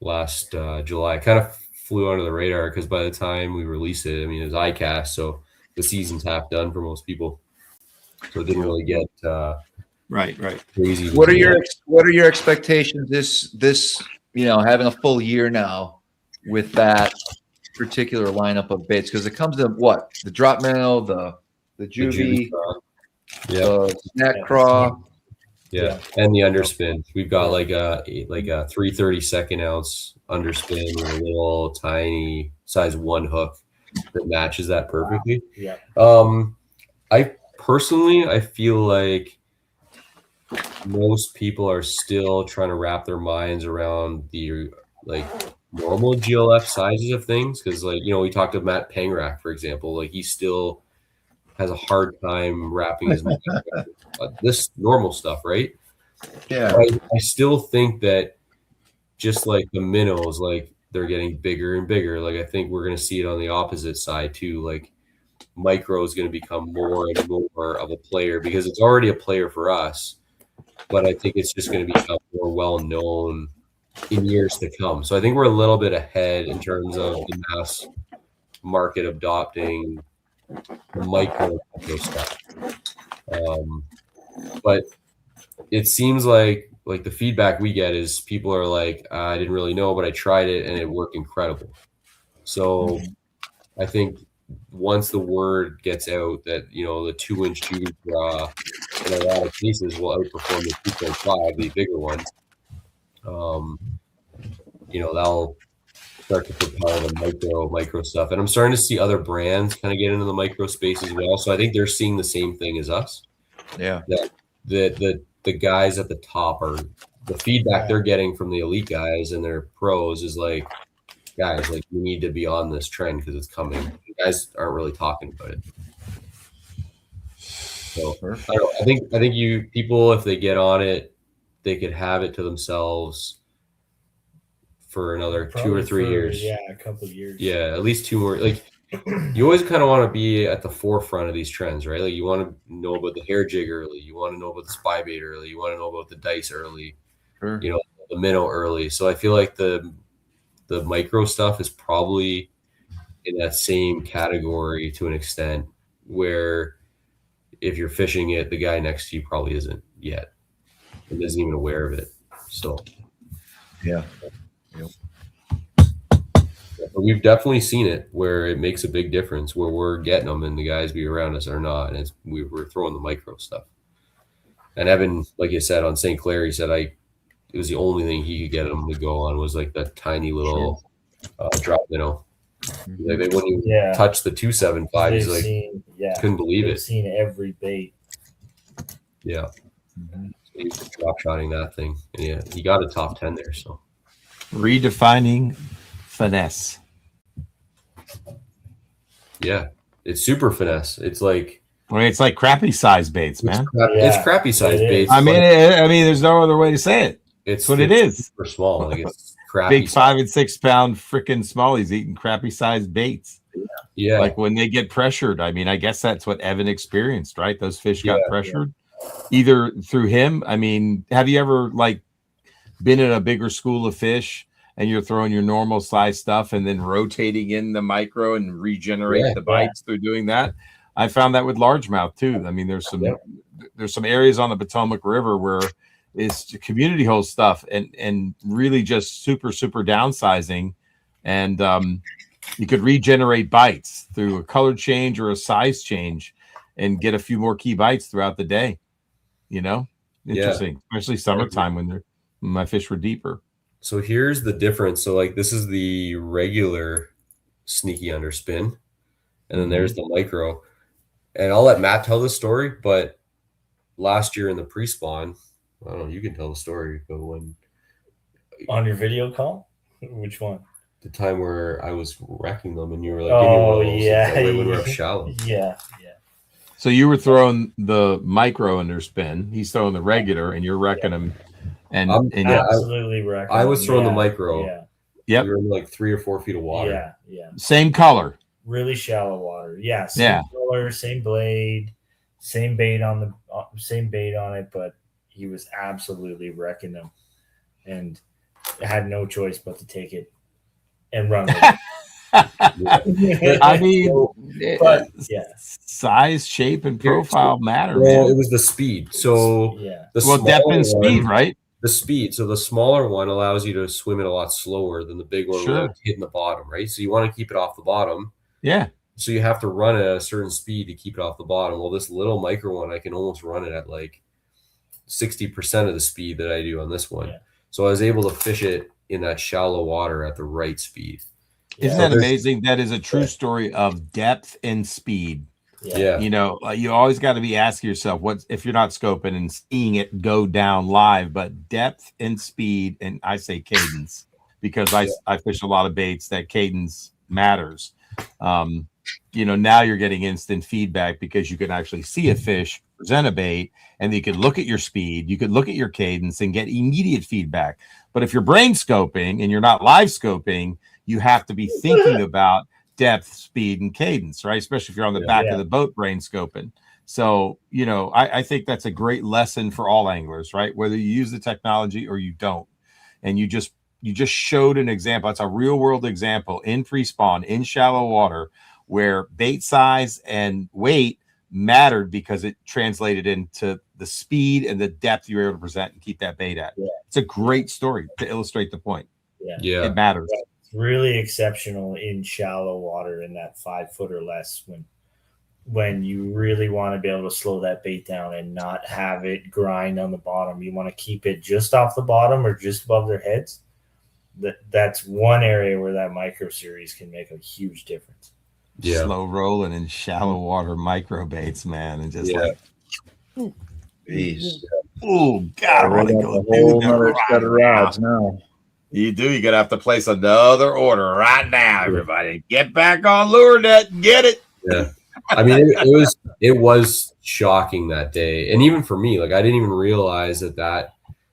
last July. Kind of flew under the radar because by the time we released it, I mean, it was ICAST, so the season's half done for most people. So it didn't really get right crazy. What are your expectations this having a full year now with that particular lineup of baits? Because it comes to what? The drop minnow, the juvie, the snack craw. Yeah, and the underspin. We've got like a 3/32 ounce underspin with a little tiny size 1 hook that matches that perfectly. Yeah. I feel like most people are still trying to wrap their minds around the like normal GLF sizes of things, because like, you know, we talked to Matt Pangrak, for example, like he still has a hard time wrapping his mind around this normal stuff, right? Yeah. I still think that just like the minnows, like they're getting bigger and bigger. Like I think we're going to see it on the opposite side too. Like micro is going to become more and more of a player, because it's already a player for us, but I think it's just going to become more well known in years to come. So I think we're a little bit ahead in terms of the mass market adopting the micro stuff. But it seems like the feedback we get is people are like, I didn't really know, but I tried it and it worked incredible. So I think once the word gets out that, you know, the 2-inch tube draw in a lot of cases will outperform the 2.5, the bigger one, you know, that'll start to propel the micro stuff. And I'm starting to see other brands kind of get into the micro space as well. So I think they're seeing the same thing as us. Yeah. That the guys at the top are, the feedback they're getting from the elite guys and their pros is like, guys, like you need to be on this trend because it's coming. You guys aren't really talking about it. So I think you people, if they get on it, they could have it to themselves for another Probably 2 or 3 years. Yeah, a couple of years. Yeah, at least 2 more. Like you always kind of want to be at the forefront of these trends, right? Like you want to know about the hair jig early, you want to know about the spy bait early, you want to know about the dice early, you know, the minnow early. So I feel like the micro stuff is probably in that same category to an extent, where if you're fishing it, the guy next to you probably isn't yet and isn't even aware of it. So yeah. But we've definitely seen it where it makes a big difference, where we're getting them and the guys be around us are not, and we're throwing the micro stuff. And Evan, like you said, on St. Clair, he said it was the only thing he could get them to go on was like that tiny little drop minnow. Like they wouldn't even touch the 275. He's like, couldn't believe it. Seen every bait. Yeah. So he was drop shotting that thing. And yeah, he got a top 10 there. So redefining finesse. Yeah, it's super finesse. It's like, I mean, it's like crappy size baits, man. It's crappy size baits. I mean, there's no other way to say it. It's what it is. Super small, like it's crappy. Big 5 and 6 pound freaking smallies eating crappy sized baits. Yeah, like when they get pressured. I mean, I guess that's what Evan experienced, right? Those fish got pressured either through him. I mean, have you ever like been in a bigger school of fish and you're throwing your normal size stuff and then rotating in the micro and regenerate the bites through doing that? I found that with largemouth too. I mean, there's some areas on the Potomac River where it's community hole stuff and really just super downsizing, and you could regenerate bites through a color change or a size change and get a few more key bites throughout the day. You know, interesting, especially summertime when my fish were deeper. So here's the difference. So like this is the regular sneaky underspin, and then there's the micro. And I'll let Matt tell the story, but last year in the pre-spawn, I don't know, you can tell the story, but when on your video call, which one? The time where I was wrecking them and you were like, oh when we're up shallow. Yeah. So you were throwing the micro underspin, he's throwing the regular, and you're wrecking them. And absolutely wrecking. I was throwing the micro. Yeah. Yep. We were in like 3 or 4 feet of water. Yeah. Same color. Really shallow water. Yeah. Same color, same blade, same bait on it, but he was absolutely wrecking them, and had no choice but to take it and run with it. I mean, but size, shape, and profile matter. Well, it was the speed. So depth and speed, right? The speed. So the smaller one allows you to swim it a lot slower than the big one without hitting the bottom, right? So you want to keep it off the bottom. Yeah. So you have to run at a certain speed to keep it off the bottom. Well, this little micro one, I can almost run it at like 60% of the speed that I do on this one. Yeah. So I was able to fish it in that shallow water at the right speed. Isn't that amazing? That is a true story of depth and speed. Yeah. You know, you always got to be asking yourself, what if you're not scoping and seeing it go down live, but depth and speed, and I say cadence, because I fish a lot of baits that cadence matters. You know, now you're getting instant feedback because you can actually see a fish present a bait, and you can look at your speed, you could look at your cadence and get immediate feedback. But if you're brain scoping and you're not live scoping, you have to be thinking about depth, speed, and cadence, right? Especially if you're on the back of the boat brain scoping. So, you know, I think that's a great lesson for all anglers, right? Whether you use the technology or you don't. And you just showed an example. That's a real world example in pre-spawn, in shallow water, where bait size and weight mattered because it translated into the speed and the depth you were able to present and keep that bait at. Yeah. It's a great story to illustrate the point. Yeah. It matters. Yeah. It's really exceptional in shallow water in that 5 foot or less when you really want to be able to slow that bait down and not have it grind on the bottom. You want to keep it just off the bottom or just above their heads. That's one area where that micro series can make a huge difference. Yeah. Slow rolling in shallow water micro baits, man, and just like, jeez. Oh God, I want to go do them set of rods now. You do. You're gonna have to place another order right now, everybody. Get back on lure net and get it. Yeah, I mean, it was shocking that day, and even for me, like I didn't even realize that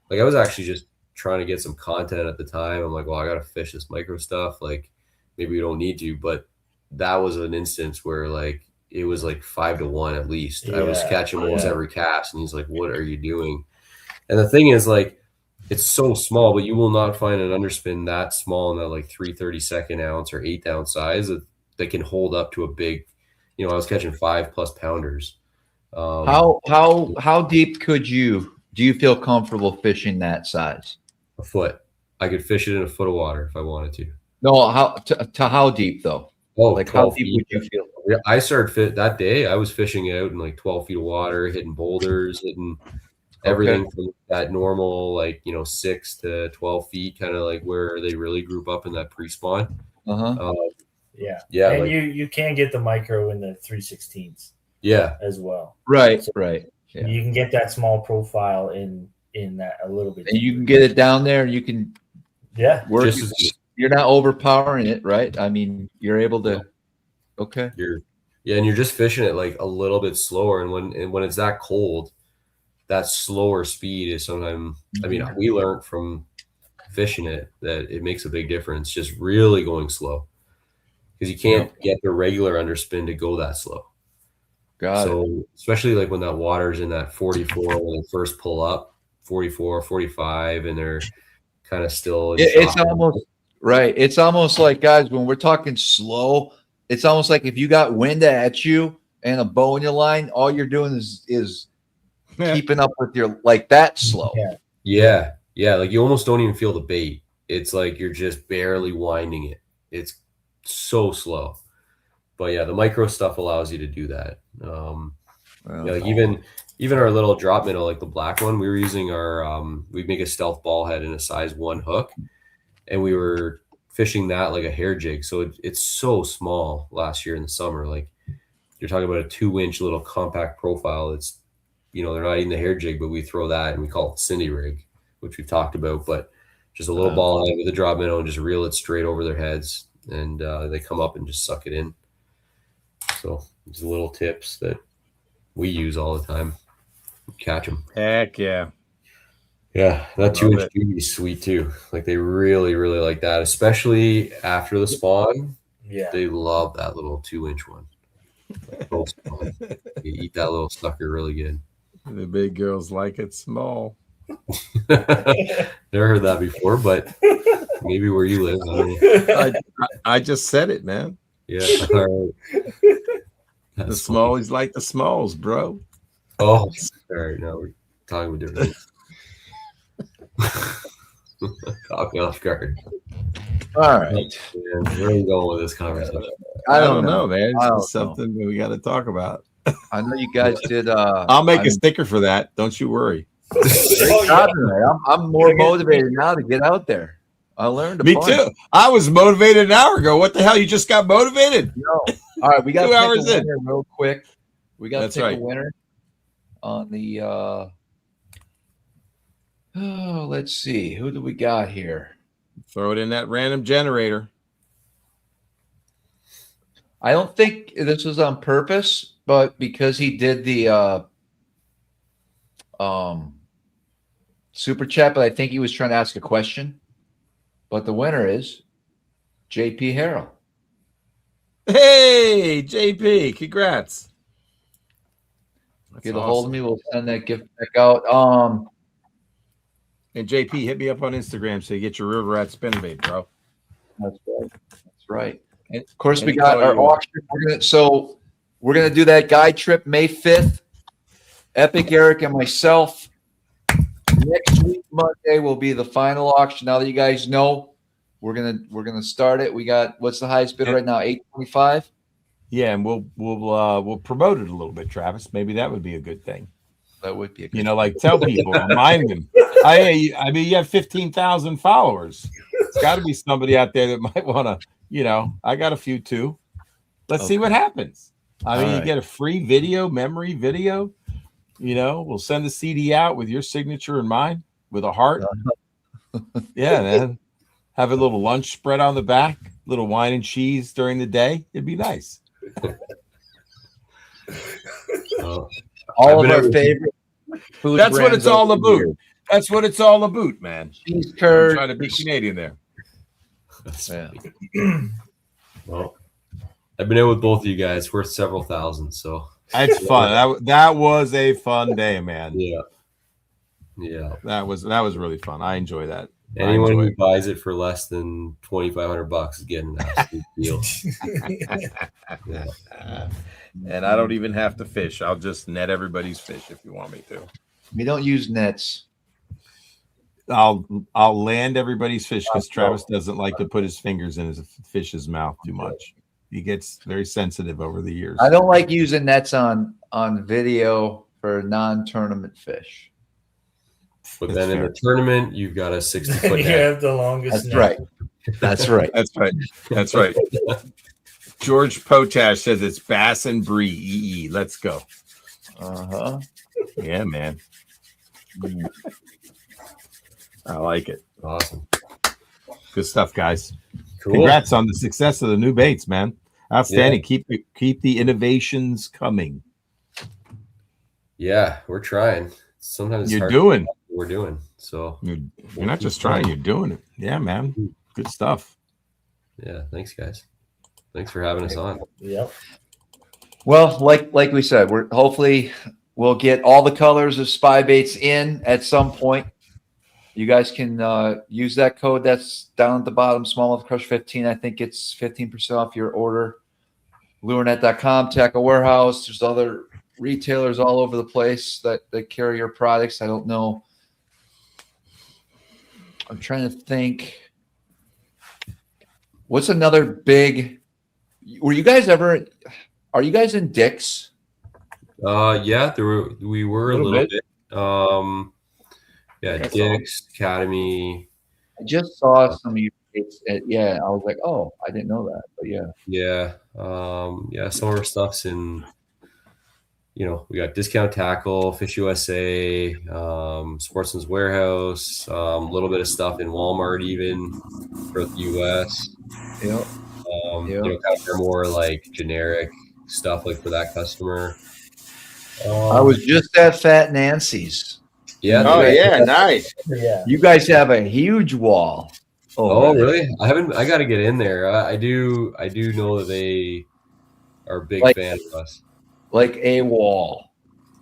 like I was actually just trying to get some content at the time. I'm like, well, I gotta fish this micro stuff. Like maybe we don't need to, but that was an instance where like it was like 5 to 1 at least. I was catching almost every cast, and he's like, "What are you doing?" And the thing is, like, it's so small, but you will not find an underspin that small in that like 3/32 ounce or 8 ounce size that can hold up to a big. You know, I was catching 5+ pounders. How deep do you feel comfortable fishing that size? A foot. I could fish it in a foot of water if I wanted to. No, how deep though? Oh, like how deep would you feel? I started that day. I was fishing out in like 12 feet of water, hitting boulders, hitting everything from that normal, like, you know, 6 to 12 feet, kind of like where they really group up in that pre-spawn. Yeah. And like, you can get the micro in the 3/16 as well. Right, so right. Yeah. You can get that small profile in that a little bit. And you can get it down there, and you can work. You're not overpowering it, right? I mean, you're able to. Okay. And you're just fishing it like a little bit slower, and when it's that cold, that slower speed is sometimes. I mean, we learned from fishing it that it makes a big difference. Just really going slow, because you can't get the regular underspin to go that slow. So especially like when that water's in that 44 when they first pull up, 44, 45, and they're kind of still. It's almost. Right. It's almost like, guys, when we're talking slow, it's almost like if you got wind at you and a bow in your line, all you're doing is keeping up with your, like, that slow. Yeah. Like you almost don't even feel the bait. It's like you're just barely winding it. It's so slow. But yeah, the micro stuff allows you to do that. Like even our little drop minnow, like the black one, we were using we make a stealth ball head and a size 1 hook. And we were fishing that like a hair jig. So it's so small last year in the summer. Like you're talking about a 2-inch little compact profile. It's, you know, they're not eating the hair jig, but we throw that and we call it Cindy rig, which we've talked about. But just a little ball head with a drop minnow and just reel it straight over their heads. And they come up and just suck it in. So these little tips that we use all the time. Catch them. Heck yeah. Yeah, that 2-inch doobie is sweet too. Like they really, really like that, especially after the spawn. Yeah, they love that little 2-inch one. You eat that little sucker really good. The big girls like it small. Never heard that before, but maybe where you live. I just said it, man. Yeah, all right. The smallies like the smalls, bro. Oh, all right. Now we're talking with different things. Caught me off guard. All right. Man, where are you going with this conversation? I don't know, man. It's something that we got to talk about. I know you guys did. I'll make a sticker for that. Don't you worry. Oh, God, I'm more motivated now to get out there. I learned. Me too. I was motivated an hour ago. What the hell? You just got motivated? No. All right, we got 2 to hours pick a in. winner real quick. We got to That's pick right. a winner on the. Oh, let's see. Who do we got here? Throw it in that random generator. I don't think this was on purpose, but because he did the super chat, but I think he was trying to ask a question. But the winner is JP Harrell. Hey, JP, congrats. Get a hold of me. We'll send that gift back out. And JP, hit me up on Instagram so you get your River Rat spinnerbait, bro. That's right. That's right. And of course, we got our auction. We're gonna do that guide trip May 5th. Epic, Eric, and myself. Next week, Monday, will be the final auction. Now that you guys know, we're gonna start it. We got, what's the highest bid right now? $825. Yeah, and we'll promote it a little bit, Travis. Maybe that would be a good thing. That would be a good like tell people, remind them. I mean, you have 15,000 followers. It's got to be somebody out there that might want to, I got a few too. Let's see what happens. I mean, you get a free video, memory video. We'll send the CD out with your signature and mine with a heart. Yeah, man. Have a little lunch spread on the back, little wine and cheese during the day. It'd be nice. All of our favorite food. That's what it's all about. That's what it's all about, man. Cheese curd. Trying to be Canadian there. Well, I've been in with both of you guys, worth several thousand. So it's fun. That was a fun day, man. Yeah. That was really fun. I enjoy that. Anyone who buys it for less than $2,500 is getting an absolute deal. And I don't even have to fish. I'll just net everybody's fish if you want me to. We don't use nets. I'll land everybody's fish because Travis doesn't like to put his fingers in his fish's mouth too much. He gets very sensitive over the years. I don't like using nets on video for non-tournament fish. But then in the tournament, you've got a 60-foot You have the longest. That's right. That's right. That's right. That's right. George Potash says it's bass and brie. EE. Let's go. Yeah, man. I like it. Awesome. Good stuff, guys. Cool. Congrats on the success of the new baits, man. Outstanding. Yeah. Keep the innovations coming. Yeah, we're trying. Sometimes you're doing what we're doing. So you're not just trying, you're doing it. Yeah, man. Good stuff. Yeah, thanks, guys. Thanks for having us on. Yep. Well, like we said, we'll get all the colors of spy baits in at some point. You guys can use that code that's down at the bottom, SmallmouthCrush 15. I think it's 15% off your order. Lurenet.com, Tackle Warehouse. There's other retailers all over the place that carry your products. I don't know. I'm trying to think. What's another big? Are you guys in Dick's? Yeah, we were a little bit. Yeah, Dick's, Academy. I just saw some of you. Yeah, I was like, oh, I didn't know that, but yeah. Yeah, some of our stuff's in. We got Discount Tackle, Fish USA, Sportsman's Warehouse, a little bit of stuff in Walmart even for the US. Yep. Kind of more like generic stuff like for that customer. I was just at Fat Nancy's. Yeah. Oh yeah, nice. Yeah. You guys have a huge wall. Oh really? I got to get in there. I do know that they are a big fan of us. Like a wall.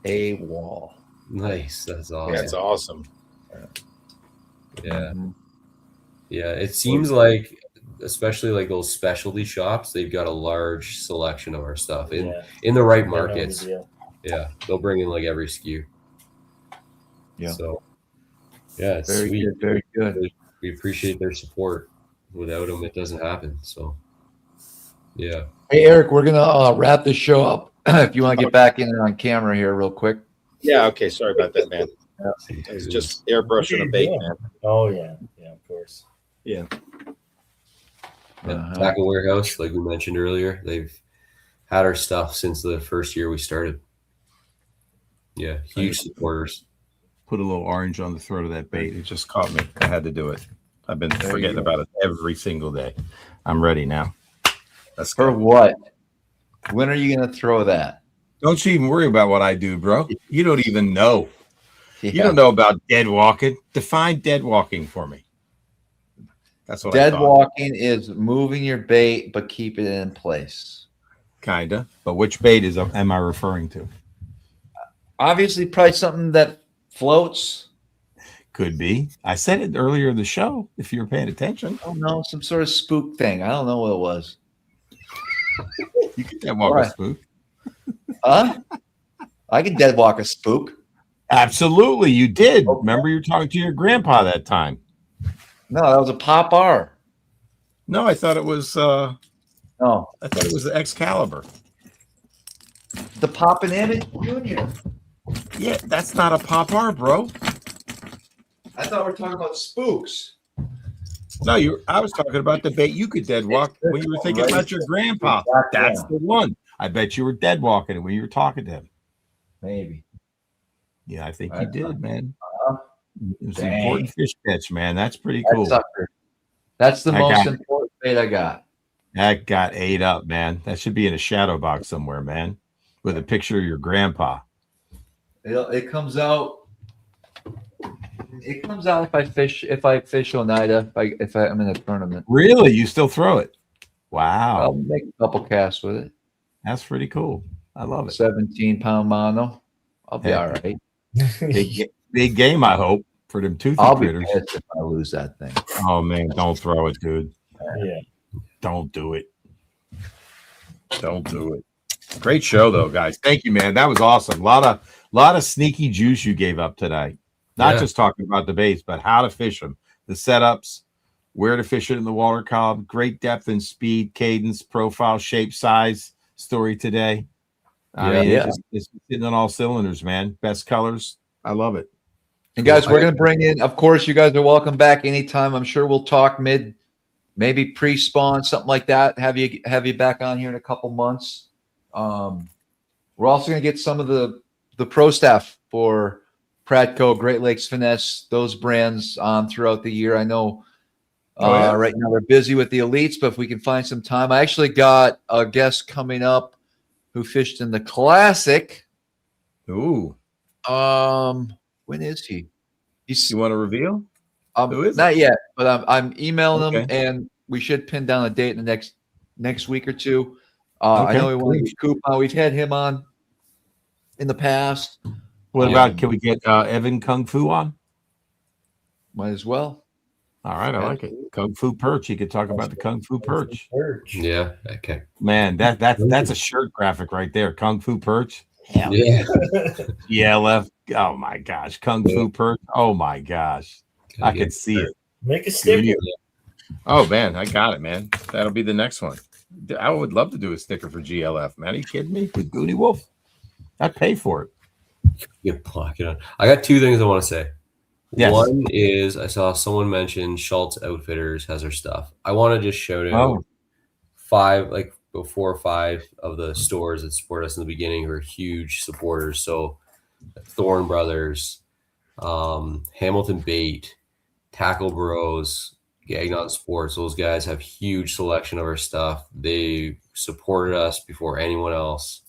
Nice. That's awesome. That's awesome. Yeah. Yeah. It seems like, especially like those specialty shops, they've got a large selection of our stuff in the right markets. Yeah. They'll bring in like every SKU. Yeah. So yeah, it's very sweet. Good, very good. We appreciate their support. Without them, it doesn't happen. So yeah. Hey Eric, we're gonna wrap this show up. If you want to get back in on camera here real quick. Yeah, okay. Sorry about that, man. It's just airbrushing a bait, man. Oh yeah, of course. Yeah. Tackle Warehouse, like we mentioned earlier, they've had our stuff since the first year we started. Yeah, huge supporters. Put a little orange on the throat of that bait. It just caught me. I had to do it. I've been forgetting about it every single day. I'm ready now. Let's go. For what? When are you going to throw that? Don't you even worry about what I do, bro. You don't even know. Yeah. You don't know about dead walking. Define dead walking for me. That's what Dead I thought. walking is moving your bait but keep it in place. Kinda. But which bait am I referring to? Obviously, probably something that floats. Could be. I said it earlier in the show, if you were paying attention. I don't know, some sort of spook thing. I don't know what it was. You could dead walk a spook. Huh? I can dead walk a spook. Absolutely, you did. Okay. Remember you were talking to your grandpa that time. No, that was a pop R. No, I thought it was No, I thought it was the Excalibur. the Poppin' Image Junior. Yeah, that's not a pop R, bro. I thought we were talking about spooks. No, I was talking about the bait you could dead walk when you were thinking about your grandpa. That's the one. I bet you were dead walking it when you were talking to him. Maybe. Yeah, I think you did, man. Uh, It was an dang. important fish catch, man. That's pretty That cool. sucker. That's the I most got it. important bait I got. That got ate up, man. That should be in a shadow box somewhere, man, with a picture of your grandpa. It comes out. It comes out if I fish Oneida, if I'm in a tournament. Really? You still throw it? I'll Wow. make a couple casts with it. That's pretty cool. I love it. 17-pound mono. I'll be Heck. all right. Big game, I hope, for them toothy I'll be critters. pissed if I lose that thing. Oh, man, don't throw it, dude. Yeah. Don't do it. Don't do it. Great show, though, guys. Thank you, man. That was awesome. A lot of sneaky juice you gave up today. Not just talking about the baits, but how to fish them, the setups, where to fish it in the water column, great depth and speed, cadence, profile, shape, size story today. I mean, it's hitting on all cylinders, man. Best colors. I love it. And guys, we're going to bring in, of course, you guys are welcome back anytime. I'm sure we'll talk maybe pre-spawn, something like that. Have you back on here in a couple months. We're also going to get some of the pro staff for Pratco, Great Lakes Finesse, those brands on throughout the year. I know right now they're busy with the elites, but if we can find some time, I actually got a guest coming up who fished in the Classic. Ooh. When is he? You want to reveal? Who is not yet, but I'm emailing him, Okay. and we should pin down a date in the next week or two. I know we want to get Coop on. We've had him on in the past. What about, can we get Evan Kung Fu on? Might as well. All right, I like it. Kung Fu Perch. You could talk about the Kung Fu Perch. Yeah. Okay. Man, that's a shirt graphic right there. Kung Fu Perch. Hell Yeah. GLF. Oh my gosh. Kung Fu Perch. Oh my gosh. I can see it. Make a sticker. Oh man, I got it, man. That'll be the next one. I would love to do a sticker for GLF, man. Are you kidding me? With Goonie Wolf? I'd pay for it. You block it on. I got two things I want to say. Yes. One is I saw someone mention Schultz Outfitters has their stuff. I want to just shout out 4 or 5 of the stores that support us in the beginning who are huge supporters. So Thorn Brothers, Hamilton Bait, Tackle Bros, Gagnon Sports. Those guys have huge selection of our stuff. They supported us before anyone else.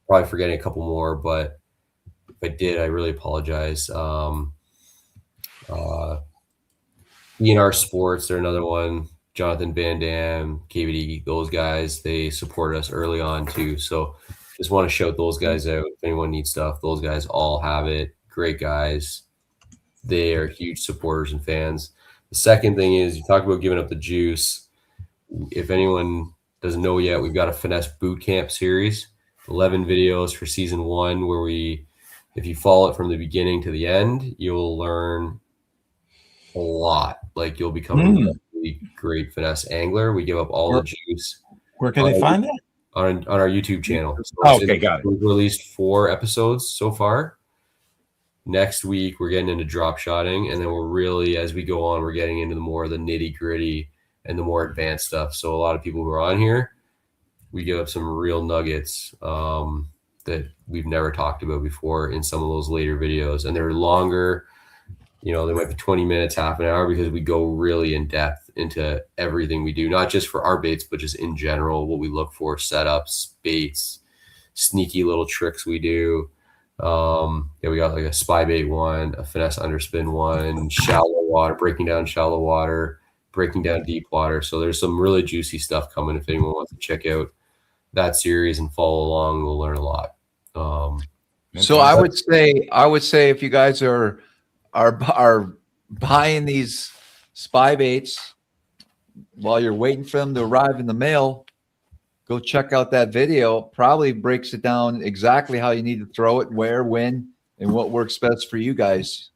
Probably forgetting a couple more, but if I did, I really apologize. ENR Sports, they're another one. Jonathan Van Dam, KVD, those guys, they supported us early on too. So just want to shout those guys out. If anyone needs stuff, those guys all have it. Great guys. They are huge supporters and fans. The second thing is you talk about giving up the juice. If anyone doesn't know yet, we've got a Finesse Boot Camp series, 11 videos for season 1, where if you follow it from the beginning to the end, you'll learn a lot. Like you'll become a really great finesse angler. We give up all the juice. Where can they find that? On our YouTube channel. So Okay, got it. We've released 4 episodes so far. Next week, we're getting into drop shotting, and then we're really, as we go on, we're getting into the more of the nitty gritty and the more advanced stuff. So a lot of people who are on here, we give up some real nuggets that we've never talked about before in some of those later videos, and they're longer. You know, they might be 20 minutes, half an hour, because we go really in depth into everything we do, not just for our baits, but just in general, what we look for, setups, baits, sneaky little tricks we do. Yeah, we got like a spy bait one, a finesse underspin one, shallow water, breaking down shallow water, breaking down deep water. So there's some really juicy stuff coming. If anyone wants to check out that series and follow along, we'll learn a lot. So I would say if you guys are buying these spy baits while you're waiting for them to arrive in the mail, go check out that video. Probably breaks it down exactly how you need to throw it, where, when, and what works best for you guys.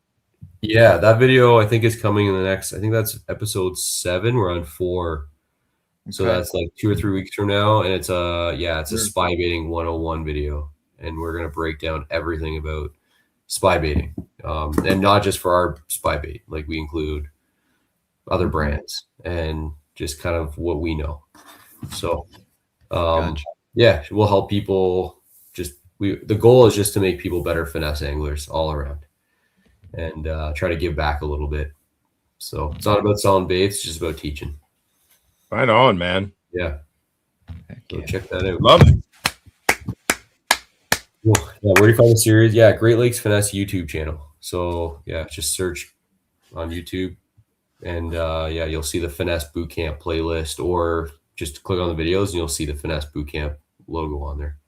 Yeah, that video I think is coming in the next, I think that's episode 7. We're on 4. So that's like 2 or 3 weeks from now. And it's a spy baiting 101 video. And we're going to break down everything about spy baiting. And not just for our spy bait, like we include other brands and just kind of what we know. So yeah, we'll help people. The goal is just to make people better finesse anglers all around, and try to give back a little bit. So it's not about selling baits, it's just about teaching. Right on, man. Yeah. So check that out. Love it. Well, yeah, where do you find the series? Yeah, Great Lakes Finesse YouTube channel. So yeah, just search on YouTube, and yeah, you'll see the Finesse Bootcamp playlist, or just click on the videos and you'll see the Finesse Bootcamp logo on there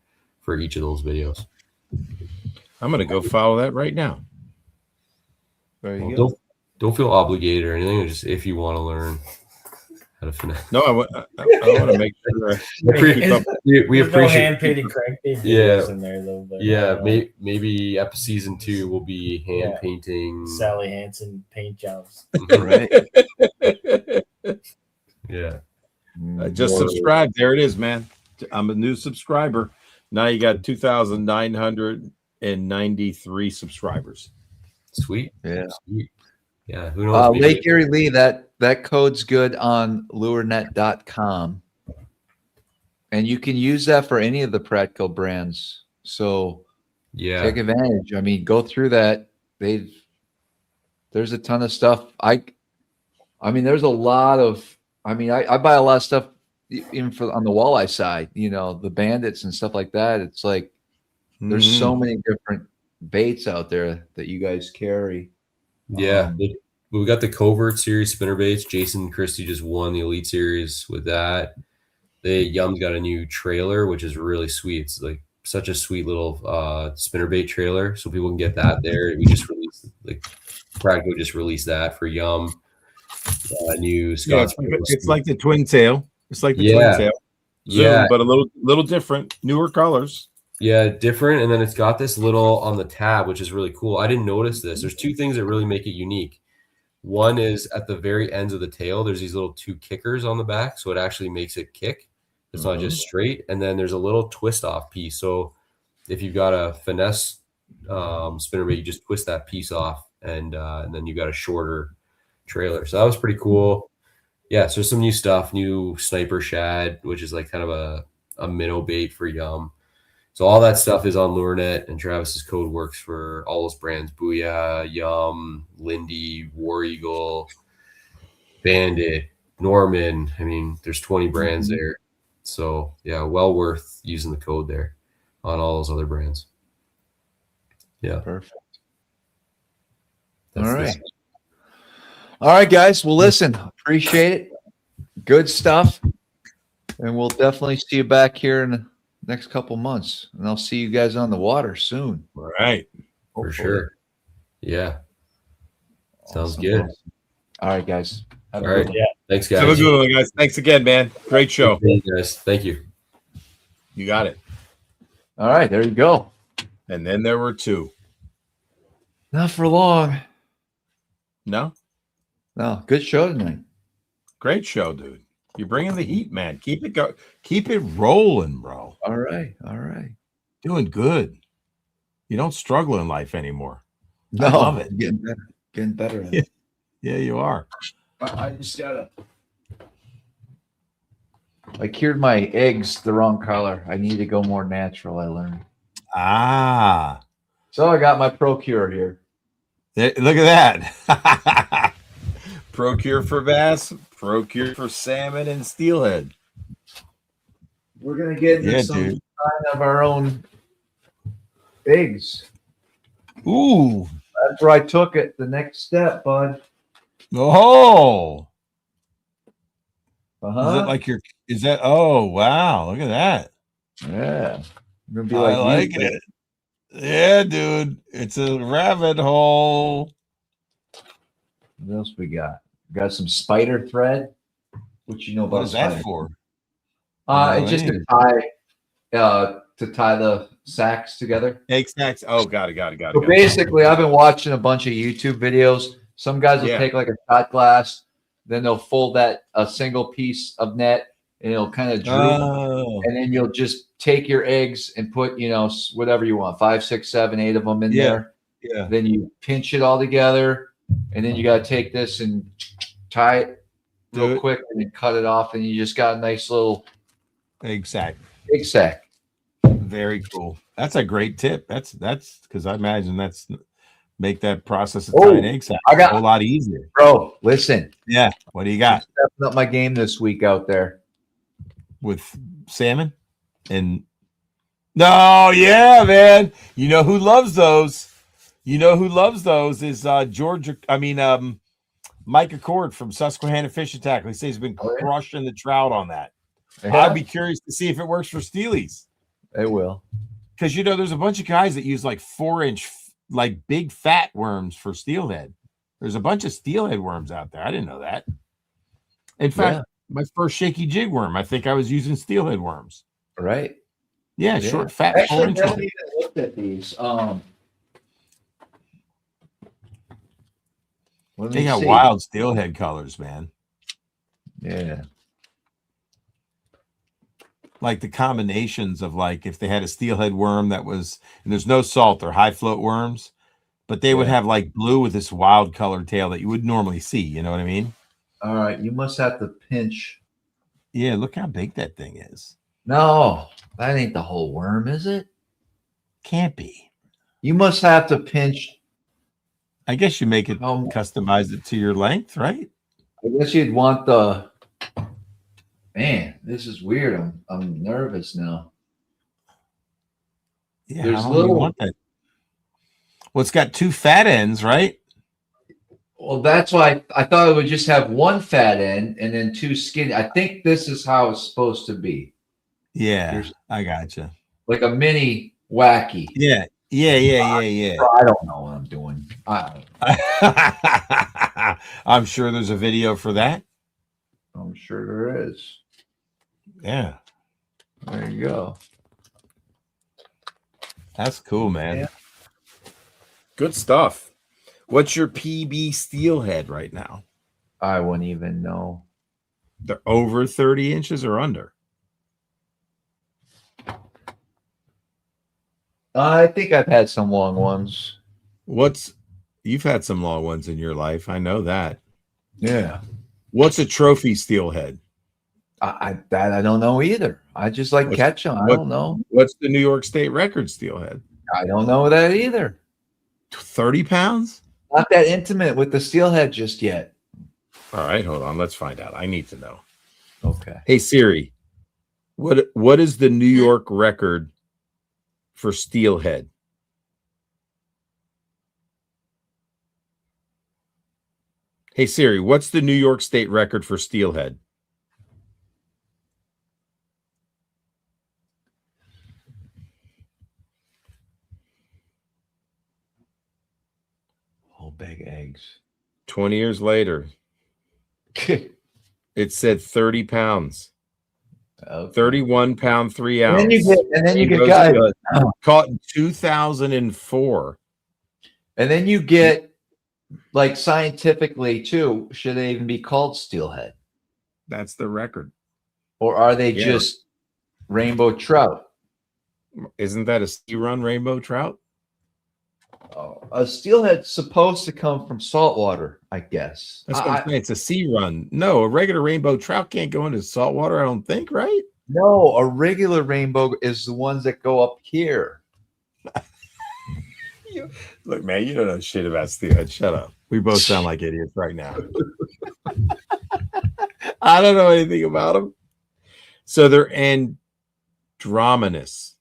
for each of those videos. I'm gonna go follow that right now. There you go. Don't feel obligated or anything. Just if you want to learn how to finesse. No, I want to make sure. We appreciate no hand-painted crankbait videos in there though. But yeah, maybe season 2 will be hand painting Sally Hansen paint jobs. Right. Yeah. Just subscribe. There it is, man. I'm a new subscriber. Now you got 2,993 subscribers. Sweet. Yeah. Sweet. Yeah. Who knows? Lake Erie Lee, that code's good on lurenet.com. And you can use that for any of the Pratco brands. So yeah, take advantage. I mean, go through that. There's a ton of stuff. I mean, there's a lot of, I buy a lot of stuff even on the walleye side, you know, the bandits and stuff like that. It's like, there's so many different baits out there that you guys carry. Yeah. We got the Covert Series spinnerbaits. Jason Christie just won the Elite Series with that. Yum's got a new trailer, which is really sweet. It's like such a sweet little spinnerbait trailer. So people can get that there. We just released, like, Pratco just released that for Yum. New Scott's. Yeah, it's like the twin tail. It's like the twin tail. Zoom, but a little different, newer colors. Yeah, different. And then it's got this little on the tab, which is really cool. I didn't notice this. There's 2 things that really make it unique. One is at the very ends of the tail, there's these little 2 kickers on the back. So it actually makes it kick. It's not just straight. And then there's a little twist off piece. So if you've got a finesse spinnerbait, you just twist that piece off, and then you got a shorter trailer. So that was pretty cool. Yeah, so some new stuff, new sniper shad, which is like kind of a minnow bait for Yum. So all that stuff is on LureNet, and Travis's code works for all those brands: Booyah, Yum, Lindy, War Eagle, Bandit, Norman. I mean, there's 20 brands there. So yeah, well worth using the code there on all those other brands. Yeah. Perfect. All right. All right, guys. Well, listen, appreciate it. Good stuff. And we'll definitely see you back here in the next couple months. And I'll see you guys on the water soon. All right. For sure. Yeah. Sounds good. Awesome. All right, guys. All right. Yeah. Thanks, guys. Have a good one, guys. Thanks again, man. Great show. Thank you, guys. Thank you. You got it. All right. There you go. And then there were 2. Not for long. No? No. Good show tonight. Great show, dude. You're bringing the heat, man. Keep it rolling, bro. All right. All right. Doing good. You don't struggle in life anymore. No, I love it. Getting better. Getting better at it. Yeah, you are. I just gotta. I cured my eggs the wrong color. I need to go more natural. I learned. Ah, So I got my Procure here. look at that. Procure for bass, Procure for salmon and steelhead. We're gonna get into some dude. kind of our own eggs. Ooh. That's where I took it. The next step, bud. Oh. Uh-huh. Is it like your? Is that? Oh wow! Look at that. Yeah. I'm gonna be I like you. it. Yeah, dude. It's a rabbit hole. What else we got? We got some spider thread. What you know about What is that spider for? It's just to tie the sacks together. Egg sacks. Oh, got it. So basically, I've been watching a bunch of YouTube videos. Some guys will take like a shot glass, then they'll fold a single piece of net, and it'll kind of droop. Oh. And then you'll just take your eggs and put, whatever you want, 5, 6, 7, 8 of them in there. Yeah. Then you pinch it all together, and then you got to take this and tie it real quick, and then cut it off, and you just got a nice little egg sack. Very cool. That's a great tip. That's because I imagine that's make that process of tying egg sack a whole lot easier. Bro, listen. Yeah. What do you got? I'm stepping up my game this week out there with salmon and man. You know who loves those? Is Mike Accord from Susquehanna Fish and Tackle. He says he's been crushing the trout on that. Yeah. I'd be curious to see if it works for Steelies. It will. Because there's a bunch of guys that use like 4-inch like big fat worms for steelhead. There's a bunch of steelhead worms out there. I didn't know that. In fact, my first shaky jig worm, I think I was using steelhead worms. Right. Yeah, short, fat. Actually, I haven't even looked at these. They got wild steelhead colors, man. Yeah. Like the combinations of like if they had a steelhead worm that was, and there's no salt, they're high float worms, but they would have like blue with this wild colored tail that you would normally see. You know what I mean? All right. You must have to pinch. Yeah. Look how big that thing is. No, that ain't the whole worm, is it? Can't be. You must have to pinch. I guess you make it, customize it to your length, right? I guess you'd want the. Man, this is weird. I'm nervous now. Yeah, there's little. Want that? Well, it's got 2 fat ends, right? Well, that's why I thought it would just have 1 fat end and then 2 skinny. I think this is how it's supposed to be. Yeah, I gotcha. Like a mini wacky. Yeah. I don't know what I'm doing. I'm sure there's a video for that. I'm sure there is. Yeah. There you go. That's cool, man. Yeah. Good stuff. What's your PB steelhead right now? I wouldn't even know. They're over 30 inches or under? I think I've had some long ones. You've had some long ones in your life. I know that. Yeah. What's a trophy steelhead? I don't know either. I just catch them. I don't know. What's the New York State record steelhead? I don't know that either. 30 pounds? Not that intimate with the steelhead just yet. All right, hold on. Let's find out. I need to know. Okay. Hey Siri, what is the New York record for steelhead? Hey Siri, what's the New York State record for steelhead? Whole big eggs. 20 years later, it said 30 pounds. Okay. 31 pound 3 ounce. And then you get guys caught in 2004. And then you get like scientifically too, should they even be called steelhead? That's the record. Or are they just rainbow trout? Isn't that a sea run rainbow trout? Oh, a steelhead's supposed to come from saltwater, I guess. That's what I'm saying. It's a sea run. No, a regular rainbow trout can't go into saltwater, I don't think, right? No, a regular rainbow is the ones that go up here. Look, man, you don't know shit about steelhead. Shut up. We both sound like idiots right now. I don't know anything about them. So they're andromenous,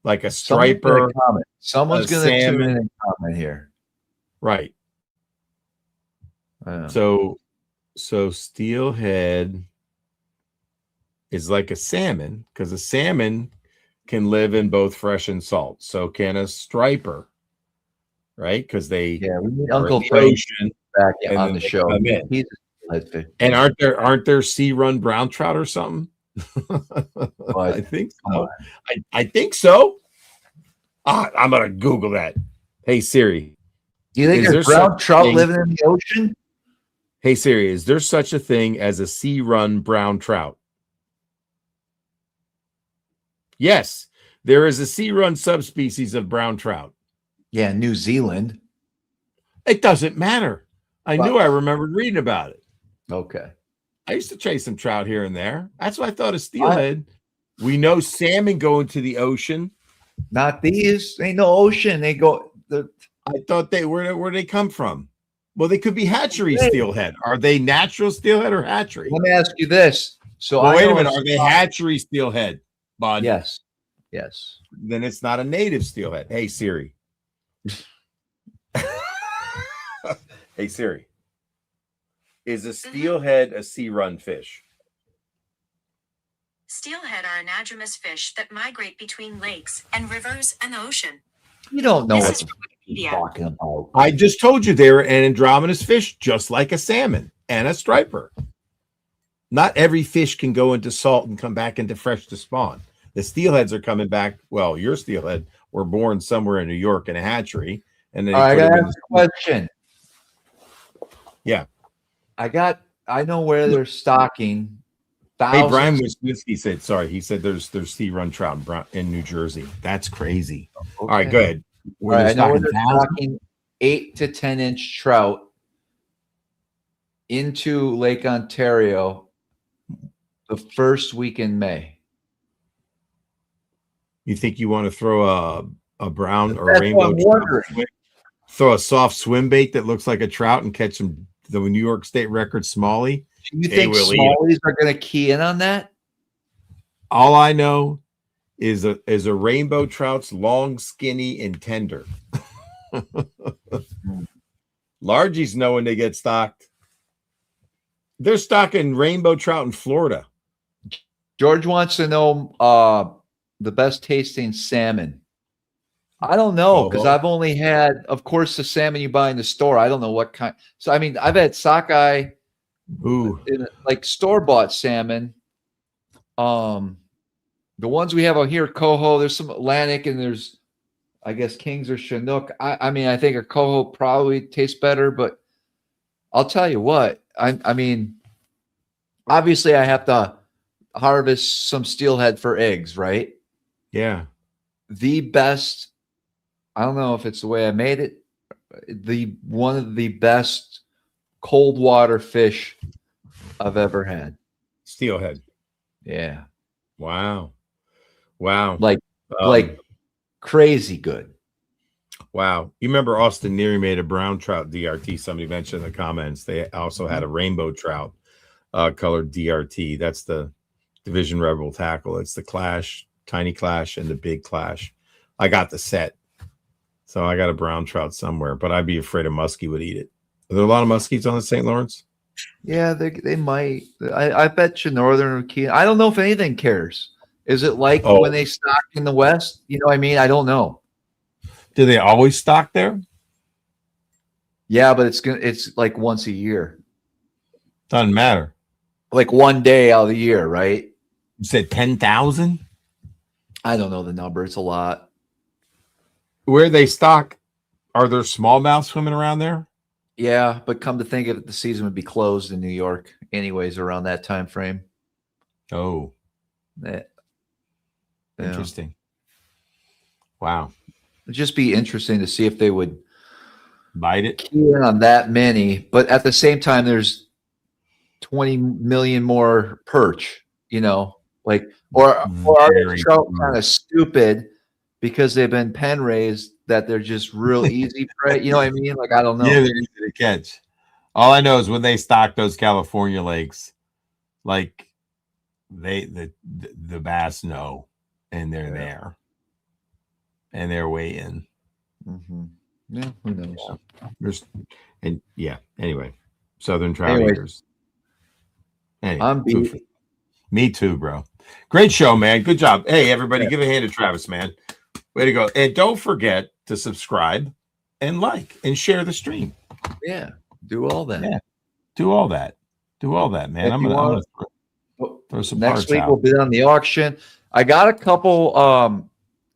like a striper. Someone's going to tune in and comment here. Right. So steelhead is like a salmon, because a salmon can live in both fresh and salt. So can a striper, right? Because we need Uncle Frank back on the show. And aren't there sea run brown trout or something? I think so. I think so. I'm gonna Google that. Hey Siri, do you think there's brown trout living in the ocean? Hey Siri, is there such a thing as a sea run brown trout? Yes, there is a sea run subspecies of brown trout. Yeah, New Zealand. It doesn't matter. I remembered reading about it. Okay. I used to chase some trout here and there. That's why I thought of steelhead. We know salmon go into the ocean. Not these. Ain't no ocean. They go. I thought where they come from. Well, they could be hatchery steelhead. Are they natural steelhead or hatchery? Let me ask you this. So wait a minute. Are they hatchery steelhead, bud? Yes. Yes. Then it's not a native steelhead. Hey Siri. Hey Siri. Is a steelhead a sea run fish? Steelhead are anadromous fish that migrate between lakes and rivers and the ocean. You don't know This what is you're talking about. I just told you they're an andromenous fish, just like a salmon and a striper. Not every fish can go into salt and come back into fresh to spawn. The steelheads are coming back. Well, your steelhead were born somewhere in New York in a hatchery. And then I got a question. Yeah. I know where they're stocking. Hey, Brian Wisniewski said, sorry, he said there's sea run trout in New Jersey. That's crazy. Okay. All right, go ahead. I know where they're stocking 8 to 10 inch trout into Lake Ontario the first week in May. You think you want to throw a brown or rainbow trout? Throw a soft swim bait that looks like a trout and catch the New York State record smallie? Do you think smallies are going to key in on that? All I know is a rainbow trout's long, skinny, and tender. Largies know when they get stocked. They're stocking rainbow trout in Florida. George wants to know the best tasting salmon. I don't know, because I've only had, of course, the salmon you buy in the store. I don't know what kind. So, I mean, I've had sockeye, like store-bought salmon. The ones we have out here, coho, there's some Atlantic, and there's, I guess, Kings or Chinook. I mean, I think a coho probably tastes better, but I'll tell you what. I mean, obviously, I have to harvest some steelhead for eggs, right? Yeah. The best, I don't know if it's the way I made it, one of the best cold water fish I've ever had. Steelhead. Yeah. Wow. Like crazy good. Wow. You remember Austin Neary made a brown trout DRT. Somebody mentioned in the comments. They also had a rainbow trout colored DRT. That's the Division Rebel tackle. It's the Clash, Tiny Clash, and the Big Clash. I got the set. So I got a brown trout somewhere, but I'd be afraid a muskie would eat it. Are there a lot of muskies on the St. Lawrence? Yeah, they might. I bet you Northern Key. I don't know if anything cares. Is it like when they stock in the West? You know what I mean? I don't know. Do they always stock there? Yeah, but it's like once a year. Doesn't matter. Like one day out of the year, right? You said 10,000? I don't know the number. It's a lot. Where they stock, are there smallmouth swimming around there? Yeah, but come to think of it, the season would be closed in New York anyways around that time frame. Oh. Yeah. Interesting. Wow. It'd just be interesting to see if they would Bite it. key in on that many, but at the same time, there's 20 million more perch, you know, like, or are the trout kind of stupid because they've been pen raised that they're just real easy prey? You know what I mean? Like, I don't know. Yeah, they're easy to catch. All I know is when they stock those California lakes, like the bass know, and they're there, and they're waiting. Yeah, who knows? Anyway, Southern Trout Eaters. Anyway, I'm beat. Me too, bro. Great show, man. Good job. Hey, everybody, give a hand to Travis, man. Way to go. And don't forget to subscribe and like and share the stream. Yeah, do all that. Yeah, do all that. Do all that, man. I'm gonna throw some next parts week out. we'll bid on the auction. I got a couple.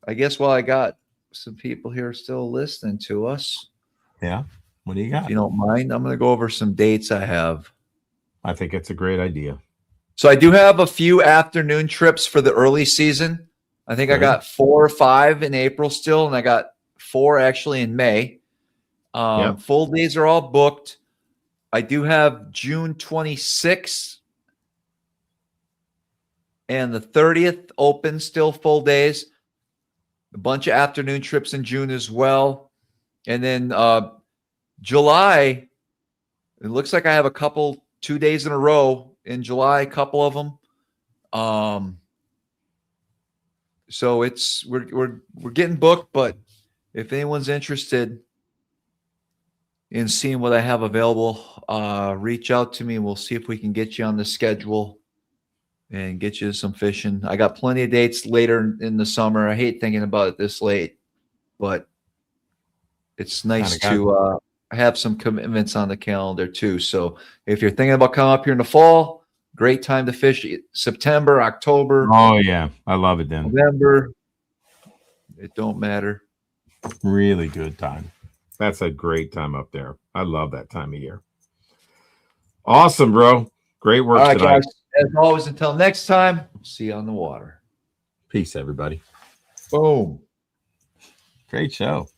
I guess I got some people here still listening to us. Yeah. What do you got? If you don't mind, I'm going to go over some dates I have. I think it's a great idea. So I do have a few afternoon trips for the early season. I think I got 4 or 5 in April still, and I got 4 actually in May. Full days are all booked. I do have June 26th and the 30th open, still full days. A bunch of afternoon trips in June as well. And then July, it looks like I have a couple 2 days in a row in July, a couple of them. So we're getting booked, but if anyone's interested in seeing what I have available, reach out to me and we'll see if we can get you on the schedule and get you some fishing. I got plenty of dates later in the summer. I hate thinking about it this late, but it's nice to have some commitments on the calendar too. So if you're thinking about coming up here in the fall, great time to fish. September, October. Oh yeah, I love it then. November. It don't matter. Really good time. That's a great time up there. I love that time of year. Awesome, bro. Great work tonight. Guys, as always, until next time, see you on the water. Peace, everybody. Boom. Great show.